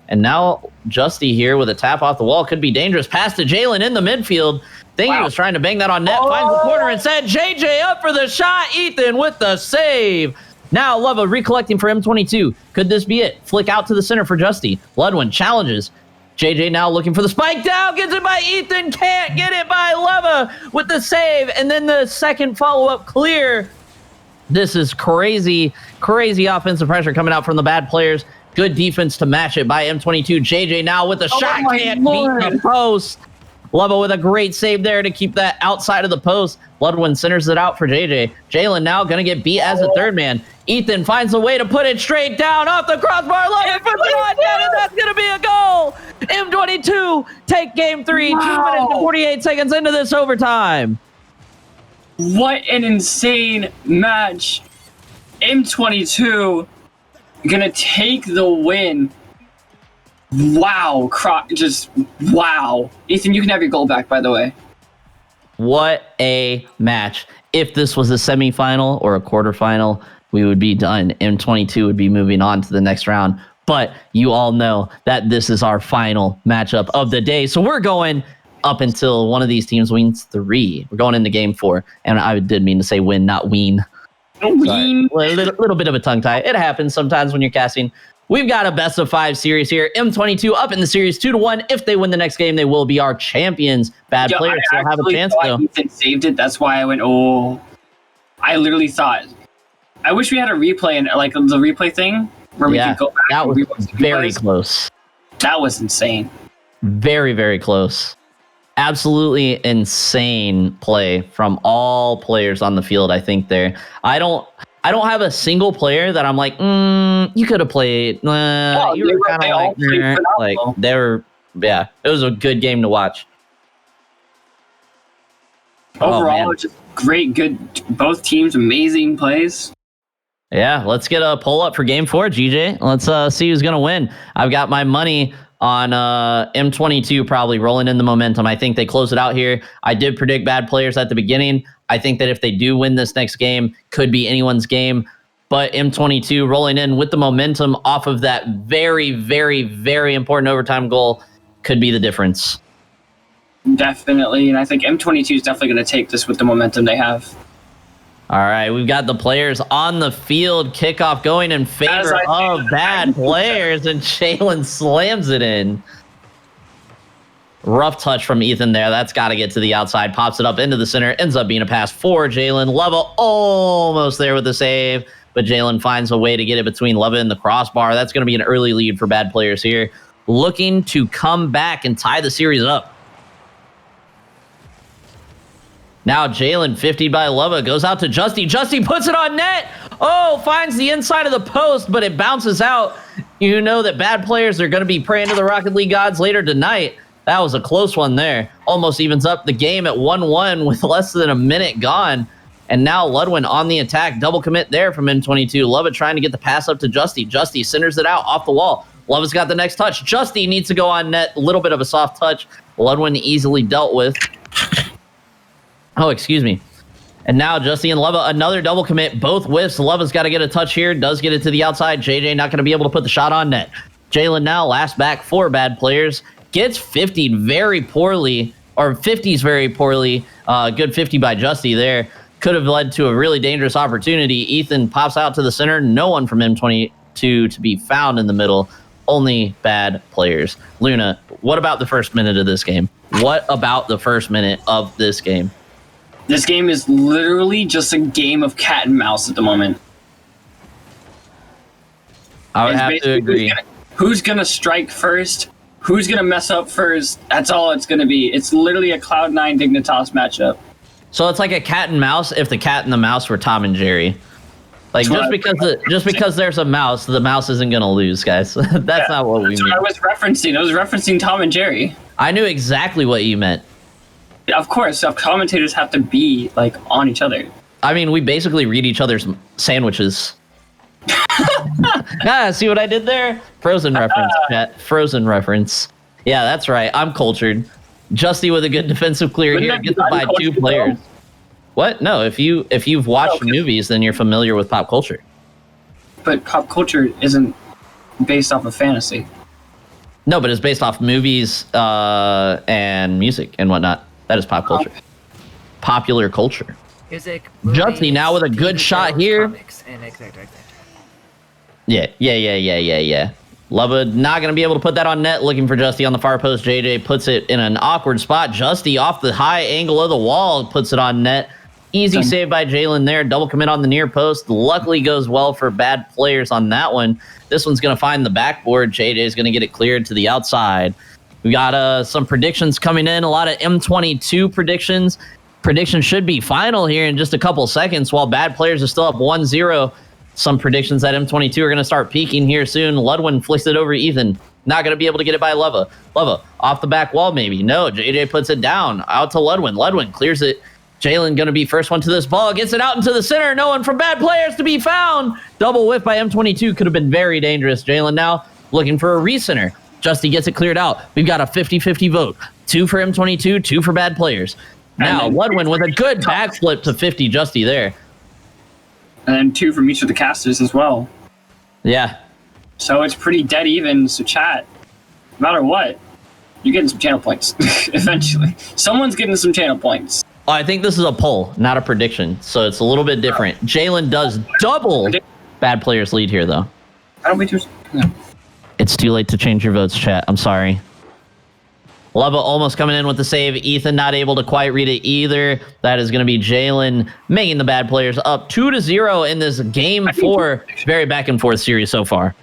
And now Justy here with a tap off the wall. Could be dangerous. Pass to Jalen in the midfield. He was trying to bang that on net. Finds the corner and said, JJ up for the shot. Ethan with the save. Now Lova recollecting for M22. Could this be it? Flick out to the center for Justy. Ludwin challenges. JJ now looking for the spike down. Gets it by Ethan. Can't get it by Lova with the save. And then the second follow-up clear. This is crazy, crazy offensive pressure coming out from the bad players. Good defense to match it by M22. JJ now with the shot. Can't beat the post. Lova with a great save there to keep that outside of the post. Ludwin centers it out for JJ. Jalen now going to get beat as a third man. Ethan finds a way to put it straight down off the crossbar. Ludwin puts it on net, and that's going to be a goal. M22 take game 3. 2 minutes and 48 seconds into this overtime. What an insane match. M22 going to take the win. Wow, just wow. Ethan, you can have your goal back, by the way. What a match. If this was a semifinal or a quarterfinal, we would be done. M22 would be moving on to the next round. But you all know that this is our final matchup of the day. So we're going up until one of these teams wins 3. We're going into game 4. And I did mean to say win, not ween. Ween. A little bit of a tongue tie. It happens sometimes when you're casting. We've got a best of 5 series here. M22 up in the series 2-1. If they win the next game, they will be our champions. Bad players still have a chance, though. Ethan saved it. That's why I went, oh. I literally thought. I wish we had a replay, and like the replay thing where we could go back. That was very close. That was insane. Very, very close. Absolutely insane play from all players on the field, I think there. I don't have a single player that I'm like, you could have played. You were kind of like they were. Yeah, it was a good game to watch. Overall, just great, good. Both teams, amazing plays. Yeah, let's get a poll up for Game 4, GJ. Let's see who's gonna win. I've got my money on M22 probably rolling in the momentum. I think they close it out here. I did predict bad players at the beginning. I think that if they do win this next game, could be anyone's game. But M22 rolling in with the momentum off of that very, very, very important overtime goal could be the difference. Definitely, and I think M22 is definitely going to take this with the momentum they have. All right, we've got the players on the field. Kickoff going in favor of bad players, and Jalen slams it in. Rough touch from Ethan there. That's got to get to the outside. Pops it up into the center. Ends up being a pass for Jalen. Leva almost there with the save, but Jalen finds a way to get it between Leva and the crossbar. That's going to be an early lead for bad players here. Looking to come back and tie the series up. Now Jalen, 50 by Leva, goes out to Justy. Justy puts it on net. Oh, finds the inside of the post, but it bounces out. You know that bad players are going to be praying to the Rocket League gods later tonight. That was a close one there. Almost evens up the game at 1-1 with less than a minute gone. And now Ludwin on the attack. Double commit there from M22. Leva trying to get the pass up to Justy. Justy centers it out off the wall. Leva's got the next touch. Justy needs to go on net. A little bit of a soft touch. Ludwin easily dealt with. Oh, excuse me. And now Justy and Leva, another double commit. Both whiffs. Leva's got to get a touch here. Does get it to the outside. JJ not going to be able to put the shot on net. Jalen now, last back for bad players. Gets 50'd very poorly, or 50s very poorly. Good 50 by Justy there. Could have led to a really dangerous opportunity. Ethan pops out to the center. No one from M22 to be found in the middle. Only bad players. Luna, what about the first minute of this game? What about the first minute of this game? This game is literally just a game of cat and mouse at the moment. I would have to agree. Who's gonna strike first? Who's gonna mess up first? That's all it's gonna be. It's literally a Cloud9 Dignitas matchup. So it's like a cat and mouse if the cat and the mouse were Tom and Jerry. Like just because there's a mouse, the mouse isn't gonna lose, guys. That's not what we mean. What I was referencing. I was referencing Tom and Jerry. I knew exactly what you meant. Of course, commentators have to be like on each other. I mean, we basically read each other's sandwiches. See what I did there? Frozen reference, chat. Frozen reference. Yeah, that's right. I'm cultured. Justy with a good defensive clear here. Gets it by two players. Though? What? No, if you've watched movies, then you're familiar with pop culture. But pop culture isn't based off of fantasy. No, but it's based off movies and music and whatnot. That is pop culture. Popular culture. Music, Justy now with a good shot here. Yeah. Leva not going to be able to put that on net. Looking for Justy on the far post. JJ puts it in an awkward spot. Justy off the high angle of the wall puts it on net. Easy save by Jalen there. Double commit on the near post. Luckily goes well for bad players on that one. This one's going to find the backboard. JJ is going to get it cleared to the outside. We got some predictions coming in. A lot of M22 predictions. Predictions should be final here in just a couple seconds while bad players are still up 1-0. Some predictions that M22 are going to start peaking here soon. Ludwin flicks it over Ethan. Not going to be able to get it by Leva. Leva off the back wall maybe. No, JJ puts it down. Out to Ludwin. Ludwin clears it. Jalen going to be first one to this ball. Gets it out into the center. No one from bad players to be found. Double whiff by M22 could have been very dangerous. Jalen now looking for a recenter. Justy gets it cleared out. We've got a 50-50 vote. 2 for M22, 2 for bad players. Now Ludwin with a good backflip to 50 Justy there. And then 2 from each of the casters as well. Yeah. So it's pretty dead even. So chat, no matter what, you're getting some channel points eventually. Someone's getting some channel points. Oh, I think this is a poll, not a prediction. So it's a little bit different. Jalen does double bad players lead here, though. I don't think no. It's too late to change your votes, chat. I'm sorry. Leva almost coming in with the save. Ethan not able to quite read it either. That is going to be Jalen making the bad players up 2-0 in this game 4. Very back and forth series so far.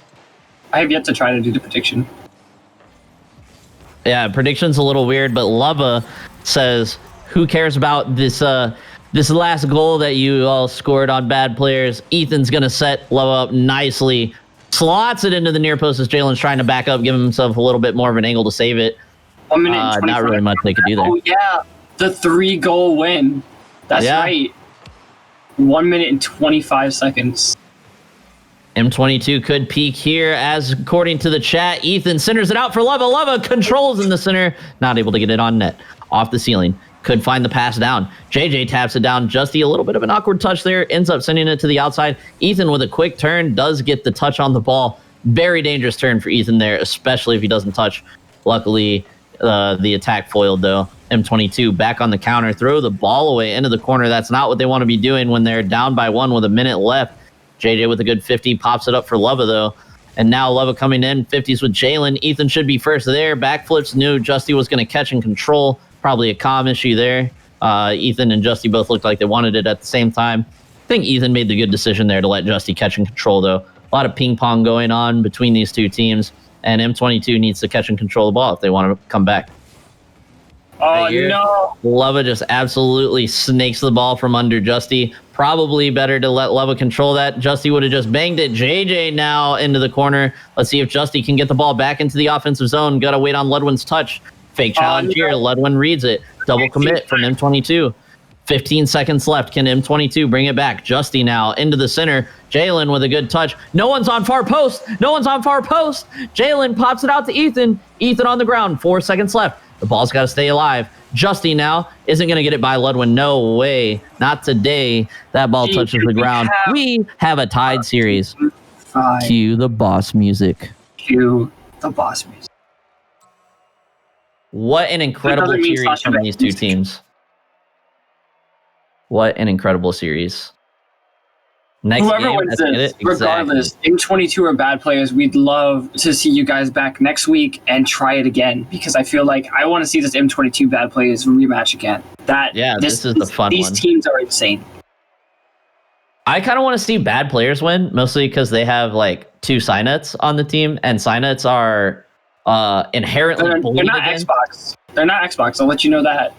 I have yet to try to do the prediction. Yeah, prediction's a little weird, but Leva says, who cares about this This last goal that you all scored on bad players, Ethan's going to set Love up nicely. Slots it into the near post as Jalen's trying to back up, give himself a little bit more of an angle to save it. 1 minute and 25. Not really much they could do there. Oh, yeah. The 3-goal win. That's right. 1 minute and 25 seconds. M22 could peak here, as according to the chat, Ethan centers it out for Leva. Leva controls in the center, not able to get it on net. Off the ceiling, could find the pass down. JJ taps it down. Justy, a little bit of an awkward touch there, ends up sending it to the outside. Ethan with a quick turn does get the touch on the ball. Very dangerous turn for Ethan there, especially if he doesn't touch. Luckily, the attack foiled though. M22 back on the counter, throw the ball away into the corner. That's not what they want to be doing when they're down by 1 with a minute left. JJ with a good 50, pops it up for Leva though. And now Leva coming in, 50s with Jalen. Ethan should be first there. Backflips, knew Justy was going to catch and control. Probably a comm issue there. Ethan and Justy both looked like they wanted it at the same time. I think Ethan made the good decision there to let Justy catch and control though. A lot of ping pong going on between these two teams. And M22 needs to catch and control the ball if they want to come back. Oh, no. Leva just absolutely snakes the ball from under Justy. Probably better to let Leva control that. Justy would have just banged it. JJ now into the corner. Let's see if Justy can get the ball back into the offensive zone. Got to wait on Ludwin's touch. Fake challenge here. Ludwin reads it. Double commit from M22. 15 seconds left. Can M22 bring it back? Justy now into the center. Jalen with a good touch. No one's on far post. Jalen pops it out to Ethan. Ethan on the ground. 4 seconds left. The ball's got to stay alive. Justy now isn't going to get it by Ludwin. No way. Not today. That ball touches the ground. We have a tied series. Cue the boss music. What an incredible series from these two teams. What an incredible series. Next Whoever game, wins this, regardless, M22 are bad players. We'd love to see you guys back next week and try it again, because I feel like I want to see this M22 bad players rematch again. This is the fun one. These teams are insane. I kind of want to see bad players win, mostly because they have like 2 Psynuts on the team, and Psynuts are inherently they're not Xbox. They're not Xbox. I'll let you know that.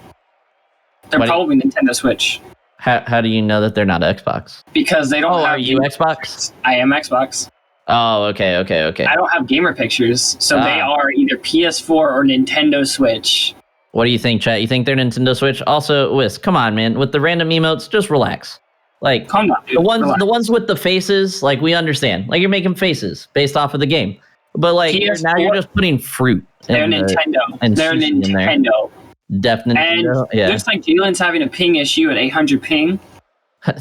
They're probably Nintendo Switch. How do you know that they're not Xbox? Because they don't have... Are you Xbox? I am Xbox. Oh, okay. I don't have gamer pictures, so they are either PS4 or Nintendo Switch. What do you think, chat? You think they're Nintendo Switch? Also, Whisk, come on, man. With the random emotes, just relax. Like, calm down, dude. The ones with the faces, like, we understand. Like, you're making faces based off of the game. But, like, now you're just putting fruit. They're Nintendo. They're Nintendo. Definitely. And looks like Jalen's having a ping issue at 800 ping. Could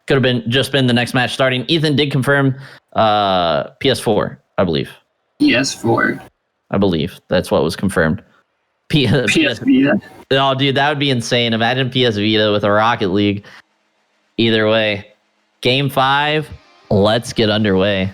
have been the next match starting. Ethan did confirm PS4, I believe. PS4. I believe that's what was confirmed. PS Vita. Oh, dude, that would be insane. Imagine PS Vita with a Rocket League. Either way, Game 5, let's get underway.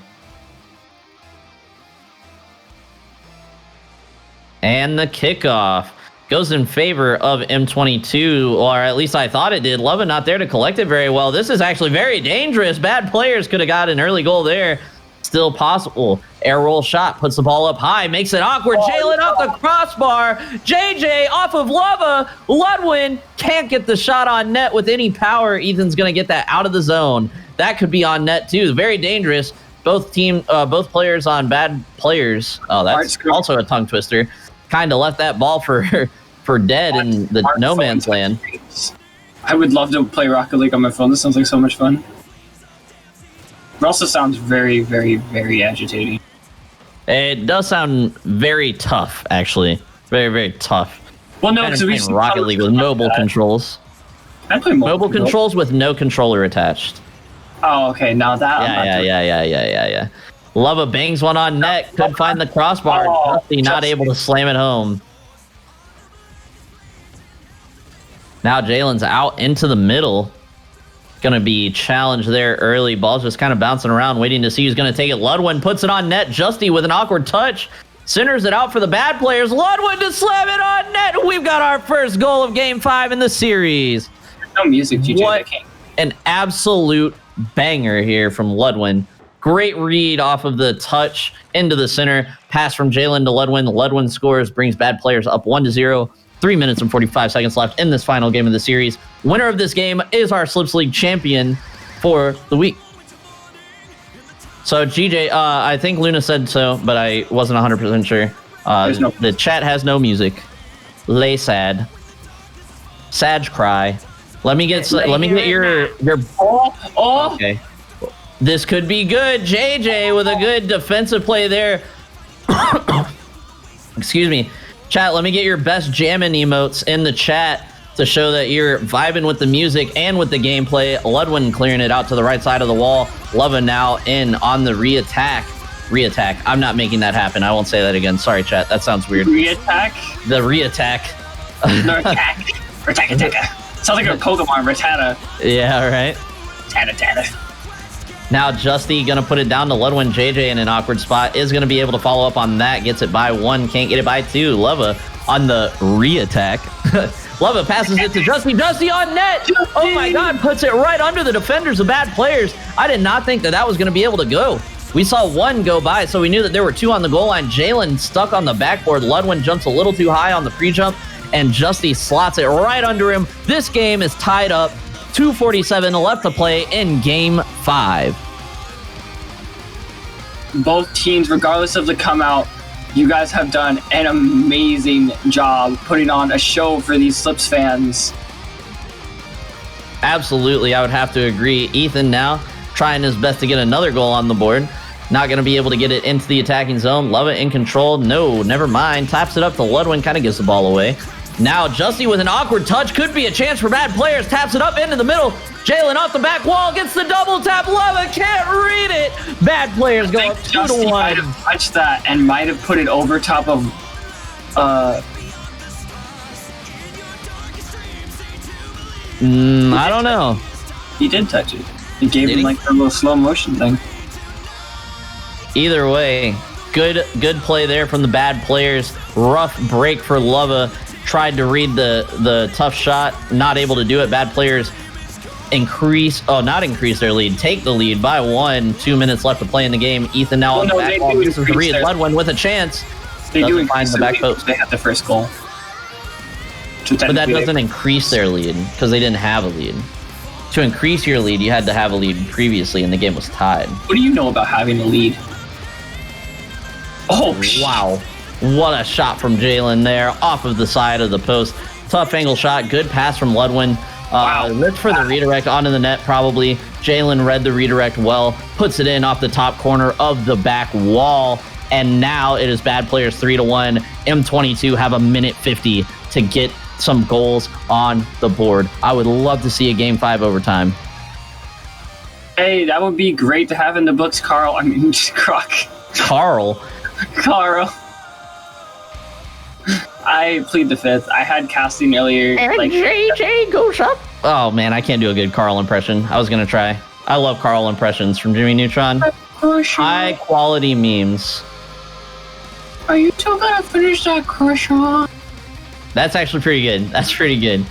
And the kickoff goes in favor of M22, or at least I thought it did. Leva not there to collect it very well. This is actually very dangerous. Bad players could have got an early goal there. Still possible. Air roll shot, puts the ball up high, makes it awkward. Jalen off the crossbar. JJ off of Leva. Ludwin can't get the shot on net with any power. Ethan's going to get that out of the zone. That could be on net too. Very dangerous. Both players on bad players. Oh, that's also a tongue twister. Kind of left that ball for dead in the no man's land. I would love to play Rocket League on my phone. This sounds like so much fun. It also sounds very, very, very agitating. It does sound very tough, actually. Very, very tough. Well, no, because we Rocket League with mobile controls. I play mobile controls with no controller attached. Oh, okay. Now that Yeah. Leva bangs one on net. Could find the crossbar. Justy not able to slam it home. Now Jalen's out into the middle. Going to be challenged there early. Ball's just kind of bouncing around, waiting to see who's going to take it. Ludwin puts it on net. Justy with an awkward touch. Centers it out for the bad players. Ludwin to slam it on net. We've got our first goal of Game 5 in the series. No music, GJ. What an absolute banger here from Ludwin. Great read off of the touch into the center. Pass from Jalen to Ludwin. Ludwin scores, brings bad players up 1-0. 3 minutes and 45 seconds left in this final game of the series. Winner of this game is our Slips League champion for the week. So, GJ, I think Luna said so, but I wasn't 100% sure. The chat has no music. Lay sad. Sag cry. Let me get your Okay. This could be good. JJ with a good defensive play there. Excuse me. Chat, let me get your best jamming emotes in the chat to show that you're vibing with the music and with the gameplay. Ludwin clearing it out to the right side of the wall. Lova now in on the re-attack. Re-attack. I'm not making that happen. I won't say that again. Sorry, chat. That sounds weird. Re-attack? The re-attack. No, attack. Rattata. Sounds like a Pokemon, Rattata. Yeah, right. Tata. Now Justy gonna put it down to Ludwin. JJ in an awkward spot is gonna be able to follow up on that. Gets it by 1, can't get it by 2. Lova on the re-attack. Lova passes it to Justy. Justy on net. Oh my God, puts it right under the defenders of bad players. I did not think that was gonna be able to go. We saw 1 go by, so we knew that there were 2 on the goal line. Jalen stuck on the backboard. Ludwin jumps a little too high on the pre-jump, and Justy slots it right under him. This game is tied up. 2:47 left to play in Game 5. Both teams, regardless of the come out, you guys have done an amazing job putting on a show for these Slips fans. Absolutely, I would have to agree. Ethan now trying his best to get another goal on the board. Not going to be able to get it into the attacking zone. Love it in control. No, never mind. Taps it up to Ludwin, kind of gives the ball away. Now Justy with an awkward touch. Could be a chance for bad players. Taps it up into the middle. Jalen off the back wall. Gets the double tap. Love it. Can't read it. Bad players go up 2-1. Might have touched that and might have put it over top of... I don't know. He did touch it. He gave him like a little slow motion thing. Either way, good play there from the bad players. Rough break for Lova. Tried to read the tough shot, not able to do it. Bad players not increase their lead, take the lead by 1. 2 minutes left to play in the game. Ethan now on the back wall. This is the read. Ludwin with a chance. They do find the back post. They had the first goal. But that doesn't increase their lead because they didn't have a lead. To increase your lead, you had to have a lead previously, and the game was tied. What do you know about having a lead? Oh, wow. What a shot from Jalen there, off of the side of the post. Tough angle shot, good pass from Ludwin. Looked for the redirect onto the net, probably. Jalen read the redirect well, puts it in off the top corner of the back wall, and now it is bad players 3-1. M22 have a minute 50 to get some goals on the board. I would love to see a Game 5 overtime. Hey, that would be great to have in the books, Carl. I mean, Croc. Carl? Carl. I plead the fifth. I had casting earlier. And like, JJ goes up. Oh man, I can't do a good Carl impression. I was gonna try. I love Carl impressions from Jimmy Neutron. High quality memes. Are you still gonna finish that croissant? That's actually pretty good. That's pretty good.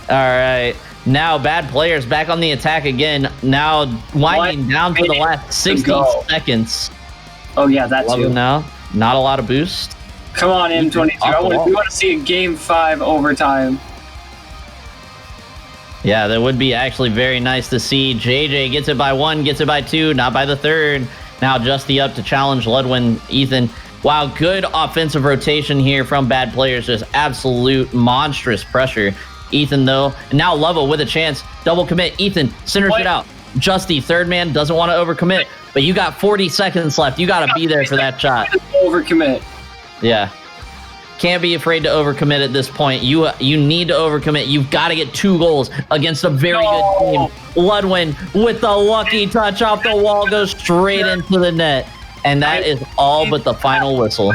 All right. Now bad players back on the attack again. Now winding down for the last 60 seconds. Oh yeah, that's too. Now, not a lot of boost. Come on, M22. We want to see a Game 5 overtime. Yeah, that would be actually very nice to see. JJ gets it by 1, gets it by 2, not by the 3rd. Now Justy up to challenge Ludwin. Ethan. Wow, good offensive rotation here from bad players. Just absolute monstrous pressure. Ethan, though, and now Lova with a chance. Double commit. Ethan centers it out. Justy, third man, doesn't want to overcommit, but you got 40 seconds left. You got to be there for that shot. Overcommit. Yeah. Can't be afraid to overcommit at this point. You need to overcommit. You've got to get 2 goals against a very good team. Ludwin with the lucky touch off the wall goes straight into the net. And that is all but the final whistle.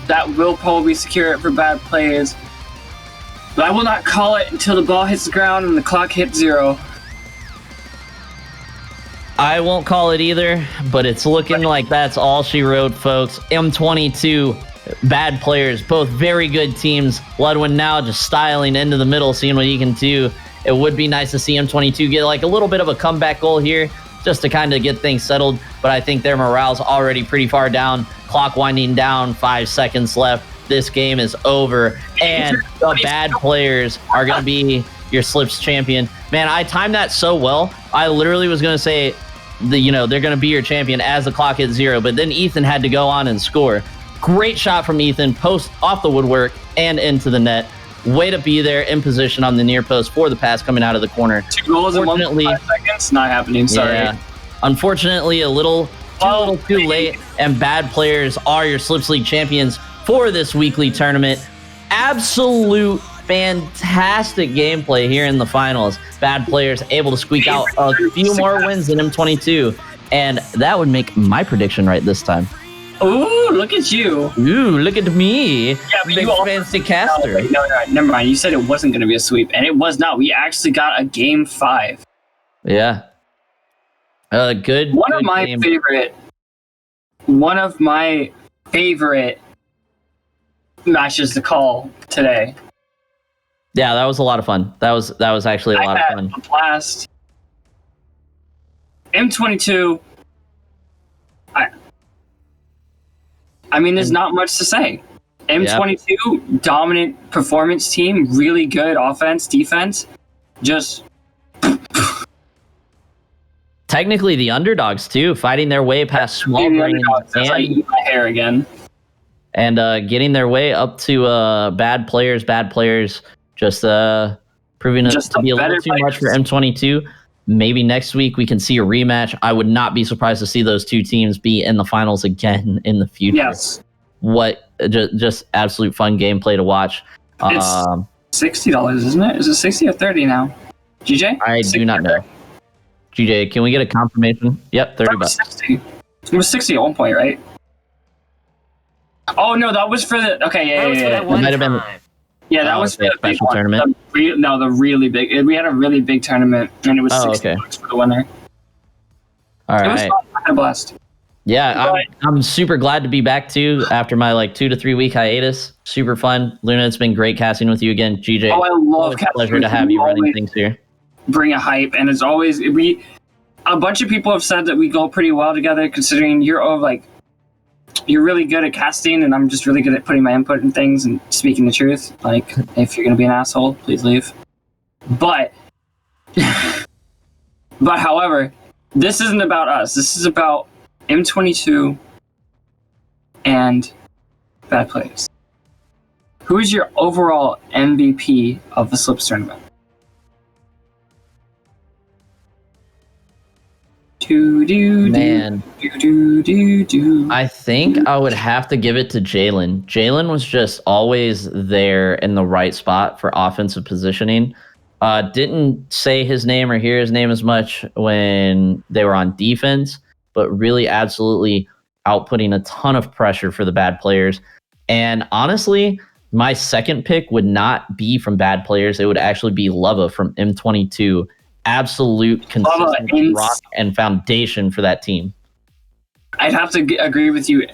That will probably secure it for bad players. But I will not call it until the ball hits the ground and the clock hits 0. I won't call it either, but it's looking like that's all she wrote, folks. M22, bad players, both very good teams. Ludwin now just styling into the middle, seeing what he can do. It would be nice to see M22 get like a little bit of a comeback goal here. just to kind of get things settled. But I think their morale's already pretty far down. Clock winding down, 5 seconds left. This game is over, and the bad players are going to be your Slips champion. Man, I timed that so well. I literally was going to say, they're going to be your champion as the clock hit 0, but then Ethan had to go on and score. Great shot from Ethan, post off the woodwork and into the net. Way to be there in position on the near post for the pass coming out of the corner. 2 goals in 1.5 seconds? Not happening, sorry. Yeah. Unfortunately, a little too late, and bad players are your Slips League champions for this weekly tournament. Absolute fantastic gameplay here in the finals. Bad players able to squeak out a few more wins than M22, and that would make my prediction right this time. Ooh, look at you. Ooh, look at me. Yeah, but big fancy caster. No, never mind. You said it wasn't going to be a sweep, and it was not. We actually got a game 5. Yeah. Good. One of my favorite matches to call today. Yeah, that was a lot of fun. That was actually a lot of fun. A blast. M22. I mean, there's not much to say. M22, dominant performance team, really good offense, defense. Just technically the underdogs too, fighting their way past small brains and my hair again, and getting their way up to bad players. Just proving it to be a little too much for M22. Maybe next week we can see a rematch. I would not be surprised to see those two teams be in the finals again in the future. Yes. What just absolute fun gameplay to watch. It's $60, isn't it? Is it 60 or 30 now? GJ? I do not know. GJ, can we get a confirmation? Yep, $30. 60. It was 60 at one point, right? Oh no, that was for the That might have been. Yeah, that was for the big special tournament. The really big. We had a really big tournament, and it was $60 for the winner. All right. It was fun. I had a blast. Yeah, I'm super glad to be back too after my 2 to 3 week hiatus. Super fun, Luna. It's been great casting with you again, GJ. Oh, I love casting. Pleasure to have you running things here. Bring a hype, and it's always a bunch of people have said that we go pretty well together, considering you're really good at casting, and I'm just really good at putting my input in things and speaking the truth. Like, if you're gonna be an asshole, please leave. But however, this isn't about us. This is about M22 and bad players. Who is your overall MVP of the Slips tournament? Man, I think I would have to give it to Jalen. Jalen was just always there in the right spot for offensive positioning. Didn't say his name or hear his name as much when they were on defense, but really absolutely outputting a ton of pressure for the bad players. And honestly, my second pick would not be from bad players. It would actually be Lava from M22. Absolute consistent rock and foundation for that team. I'd have to agree with you.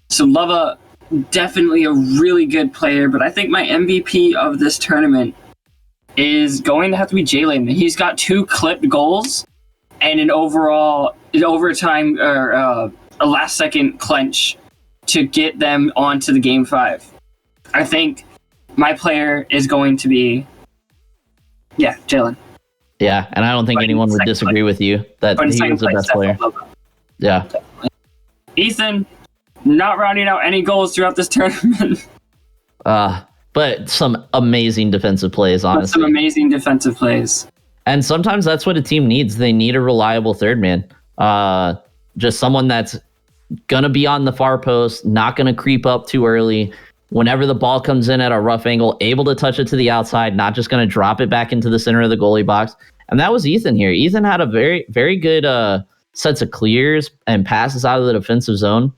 So Lava, definitely a really good player, but I think my MVP of this tournament is going to have to be Jalen. He's got 2 clipped goals and an overtime or a last second clinch to get them onto the game 5. I think my player is going to be Jalen. Yeah, and I don't think anyone would disagree with you that he was the best player. Yeah. Ethan, not rounding out any goals throughout this tournament. But some amazing defensive plays, honestly. Some amazing defensive plays. And sometimes that's what a team needs. They need a reliable third man. Just someone that's going to be on the far post, not going to creep up too early. Whenever the ball comes in at a rough angle, able to touch it to the outside, not just going to drop it back into the center of the goalie box. And that was Ethan here. Ethan had a very, very good sets of clears and passes out of the defensive zone.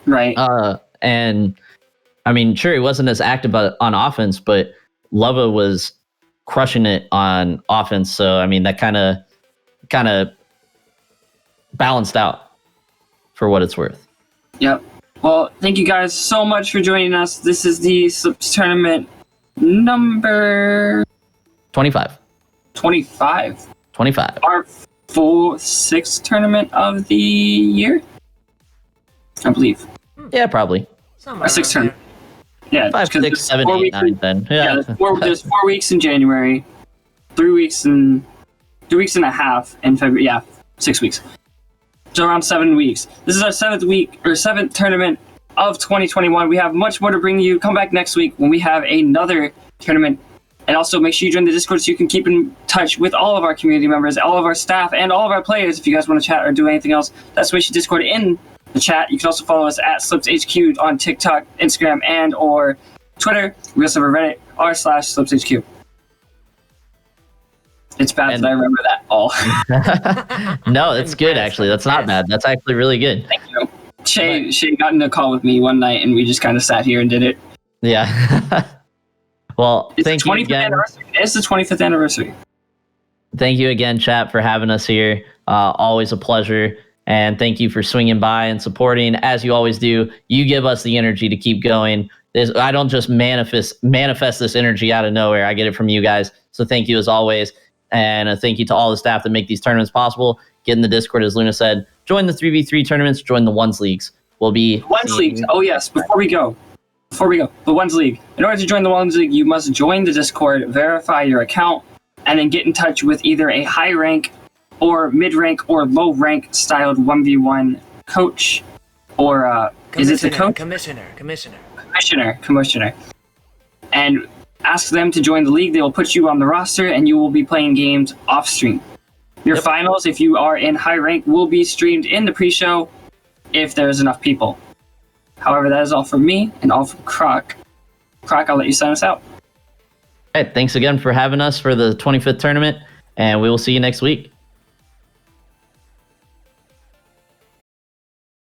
Right. And I mean, sure, he wasn't as active on offense, but Lava was crushing it on offense. So, I mean, that kind of balanced out for what it's worth. Yep. Well, thank you guys so much for joining us. This is the Slips tournament number 25. 25. 25. Our sixth tournament of the year, I believe. Yeah, probably. Somewhere Or sixth around tournament. Yeah, 5, 'cause 6, there's 7, 4 8, weeks 9, 10. Yeah, there's 4 weeks in January, 3 weeks and 2 weeks and a half in February. Yeah, 6 weeks. So around 7 weeks. This is our seventh tournament of 2021. We have much more to bring you. Come back next week when we have another tournament. And also make sure you join the Discord so you can keep in touch with all of our community members, all of our staff, and all of our players. If you guys want to chat or do anything else, that's Wish Discord in the chat. You can also follow us at SlipsHQ on TikTok, Instagram, and or Twitter. We also have a Reddit r/SlipsHQ. It's bad that I remember that all. No, it's good actually. That's not bad. That's actually really good. Thank you. Shay got in a call with me one night and we just kind of sat here and did it. Yeah. Well, thank you again. It's the 25th anniversary. Thank you again, chat, for having us here. Always a pleasure. And thank you for swinging by and supporting, as you always do. You give us the energy to keep going. I don't just manifest this energy out of nowhere. I get it from you guys. So thank you as always. And thank you to all the staff that make these tournaments possible. Get in the Discord, as Luna said. Join the 3v3 tournaments. Join the Ones Leagues. We'll be... Ones Leagues. Oh, yes. Before we go. The Ones League. In order to join the Ones League, you must join the Discord, verify your account, and then get in touch with either a high rank or mid rank or low rank styled 1v1 coach or is it the coach? Commissioner. Commissioner. And ask them to join the league. They will put you on the roster and you will be playing games off stream. Your finals, if you are in high rank, will be streamed in the pre-show if there's enough people. However, that is all from me and all from Croc. Croc, I'll let you sign us out. All right, thanks again for having us for the 25th tournament, and we will see you next week.